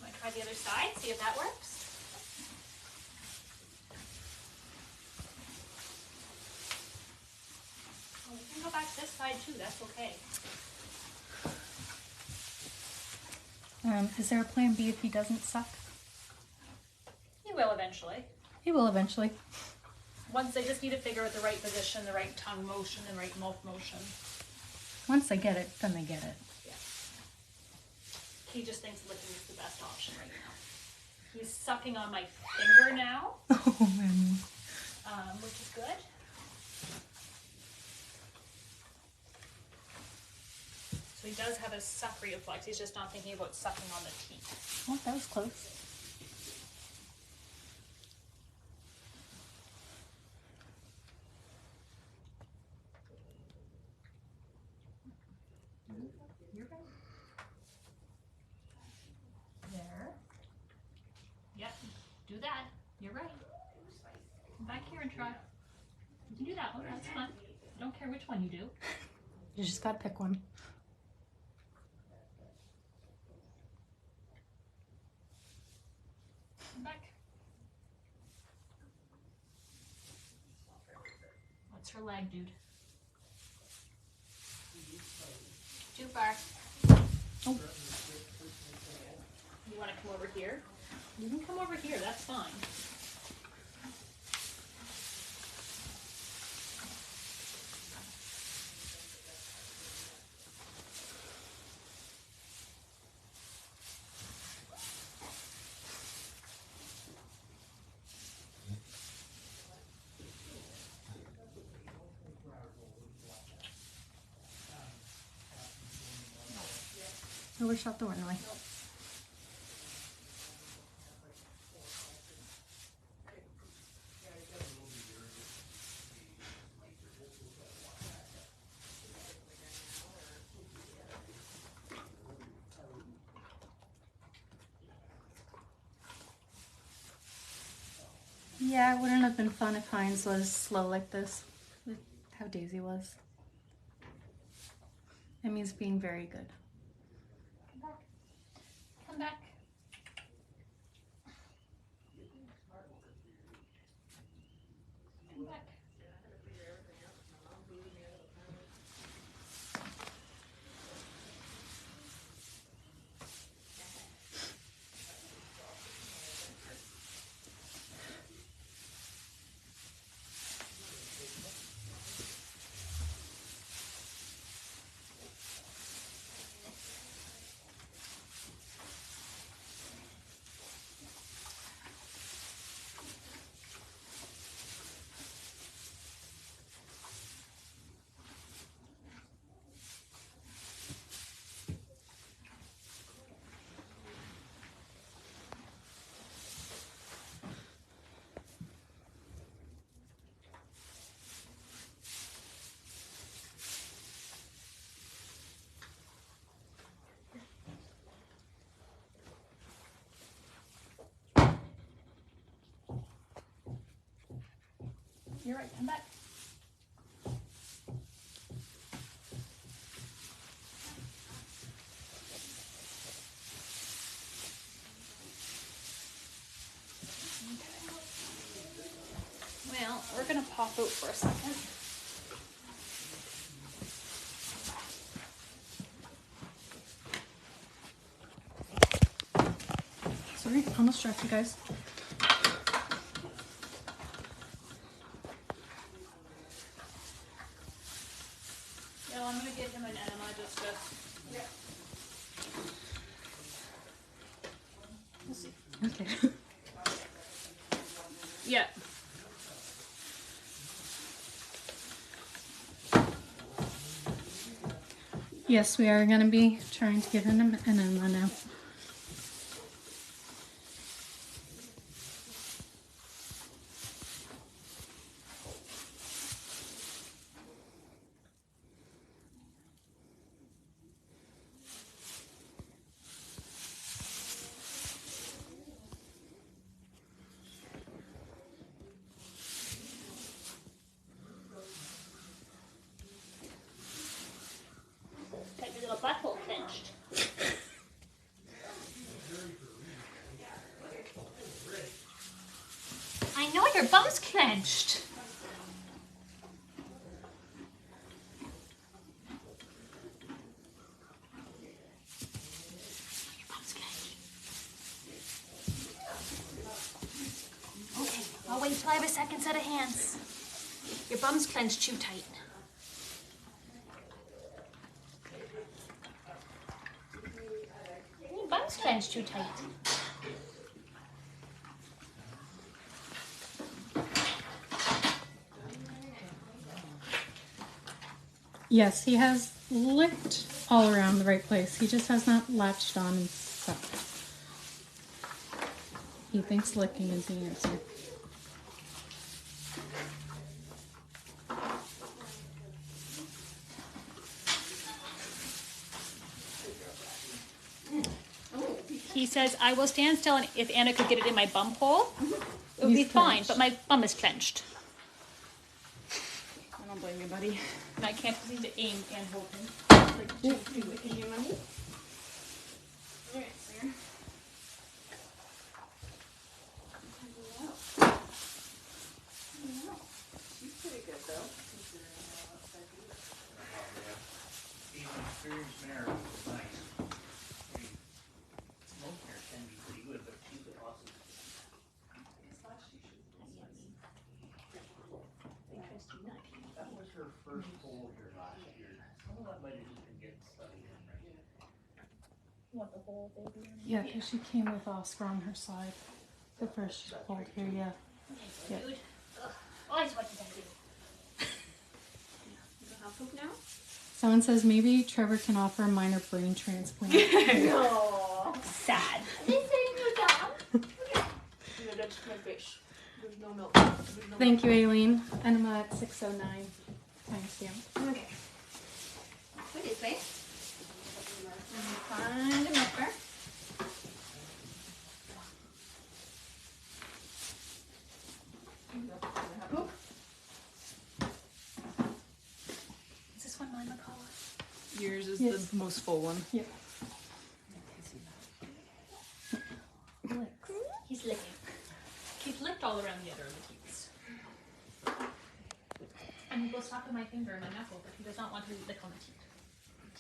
Want to try the other side? See if that works. Oh, we can go back to this side too. That's okay. Is there a plan B if he doesn't suck? He will eventually. He will eventually. Once they just need to figure out the right position, the right tongue motion, and right mouth motion. Once they get it, then they get it. Yeah. He just thinks licking is the best option right now. He's sucking on my finger now, Oh man. which is good. So he does have a suck reflex. He's just not thinking about sucking on the teeth. Oh, that was close. You're right. There. Yep. Do that. You're right. Come back here and try. You can do that one. That's fun. I don't care which one you do. You just gotta pick one. Come back. What's her leg, dude? Too far. Oh. You want to come over here? You can come over here. That's fine. Overshot the runway. Yeah, it wouldn't have been fun if Heinz was slow like this, with how Daisy was. Emmy's being very good. Come back. Come back. Come back. You're right. Come back. Well, we're gonna pop out for a second. Sorry, almost dropped you guys. Yeah, I'm gonna give him an enema just to. Yeah. Let's see. Okay. Yeah. Yes, we are going to be trying to give him an enema now. Got your little butthole clenched. I know your bum's clenched. Your bum's clenched. Okay, I'll wait till I have a second set of hands. Your bum's clenched too tight. Your bum's clenched too tight. Yes, he has licked all around the right place. He just has not latched on and sucked. He thinks licking is the answer. He says, I will stand still, and if Anna could get it in my bum hole, it would be He's fine, clenched. but my bum is clenched. I don't blame you, buddy. And I can't seem to aim and hold him. Can you, mommy? Alright, Sarah. She's pretty good though. Being an experienced mare is nice. Most mares can be pretty good, but she's awesome. That was her first foal here last year. Some of that might have just been getting studied in, right? What, the whole baby? Yeah, because she came with Oscar on her side. The first fold here, yeah. Yeah. Dude. Ugh. Always what did I do? You don't have poop now? Someone says maybe Trevor can offer a minor brain transplant. No. Sad. No, that's my fish. There's no milk. There's no Thank you, Aileen. Enema at 6:09. Timestamp. Okay. Put it this way. Find a milker. Poop. Is this one mine, McCullough? Yours is Yes. the most full one. Yeah. Licks. He's licking. He's licked all around the other teats. And he goes top of my finger and my knuckle, but he does not want to lick on the teeth.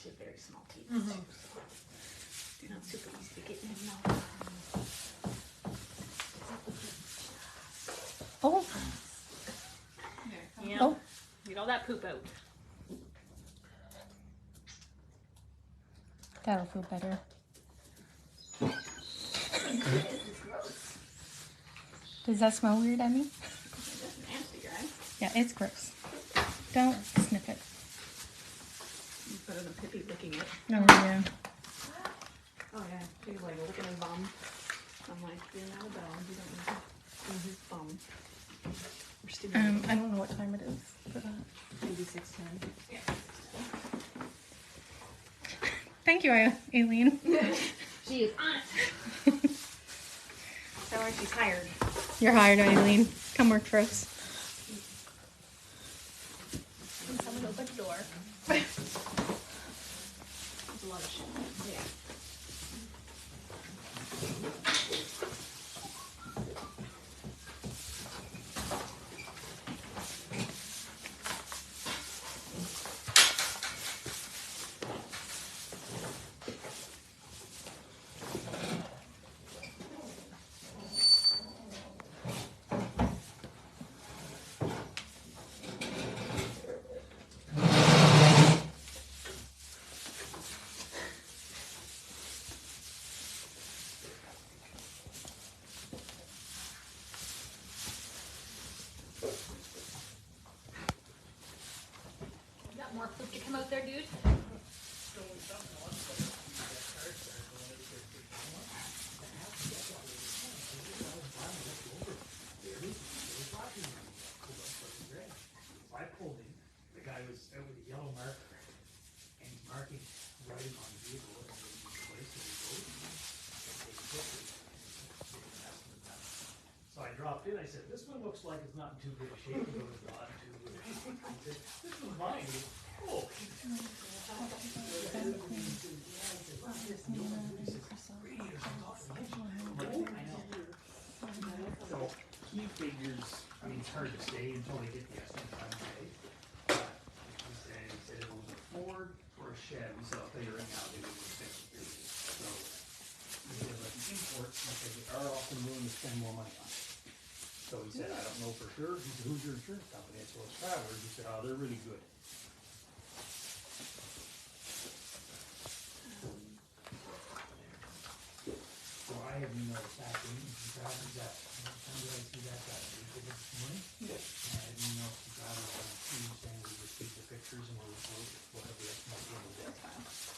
She has very small teeth. They're not super easy to get in the mouth. Oh, Yeah. Oh. Get all that poop out. that'll feel better. Does that smell weird, Emmy? That's nasty, right? Yeah, it's gross. Don't sniff it. You put in a Pippi licking it. No, yeah. Oh yeah, she's like licking his bum. I'm like, you're not a dog. You don't need to in his bum. We're stimulating. I don't know what time it is for that. Maybe 6:10. Yeah. Thank you, Aileen. She is on it. Tell her she's hired. You're hired, Aileen. Come work for us. open the door. There's a lot of shit. Yeah. Got more poop to come out there, dude? I pulled in, the guy was out with a yellow marker, and he's marking right on the vehicle, and then he placed it in the road, and they took it, and asked him about it. So I dropped in, I said, this one looks like it's not in too good a shape. He goes, not in too good a shape. He said, this one's mine. He goes, oh. I know. So he figures, I mean, it's hard to say until they get the estimate done today. But he said if it was a Ford or a Chevy, he said, I'll tell you right now, they wouldn't expect it to be. So he said, like the imports, like they are often willing to spend more money on it. So he said, I don't know for sure. He said, who's your insurance company? I said, well, it's Travelers. He said, oh, they're really good. So I have emailed this afternoon from Travelers that, when did I see that, this morning? Yeah. And I emailed some Travelers on Tuesday saying we received the pictures and we'll have the estimate at the end of the day.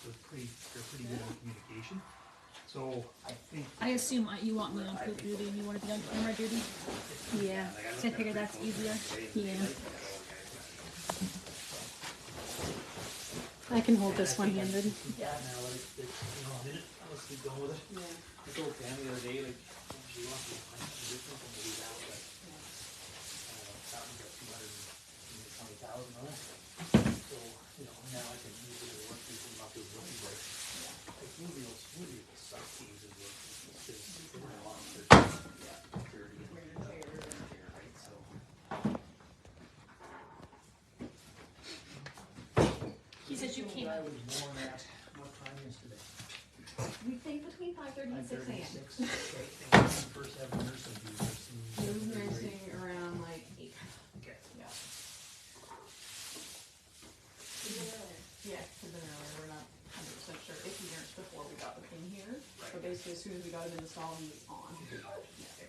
So it's they're pretty good on communication. So I think. I assume you want me on poop duty and you want to be on camera duty. Yeah. So I figure that's easier. Yeah. I can hold this one-handed. Yeah. Now let it, a minute, let's keep going with it. Yeah. I told Pam the other day, like, she wants to find something different than we have, but, that one's got 220,000 on it. So, now I can easily work these and not do really right. Like, movie will suck teams as well, because they're a lot of 30 and right, so. He said you came. I was born at, what time yesterday? We think between 5:30 and 6 a.m. 5:36. Okay, first have nursing duties. He was nursing around like 8. Okay. Yeah. Yeah, he's been earlier. We're not 100% sure if he nursed before we got the thing here. But basically, as soon as we got him in the stall, he was on. Yeah.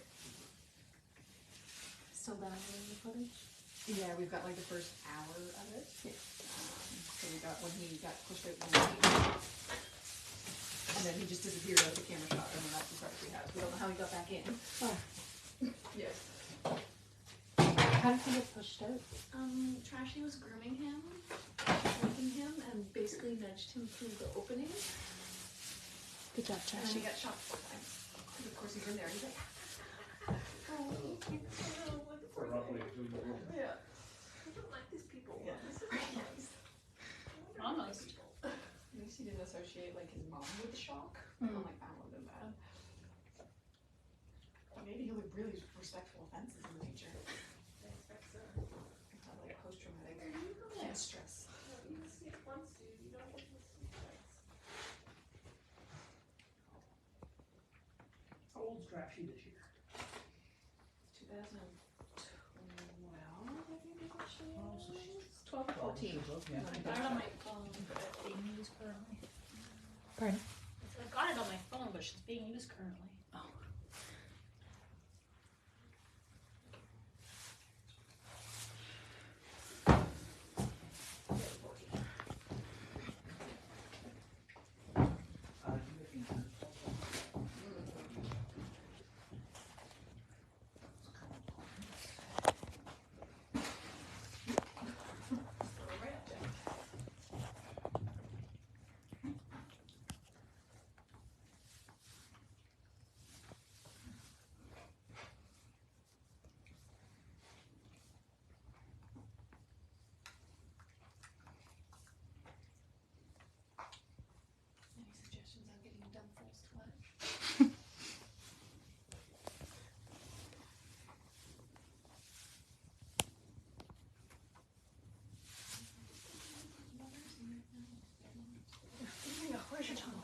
Still downloading the footage? Yeah, we've got like the first hour of it. Yeah. So we got when he got pushed out in the night. And then he just disappeared out the camera shot, and then that's the part we have. We don't know how he got back in. Oh. Yes. How did he get pushed out? Trashy was grooming him, licking him, and basically nudged him through the opening. Good job, And then he Trashy. got shot 4 times. And of course he's in there, he's like, yeah. I don't like these people. Yeah. This is not nice. Almost. At least he didn't associate like his mom with the shock. Mm. I'm like, that would have been bad. Maybe he'll have really respectful offenses in the future. I expect so. Have like post-traumatic stress. You see it once, dude. You don't get to see it twice. How old's Trashy this year? 2012, I think is what she Oh, so she's is. 12, 14. Yeah. I got it on my phone, but it's being used currently. Pardon? I got it on my phone, but she's being used currently. you've done foals too much. I know, where's your tongue?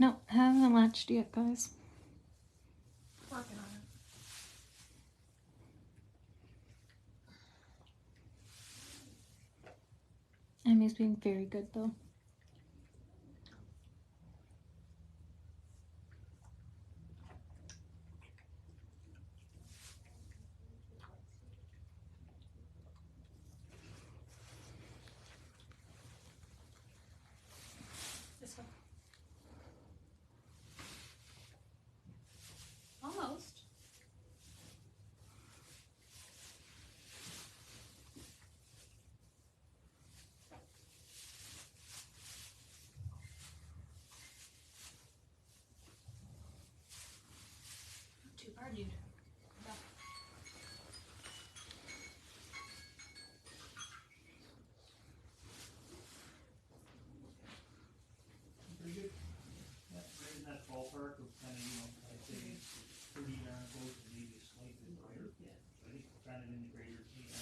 No, haven't latched yet, guys. Working on it. Emmy's being very good though. This one. Almost. Not too far, dude. Come back. Pretty good. Yeah, right in that ballpark of kind of, I'd say pretty darn close to maybe a slight bit higher. Yeah. I think kind of in the greater 800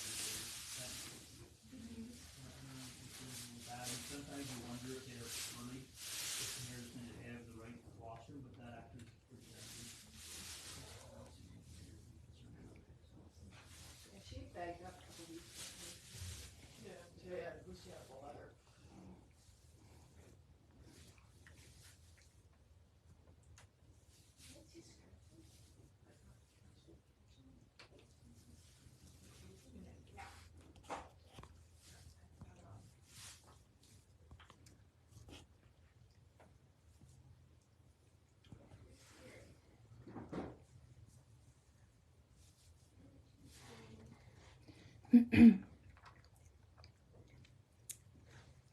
and sometimes you wonder if they're early, if the mare's going to have the right posture, but that actually is pretty darn good. Yeah, she bagged up a couple weeks ago. Yeah, it was out of the leather.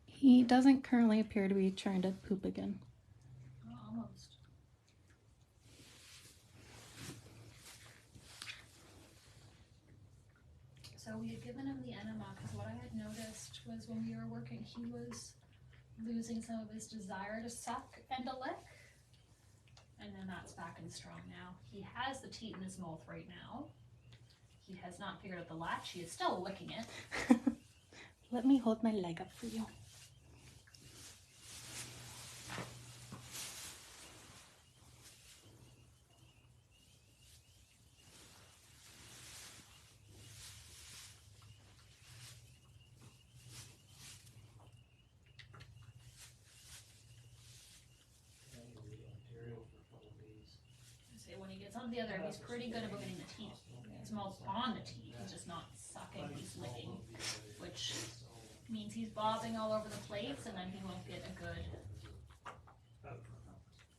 He doesn't currently appear to be trying to poop again. Oh, almost. So we had given him the enema because what I had noticed was when we were working, he was losing some of his desire to suck and to lick. And then that's back and strong now. He has the teat in his mouth right now. He has not figured out the latch. He is still licking it. Let me hold my leg up for you. Say when he gets on the other, he's pretty good about getting the teeth. His mouth's on the teeth. He's just not sucking. He's licking, which means he's bobbing all over the place, and then he won't get a good.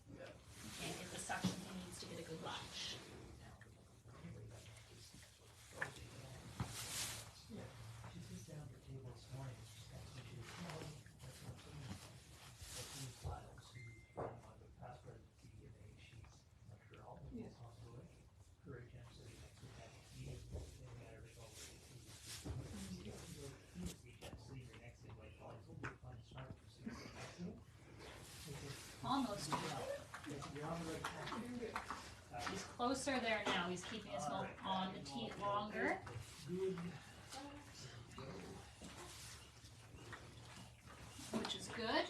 He can't get the suction he needs to get a good latch. Almost. He's closer there now. He's keeping his mouth on the teat longer. Which is good.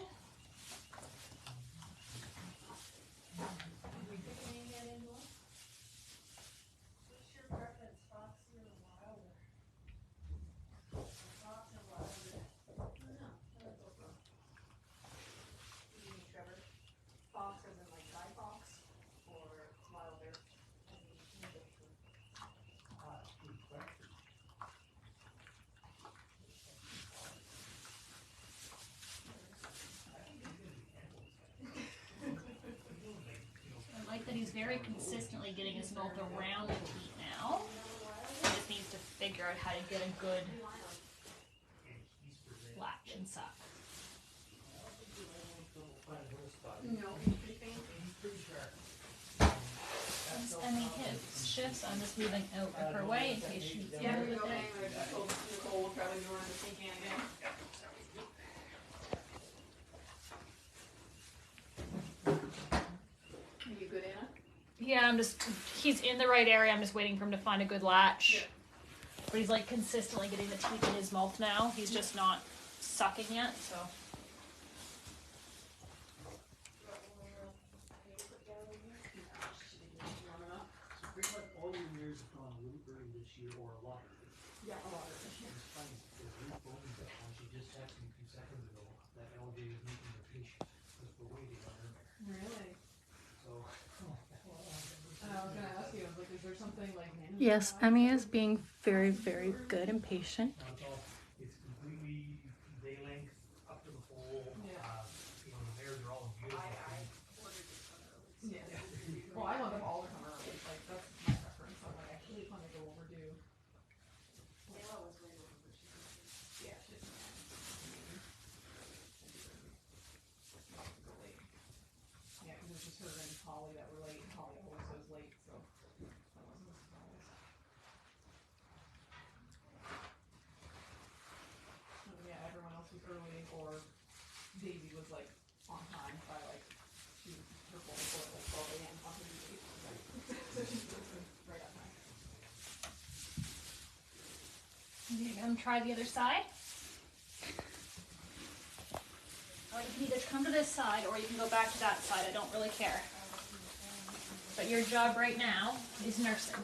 What's your preference, foxy or wilder? Fox or wilder? Trevor. Fox as in like Guy Fox or Wilder as in he's very consistently getting his mouth around the teat now. He just needs to figure out how to get a good latch and suck. No, he's pretty faint. Once Emmy shifts, I'm just moving out of her way in case she gets Yeah, moved we with go it. hang. Nicole will probably go around the sink again. Are you good, Anna? Yeah, he's in the right area. I'm just waiting for him to find a good latch. Yeah. But he's like consistently getting the teeth in his mouth now. He's just not sucking yet, so. Pretty much all your mares have gone really early this year, or a lot early. Yeah, a lot of it. It's funny, because Ruth Bowman's one, she just texted me 2 seconds ago, that LJ was meeting her patient, because we're waiting on her mare. Really? So, I was gonna ask you, I was like, is there something like management? Yes, Emmy is being very, very good and patient. it's completely day length up to the foal. Yeah. You know, the mares are all beautiful. Yeah. Well, I want them all to come early. Like, that's my preference. I'm like, I hate when they go overdue. Layla was way over, but she was Yeah, she's yeah, because it was just her and Holly that were late. Holly always was late, so that wasn't a surprise. Yeah, everyone else was early, or Daisy was like on time by like her phone was like 12 a.m. on her due date. So she's right on time. You can try the other side. Or you can either come to this side or you can go back to that side. I don't really care. But your job right now is nursing.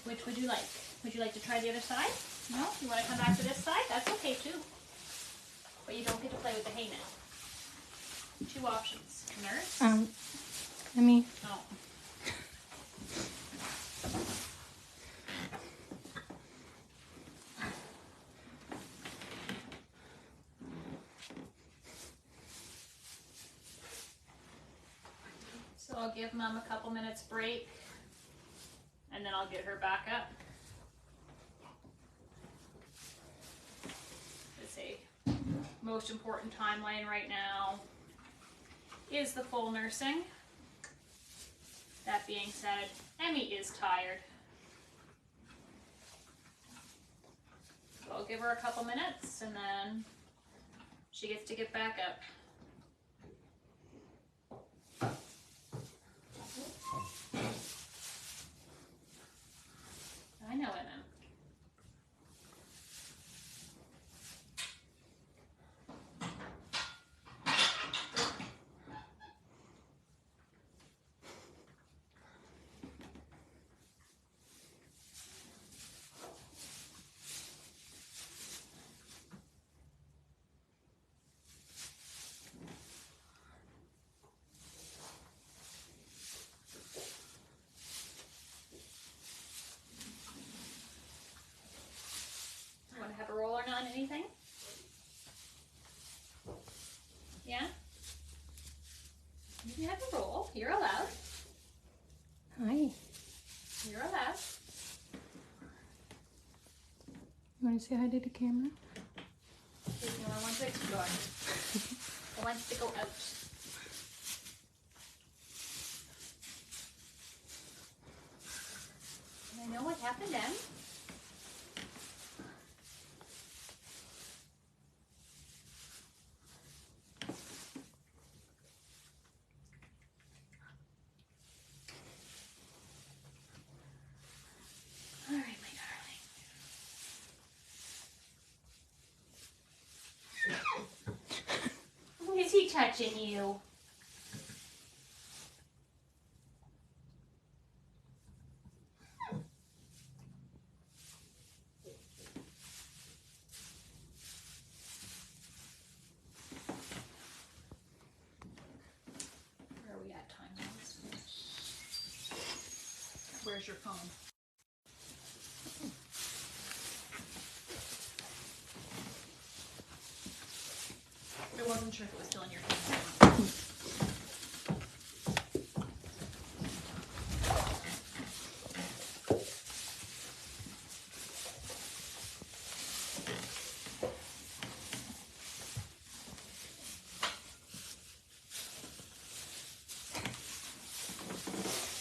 Which would you like? Would you like to try the other side? No? You want to come back to this side? That's okay too. But you don't get to play with the hay now. 2 options. Nurse? Emmy, Oh. So I'll give Mom a couple minutes break and then I'll get her back up. Let's see. Most important timeline right now is the full nursing. That being said, Emmy is tired. So I'll give her a couple minutes and then she gets to get back up. I know Emma. Want to have a roller on anything? Yeah? You can have a roll. You're allowed. hi. You're allowed. You want to say hi to the camera? She's the only one to explore. The ones to go out. And I know what happened then. All right, my darling. Is he touching you? Where are we at time-wise? Where's your phone? I wasn't sure if it was still in your hand.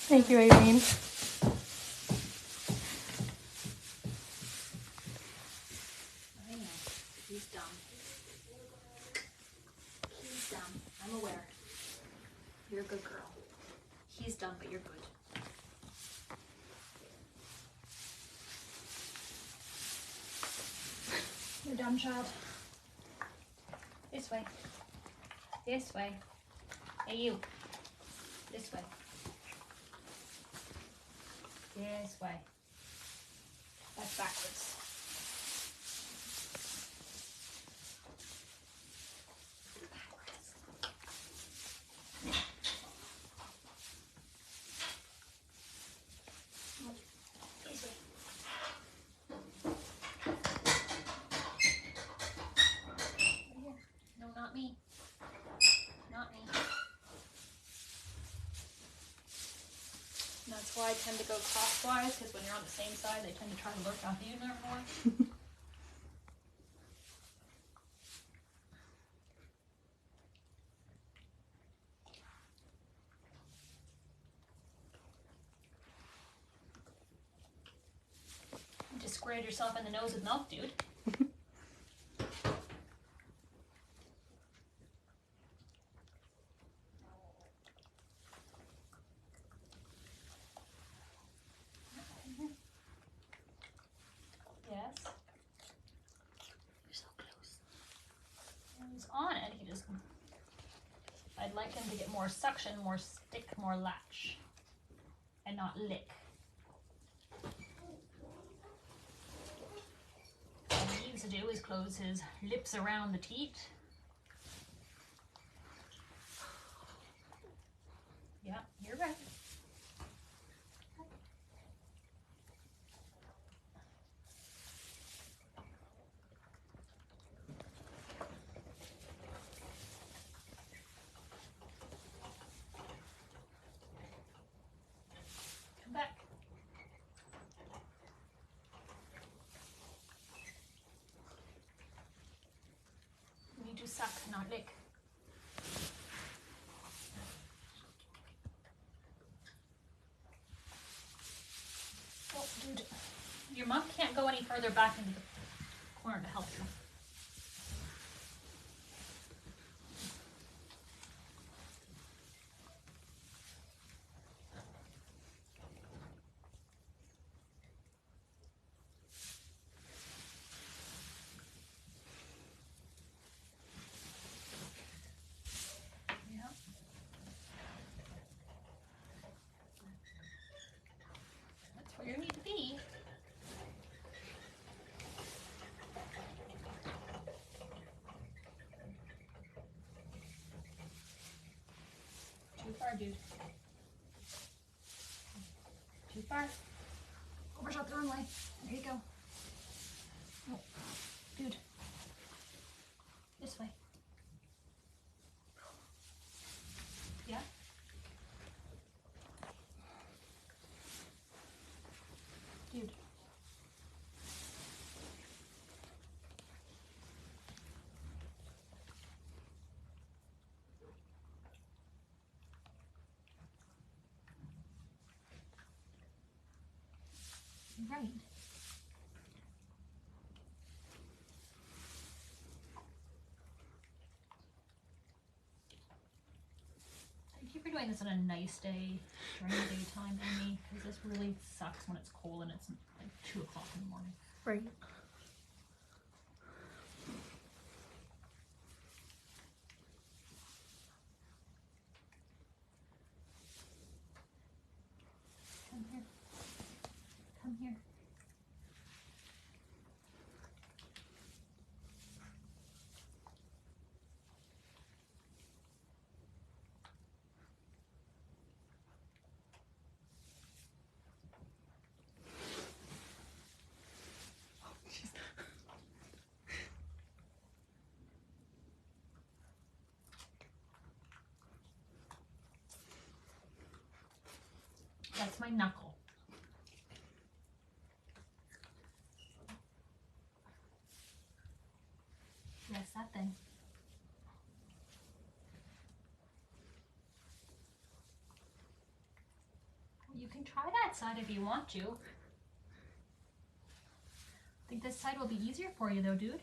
Thank you, Aileen. I know. He's dumb. He's dumb. I'm aware. You're a good girl. He's dumb, but you're good. You're dumb, child. This way. This way. Hey, you. This way. This way. That's backwards. This way. No, not me. Not me. That's why I tend to go crosswise, because when you're on the same side, they tend to try to lurk on you more. You just sprayed yourself in the nose with milk, dude. Yes. You're so close. He's on it. He just. I'd like him to get more suction, more stick, more latch, and not lick. What he needs to do is close his lips around the teat. Yeah, you're right. Come back. You need to suck, not lick. Oh, dude. Your mom can't go any further back into the corner to help you. Yeah. That's where you need to be. Too far, dude. Too far. Overshot the runway. There you go. Oh, dude. This way. Yeah? Dude. Right. Thank you for doing this on a nice day during the daytime, Emmy, because this really sucks when it's cold and it's like 2 o'clock in the morning. Right. Come here. Come here. That's my knuckle. Yes, that thing. You can try that side if you want to. I think this side will be easier for you though, dude.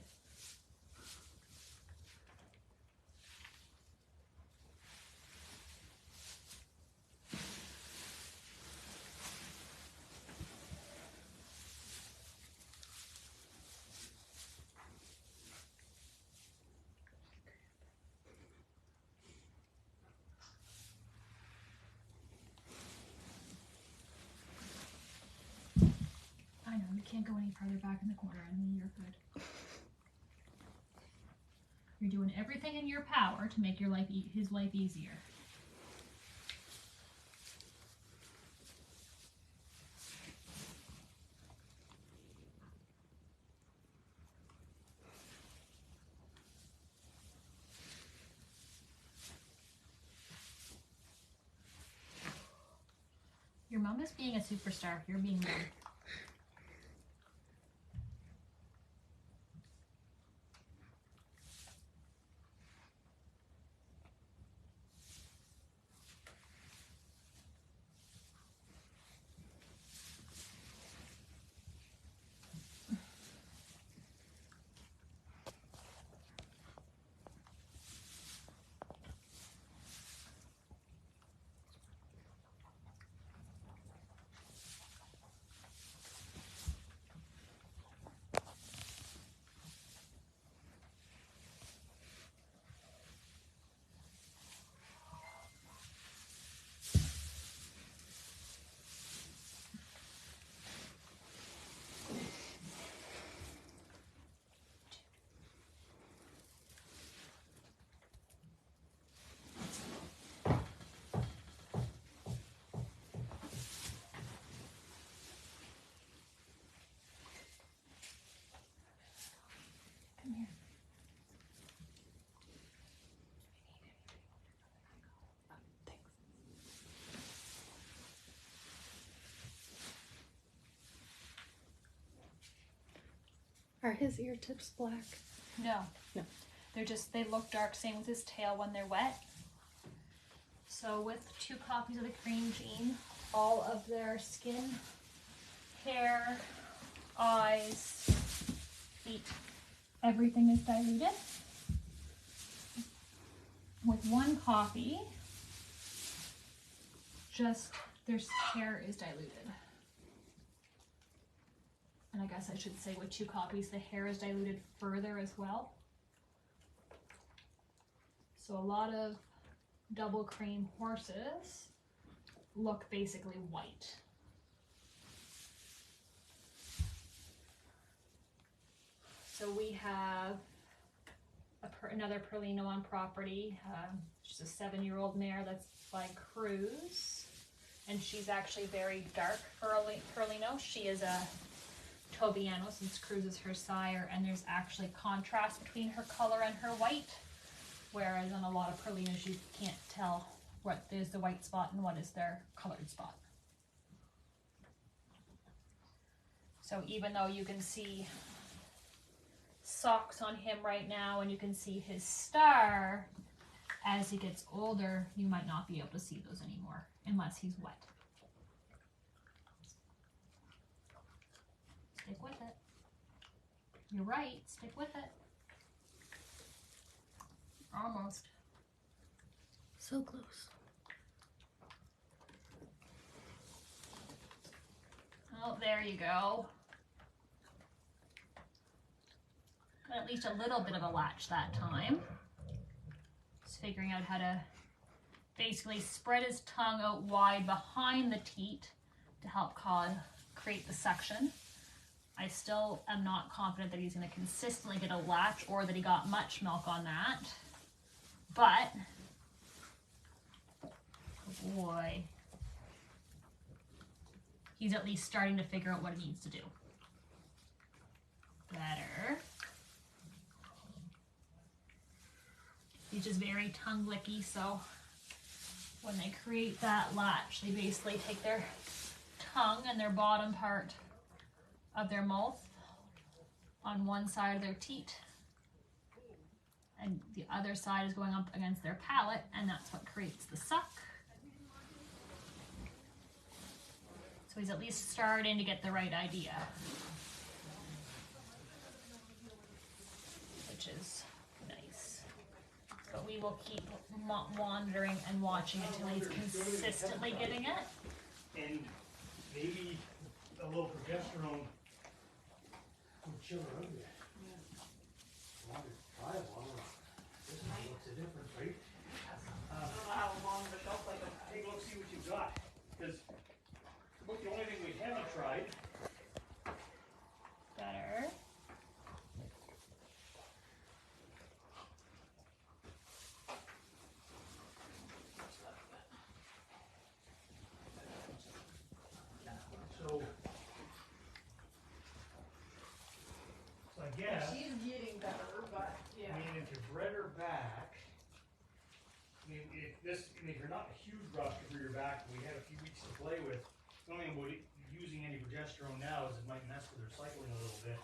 I know, you can't go any further back in the corner, and you're good. You're doing everything in your power to make your life, his life easier. Your mom is being a superstar. You're being one. Come here. Are his ear tips black? No. No. They look dark, same with his tail when they're wet. So with 2 copies of the cream gene, all of their skin, hair, eyes, feet, everything is diluted. With 1 copy, just their hair is diluted. And I guess I should say with 2 copies, the hair is diluted further as well. So a lot of double cream horses look basically white. So we have another Perlino on property. She's a 7-year-old mare that's by Cruz. And she's actually very dark Perlino. She is a Tobiano since Cruz is her sire, and there's actually contrast between her color and her white, whereas on a lot of Perlinos you can't tell what is the white spot and what is their colored spot. So even though you can see socks on him right now and you can see his star, as he gets older you might not be able to see those anymore unless he's wet. Stick with it. You're right, stick with it. Almost. So close. Oh, there you go. Got at least a little bit of a latch that time. Just figuring out how to basically spread his tongue out wide behind the teat to help create the suction. I still am not confident that he's going to consistently get a latch or that he got much milk on that. But, oh boy, he's at least starting to figure out what he needs to do. Better. He's just very tongue licky, so when they create that latch, they basically take their tongue and their bottom part of their mouth on one side of their teat, and the other side is going up against their palate, and that's what creates the suck. So he's at least starting to get the right idea. Which is nice. But we will keep wandering and watching until he's consistently getting it. And maybe a little progesterone would chill her out a bit. Try it while this is what's the difference, right? I don't know how long the shelf life is. Take a look, see what you've got. Because look, the only thing we haven't tried. Better. So I guess, She's getting better, but I mean, if you bred her back, I mean, if you're not in a huge rush to breed her back, we had a few weeks to play with. The only thing about using any progesterone now is it might mess with her cycling a little bit.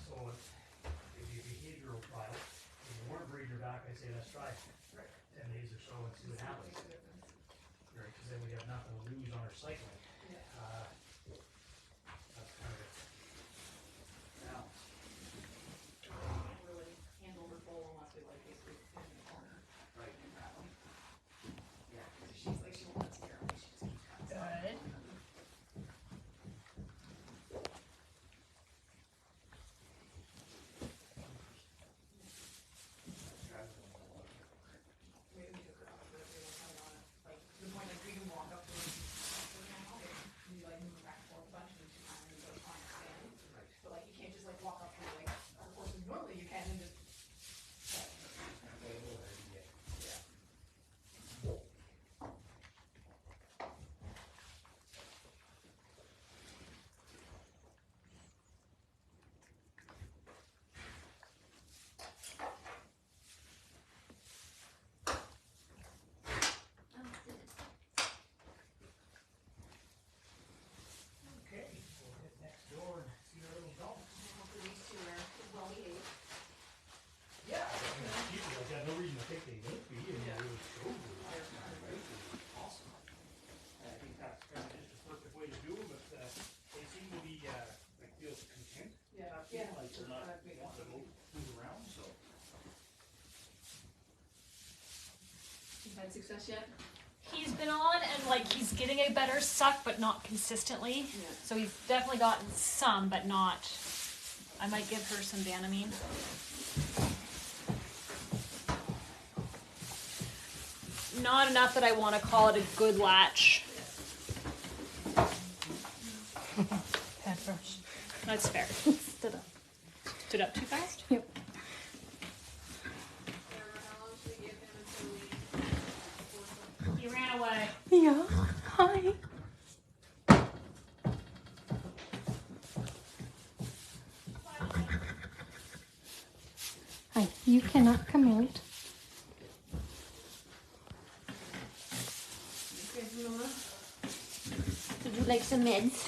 So it'd be a behavioral trial. If you weren't breeding her back, I'd say let's try 10 days or so and see what happens. Right, because then we have nothing to lose on her cycling. That's kind of it. Now, really handle her full unless we like basically put in the corner. right. And grab them. Yeah, because she's like, she won't let us near them. She just keeps cutting stuff. Good. Maybe we took her off, but we don't kind of want to, like, the point is we can walk up to her and you like move back and forth a bunch and she kind of goes on and stand. But like, you can't just like walk up to her like, of course, normally you can and just. Okay, we'll hit next door and see our little dog. Hopefully these two are well behaved. Yeah, I got no reason to think they won't be, and they really show you. Awesome. I think that's kind of just the perfect way to do it, but they seem to be, like, feel content. Yeah, Like they're not wanting to move around, so. You've had success yet? He's been on and like he's getting a better suck, but not consistently. Yeah. So he's definitely gotten some, but not. I might give her some Banamine. Not enough that I want to call it a good latch. Head brush. That's fair. Stood up. Stood up too fast? Yep. How long should we give him until we? He ran away. Yeah. Hi. Hi. You cannot come out. Would you like some meds?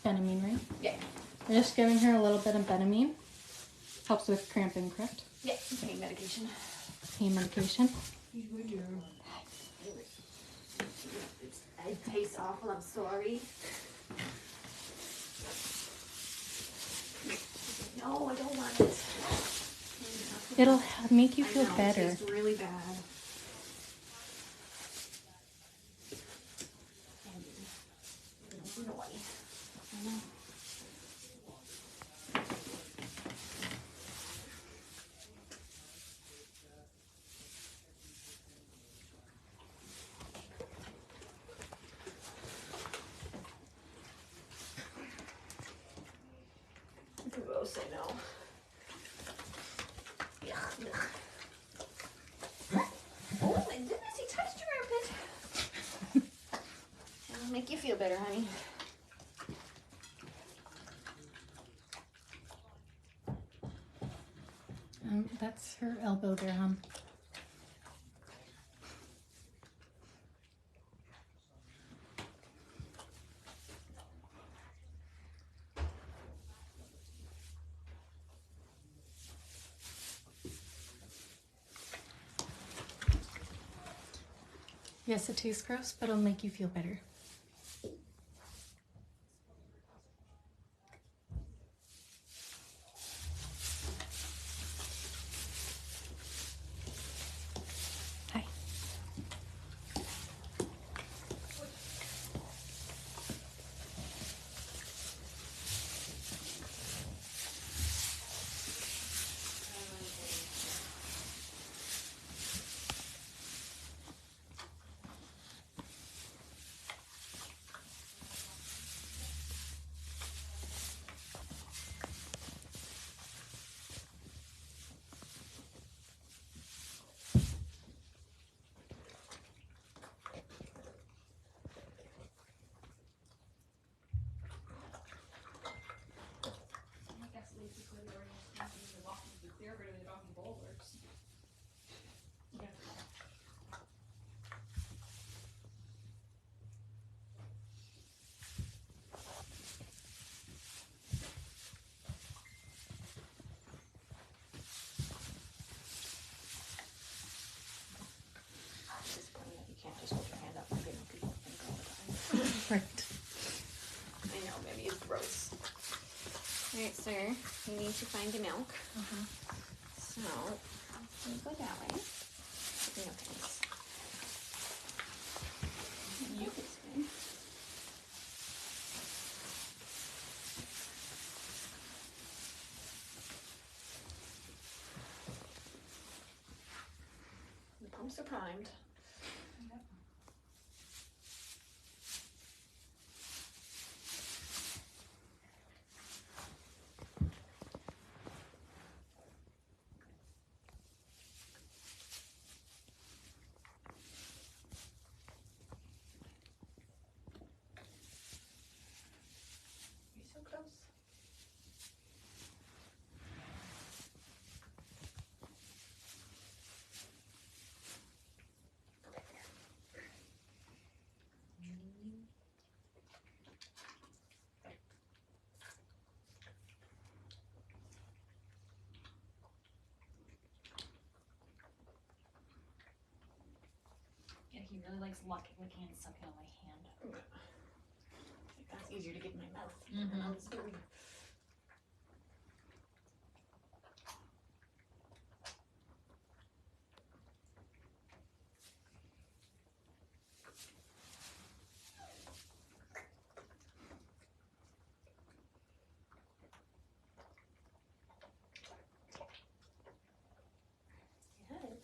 Benamine, right? Yeah. We're just giving her a little bit of Benamine. Helps with cramping, correct? Yeah, pain medication. Pain medication. It tastes awful, I'm sorry. No, I don't want it. It'll make you I feel know, better. It tastes really bad. Gross, I know. Yuck, yuck. Oh my goodness, he touched your armpit. It'll make you feel better, honey. That's her elbow there, hon. Yes, it tastes gross, but it'll make you feel better. Hi. I guess basically we're using the walking, they're going to be walking boulders. Yeah. It's disappointing that you can't just hold your hand up and get people think all the time. Right. I know, maybe it's gross. Alright, sir, you need to find the milk. So, you go that way. No thanks. You can spin. The pumps are primed. You're so close. Go back there. Yeah, he really likes licking and sucking on my hand. That's easier to get in my mouth. Mhm. My mouth's dirty. Good.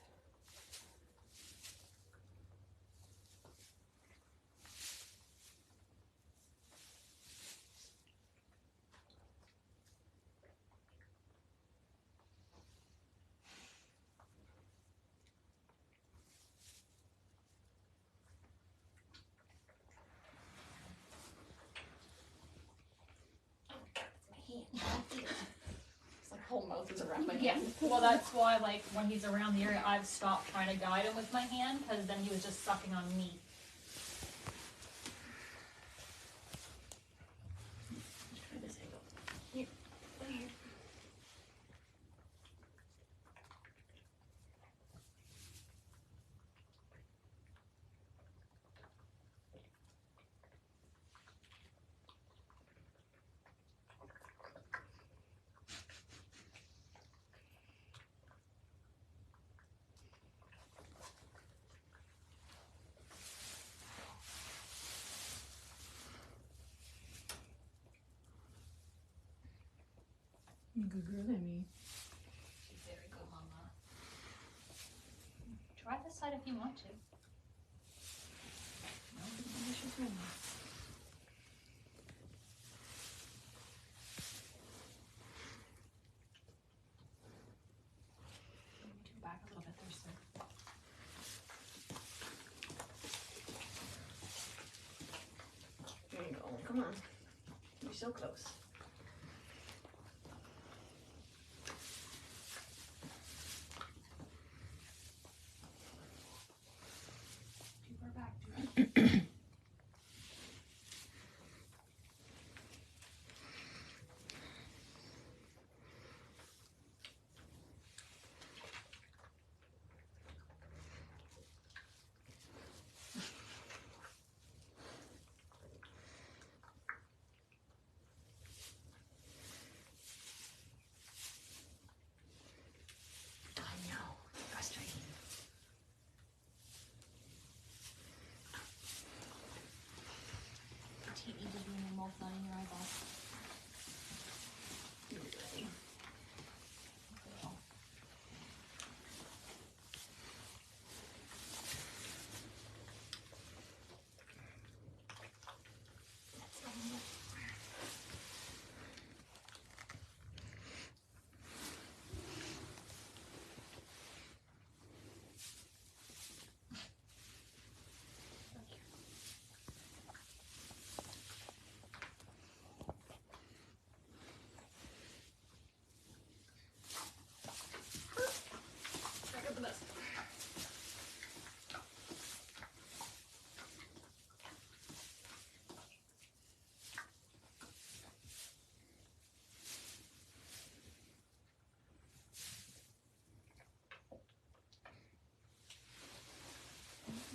My hand. It's like whole mouth is around my hand. Well, that's why, like, when he's around the area, I've stopped trying to guide him with my hand, because then he was just sucking on me. Let's try this angle. Here. Here. Good girl, Emmy. She's very good, Mama. Try this side if you want to. No, maybe she's ready. Maybe turn back a little bit there, sir. There you go. Come on. You're so close. Too far back,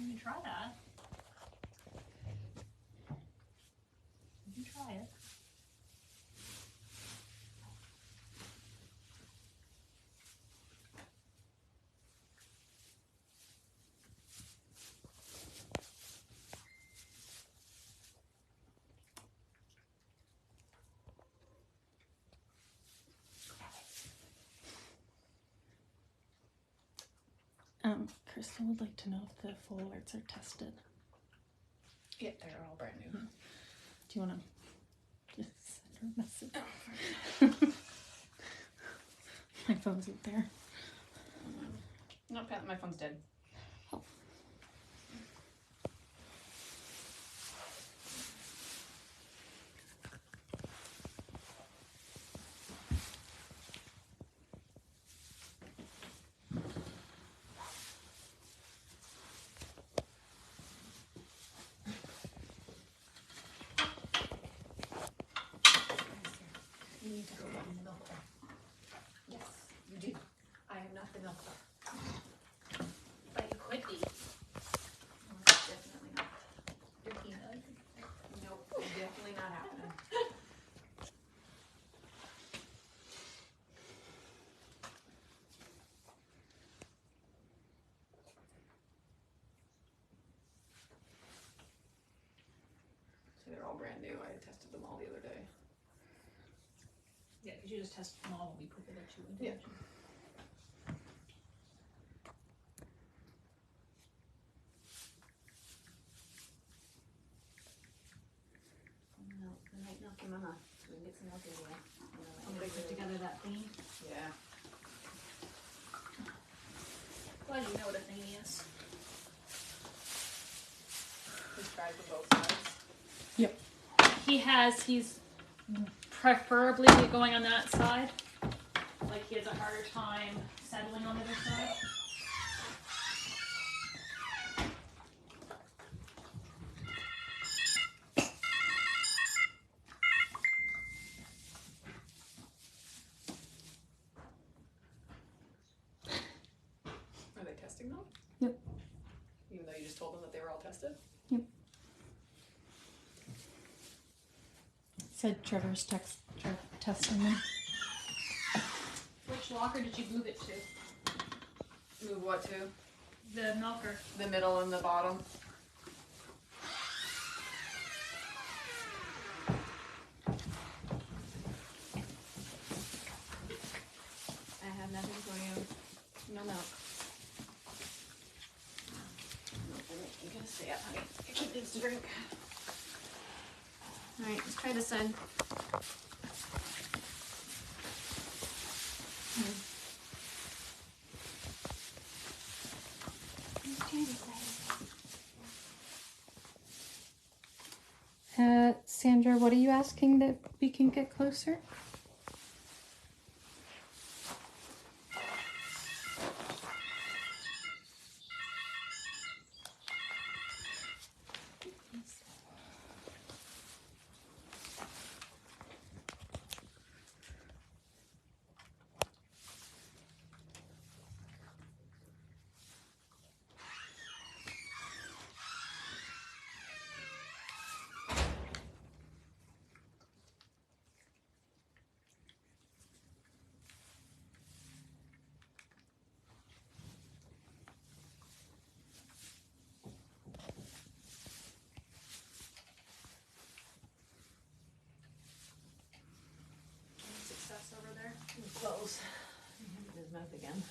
You can try that. You can try it. Crystal would like to know if the full alerts are tested. Yeah, they're all brand new. Do you want to just send her a message? My phone's up there. No, my phone's dead. Oh. You need to go run in the milk bar. Yes, you do. I am not the milk bar. But you could be. Definitely not. Your peanut. Nope, definitely not happening. So they're all brand new. I tested them all the other day. Yeah, because you just tested them all when we put the other two in. Yeah. Milk, the night milky mama. So we can get some milk in here. I'm gonna put together that thing. Yeah. Well, you know what a thingy is. He's tried for both sides. Yep. He's preferably going on that side. Like he has a harder time settling on the other side. Are they testing them? Yep. Even though you just told them that they were all tested? Said Trevor's testing them. Which locker did you move it to? Move what to? The milker. The middle and the bottom. I have nothing for you. No milk. You're gonna stay up, honey. Your kid needs to drink. Alright, let's try this side. Sandra, what are you asking that we can get closer? Success over there. Close. His mouth again.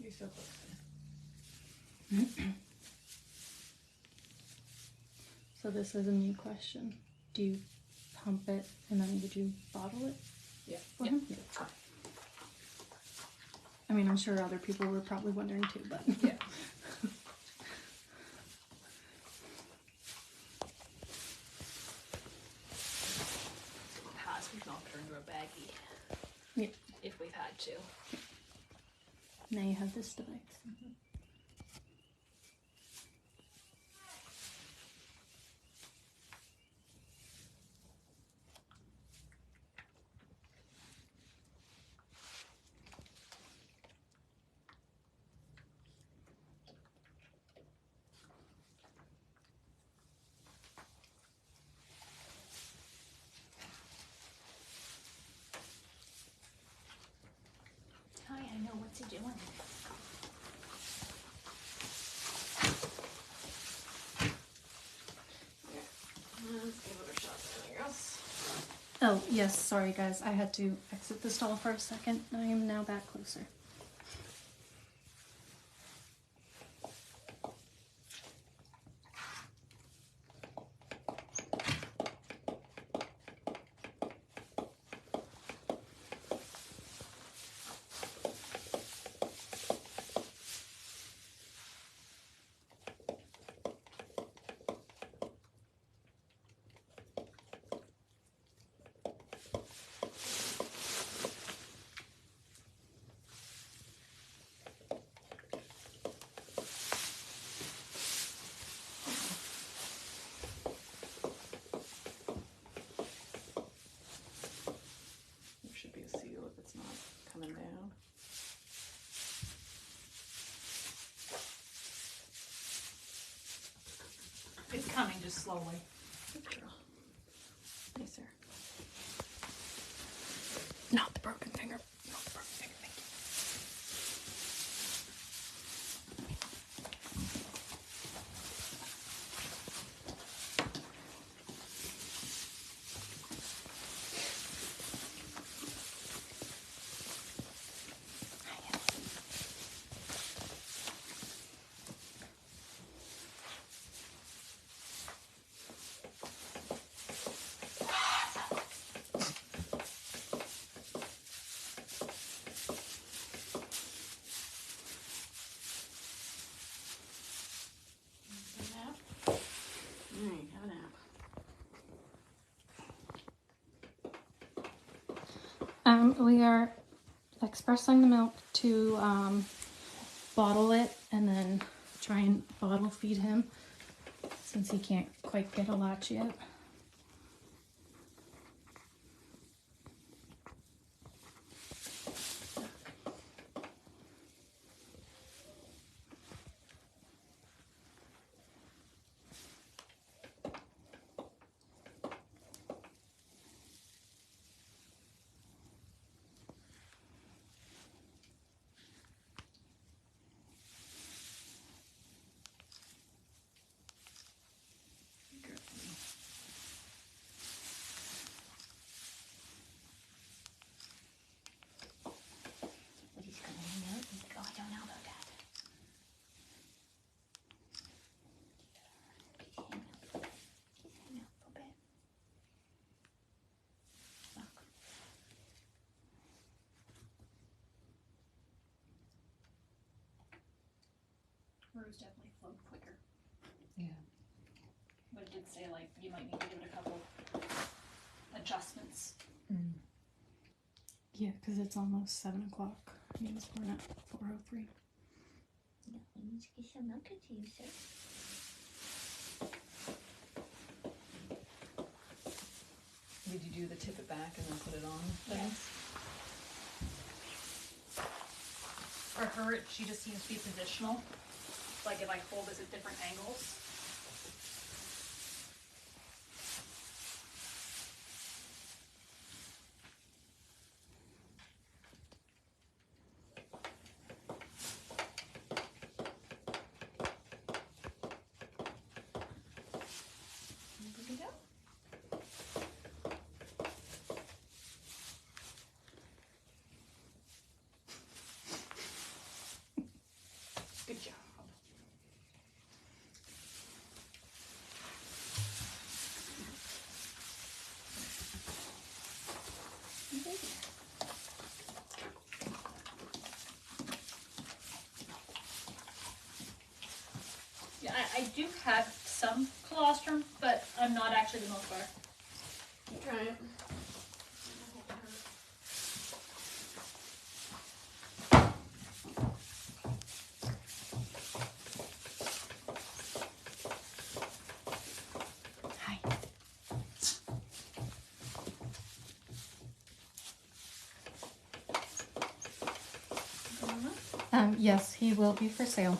You're so close. So this is a new question. Do you pump it and then would you bottle it? Yeah. For him? Yeah. I mean, I'm sure other people were probably wondering too, but Yeah. a baggie. Yeah. If we've had to. Now you have this device. Hi, I know what to do. Let's give it a shot then, I guess. Oh, yes, sorry guys. I had to exit the stall for a second. I am now back closer. There should be a seal if it's not coming down. It's coming just slowly. Good girl. Yes, sir. Not the broken finger. Not the broken finger. Thank you. Alright, have a nap. We are expressing the milk to bottle it and then try and bottle feed him since he can't quite get a latch yet. He's gonna hang out. Oh, I don't know about that. He's hanging out. He's hanging out a little bit. Look. Hers definitely flowed quicker. Yeah. But it did say like you might need to give it a couple adjustments. Yeah, because it's almost 7 o'clock. I mean, it's born at 4:03. No, we need to get some milk into you, sir. Did you do the tip it back and then put it on thing? Yes. For her, she just seems to be positional. Like if I hold this at different angles. Here we go. Good job. Yeah, I do have some colostrum, but I'm not actually the milk bar. Try it. Yes, he will be for sale.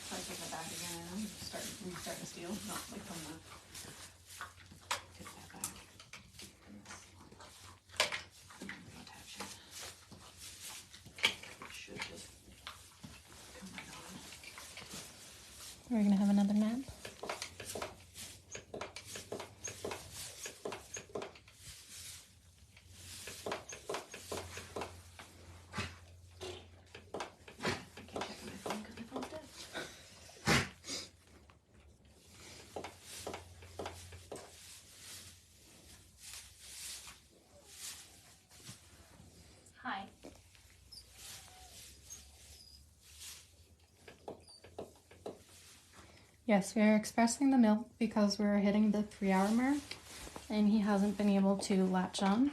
Try to take that back again and restart to steal, not like from the. Take that back. And then attach it. It should just come right on. We're gonna have another nap. I can't check my phone because my phone's dead. Hi. Yes, we are expressing the milk because we're hitting the 3-hour mark and he hasn't been able to latch on.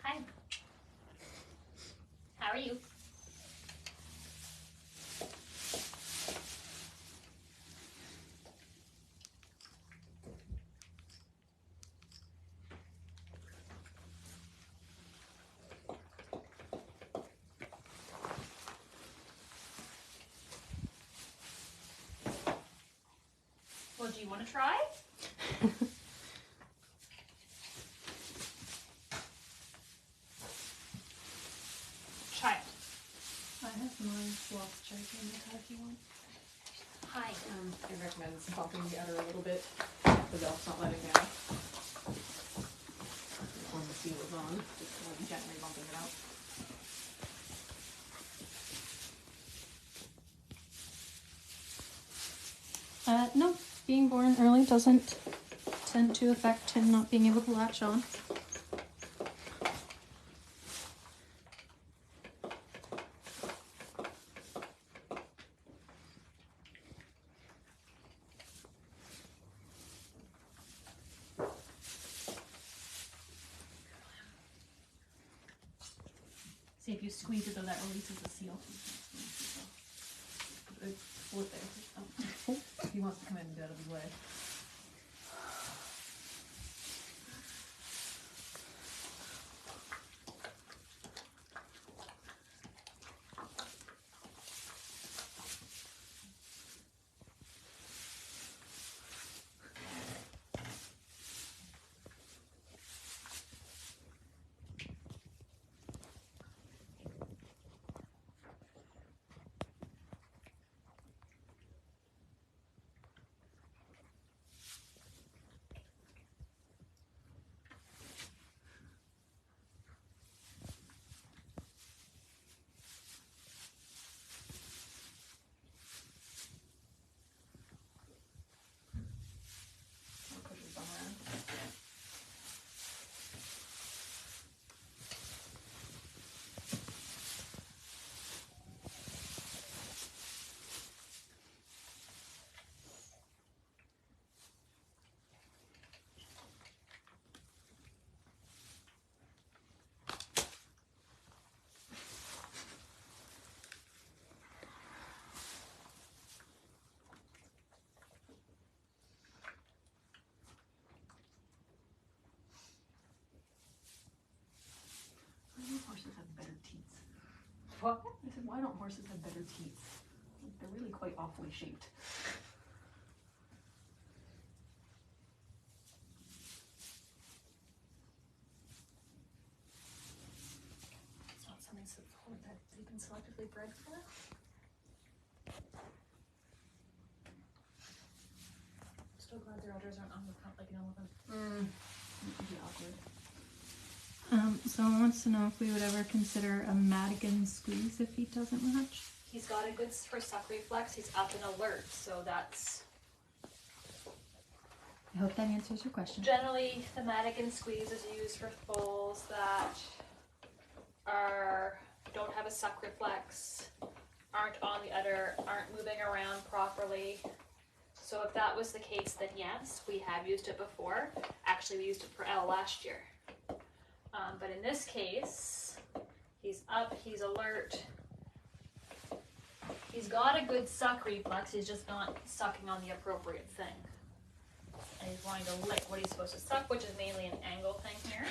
Hi. How are you? Well, do you want to try? Child. I have my sloth cherry in the car if you want. Hi. I recommend bumping the udder a little bit. The belt's not letting down. When the seal is on, just gently bumping it out. No, being born early doesn't tend to affect him not being able to latch on. See if you squeeze it though, that releases the seal. It's flipping. Oh. If he wants to come in and get out of his way. I'll push his bum around. Why don't horses have better teeth? What? I said, why don't horses have better teeth? They're really quite awfully shaped. It's not something that they've been selectively bred for. Still glad their udders aren't on the front like an elephant. It would be awkward. Someone wants to know if we would ever consider a Madigan squeeze if he doesn't match. He's got a good for suck reflex. He's up and alert, so that's I hope that answers your question. generally the Madigan squeeze is used for foals that don't have a suck reflex, aren't on the udder, aren't moving around properly. So if that was the case, then yes, we have used it before. Actually, we used it for Elle last year. But in this case, he's up, he's alert. He's got a good suck reflex, he's just not sucking on the appropriate thing. And he's wanting to lick what he's supposed to suck, which is mainly an angle thing here.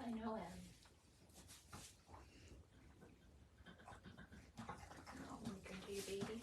I know him. Oh, look at you, baby.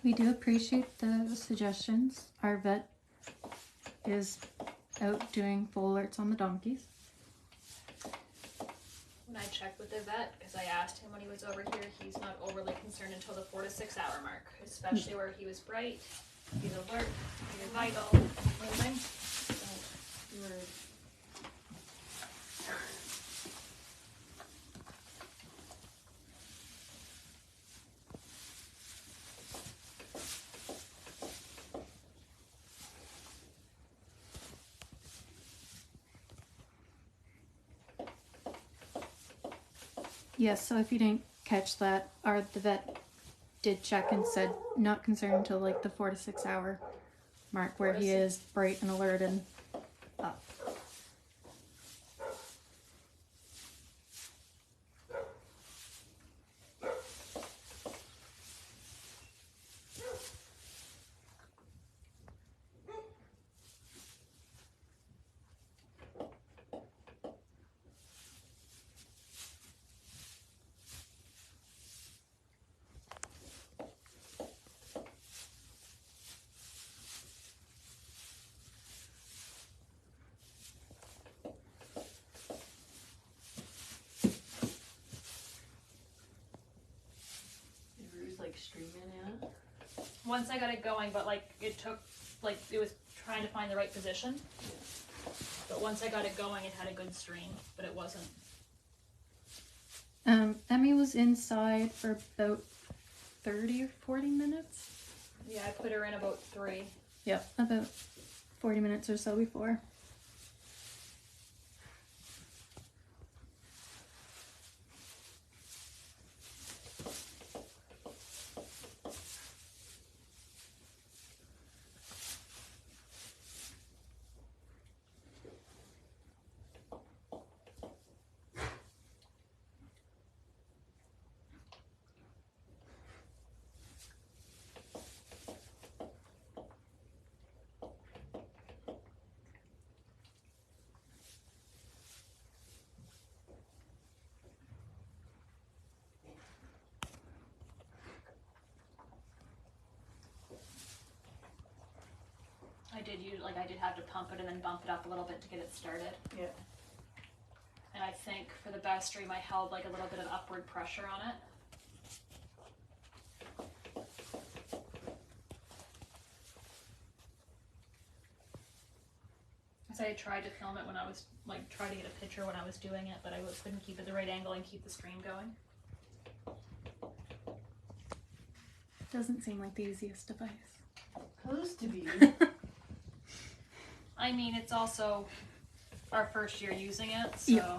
We do appreciate the suggestions. Our vet is out doing full alerts on the donkeys. When I checked with the vet, because I asked him when he was over here, he's not overly concerned until the 4 to 6 hour mark, especially where he was bright, he's alert, he's vital, moving. You were Yes, so if you didn't catch that, the vet did check and said not concerned until like the 4 to 6 hour mark where he is bright and alert and up. in, yeah. Once I got it going, but like it took, like it was trying to find the right position. But once I got it going, it had a good stream, but it wasn't. Emmy was inside for about 30 or 40 minutes. Yeah, I put her in about 3. Yep, about 40 minutes or so before. I did have to pump it and then bump it up a little bit to get it started. Yeah. And I think for the best stream, I held like a little bit of upward pressure on it. So I tried to film it when I was like trying to get a picture when I was doing it, but I couldn't keep it the right angle and keep the stream going. Doesn't seem like the easiest device. Supposed to be. I mean, it's also our first year using it, so. Yeah.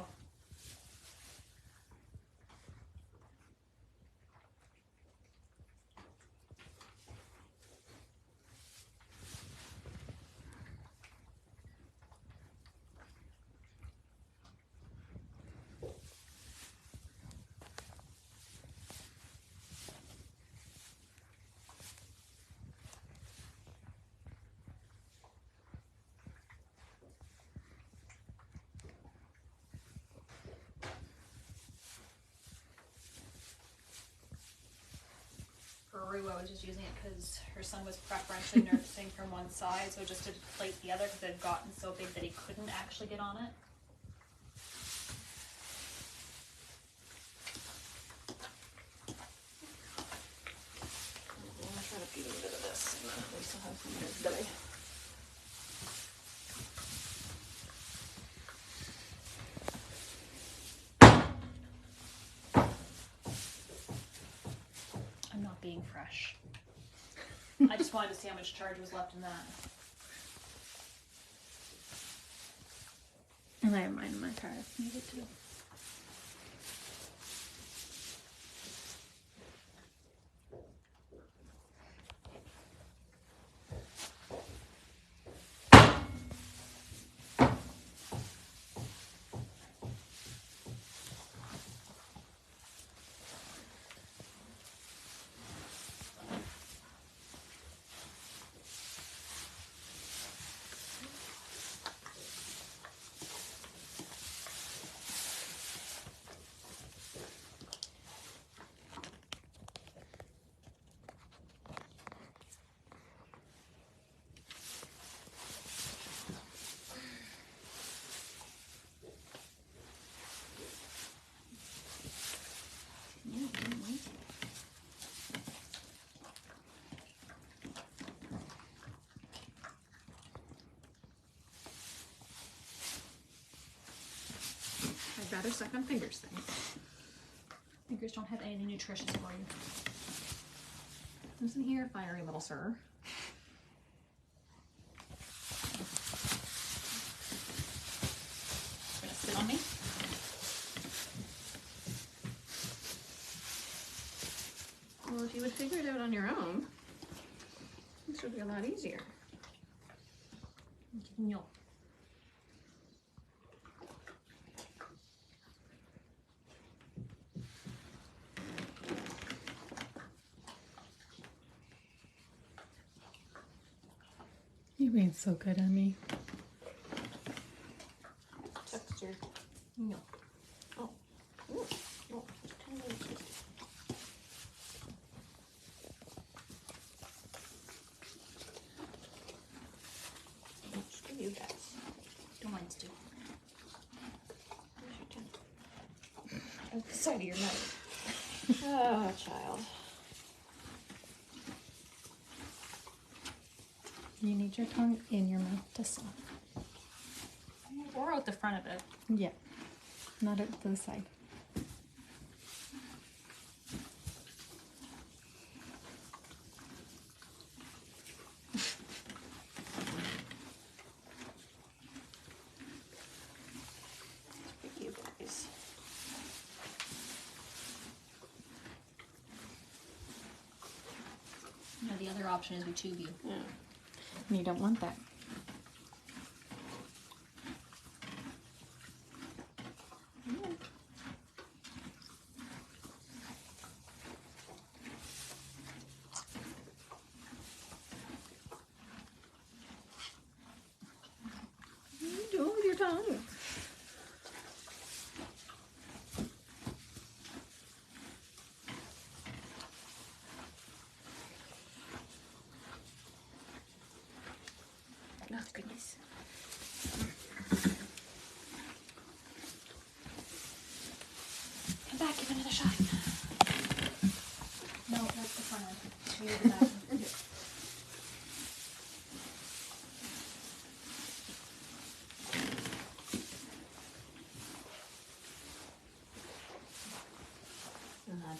For Rue, I was just using it because her son was preferentially nursing from one side, so just to plate the other because it had gotten so big that he couldn't actually get on it. I'm gonna try to feed him a bit of this, and then at least I'll have some of his belly. I'm not being fresh. I just wanted to see how much charge was left in that. And I have mine in my car if needed to. I'd rather suck on fingers than. Fingers don't have anything nutritious for you. Listen here, fiery little sir. Gonna sit on me? Well, if you would figure it out on your own, this would be a lot easier. No. You're being so good, Emmy. Texture. No. Oh. Ooh. Oh. Tiny little taste. Screw you guys. Don't mind Stu. Where's your tongue? Out the side of your mouth. Oh, child. You need your tongue in your mouth to suck. Or out the front of it. Yeah, not at the side. You guys. You know, the other option is we tube you. Yeah. You don't want that. What are you doing with your tongue? Oh, goodness. Come back, give it another shot. No, that's the front end. We need the back end.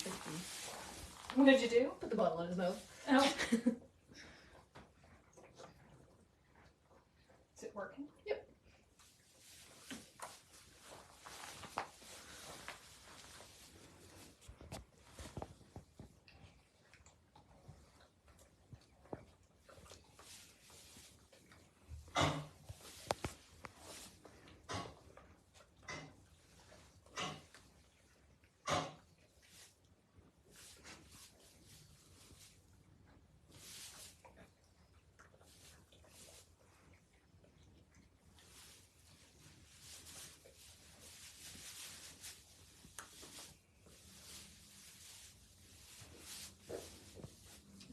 Big one. What did you do? Put the bottle in his mouth. Oh. Is it working? Yep.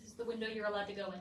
This is the window you're allowed to go in.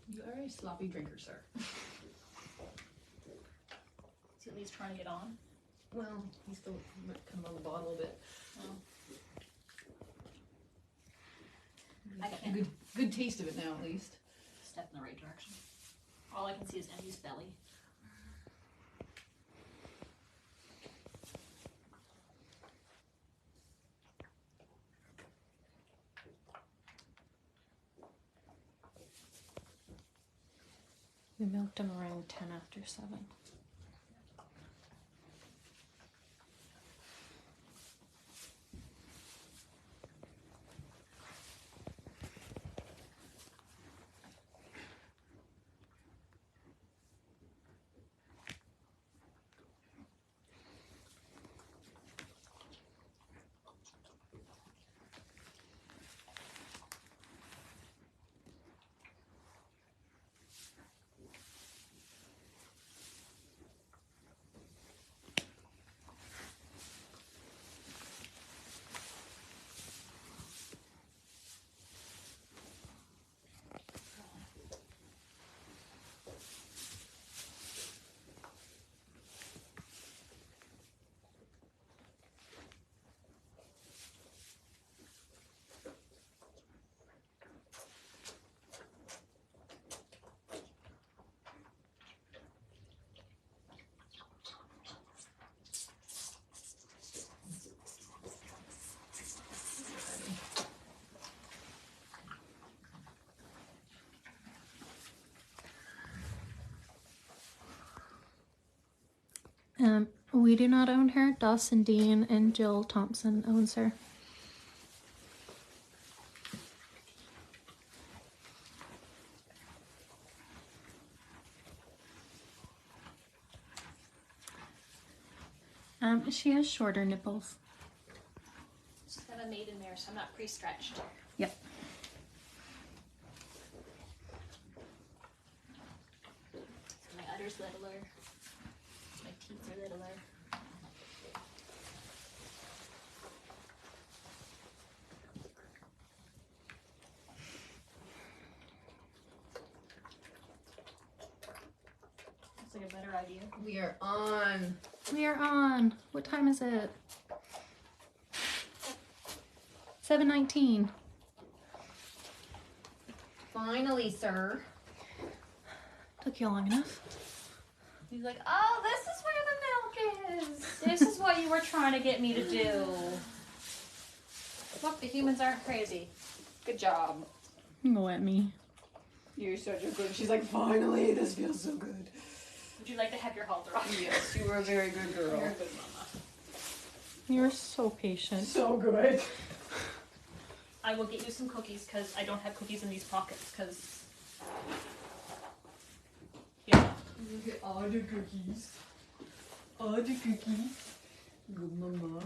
You are a sloppy drinker, sir. Is he at least trying to get on? Well, he's still kind of on the bottle a bit. Oh. He's I got a can't. good taste of it now, at least. Step in the right direction. All I can see is Emmy's belly. We milked him around 10 after 7. We do not own her. Dawson Dean and Jill Thompson owns her. She has shorter nipples. have a maiden mare, so I'm not pre-stretched. Yep. So my udder's littler. My teeth are littler. That's like a better idea. We are on. We are on. What time is it? 7:19. Finally, sir. Took you long enough. He's like, oh, this is where the milk is. This is what you were trying to get me to do. Look, the humans aren't crazy. Good job. Go at me. You're such a good. She's like, finally, this feels so good. Would you like to have your halter on? Yes, you were a very good girl. You're a good mama. You're so patient. So good. I will get you some cookies because I don't have cookies in these pockets because, yeah. Look at all the cookies. All the cookies. Good mama.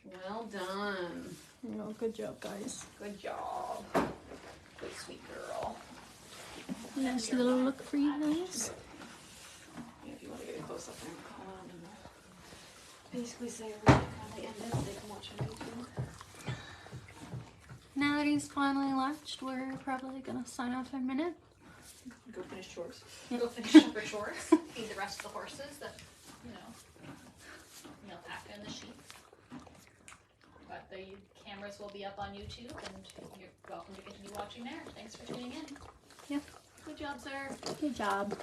Well done. Oh, good job, guys. Good job. Good sweet girl. Nice little look for you guys. Yeah, if you want to get a close up there, call out and Basically say when they ended, they can watch on YouTube. Now that he's finally latched, we're probably gonna sign off in a minute. go finish chores. Go finish up your chores, feed the rest of the horses that, you know, meal pack in the sheep. But the cameras will be up on YouTube and you're welcome to continue watching there. Thanks for tuning in. Yeah. Good job, sir. Good job.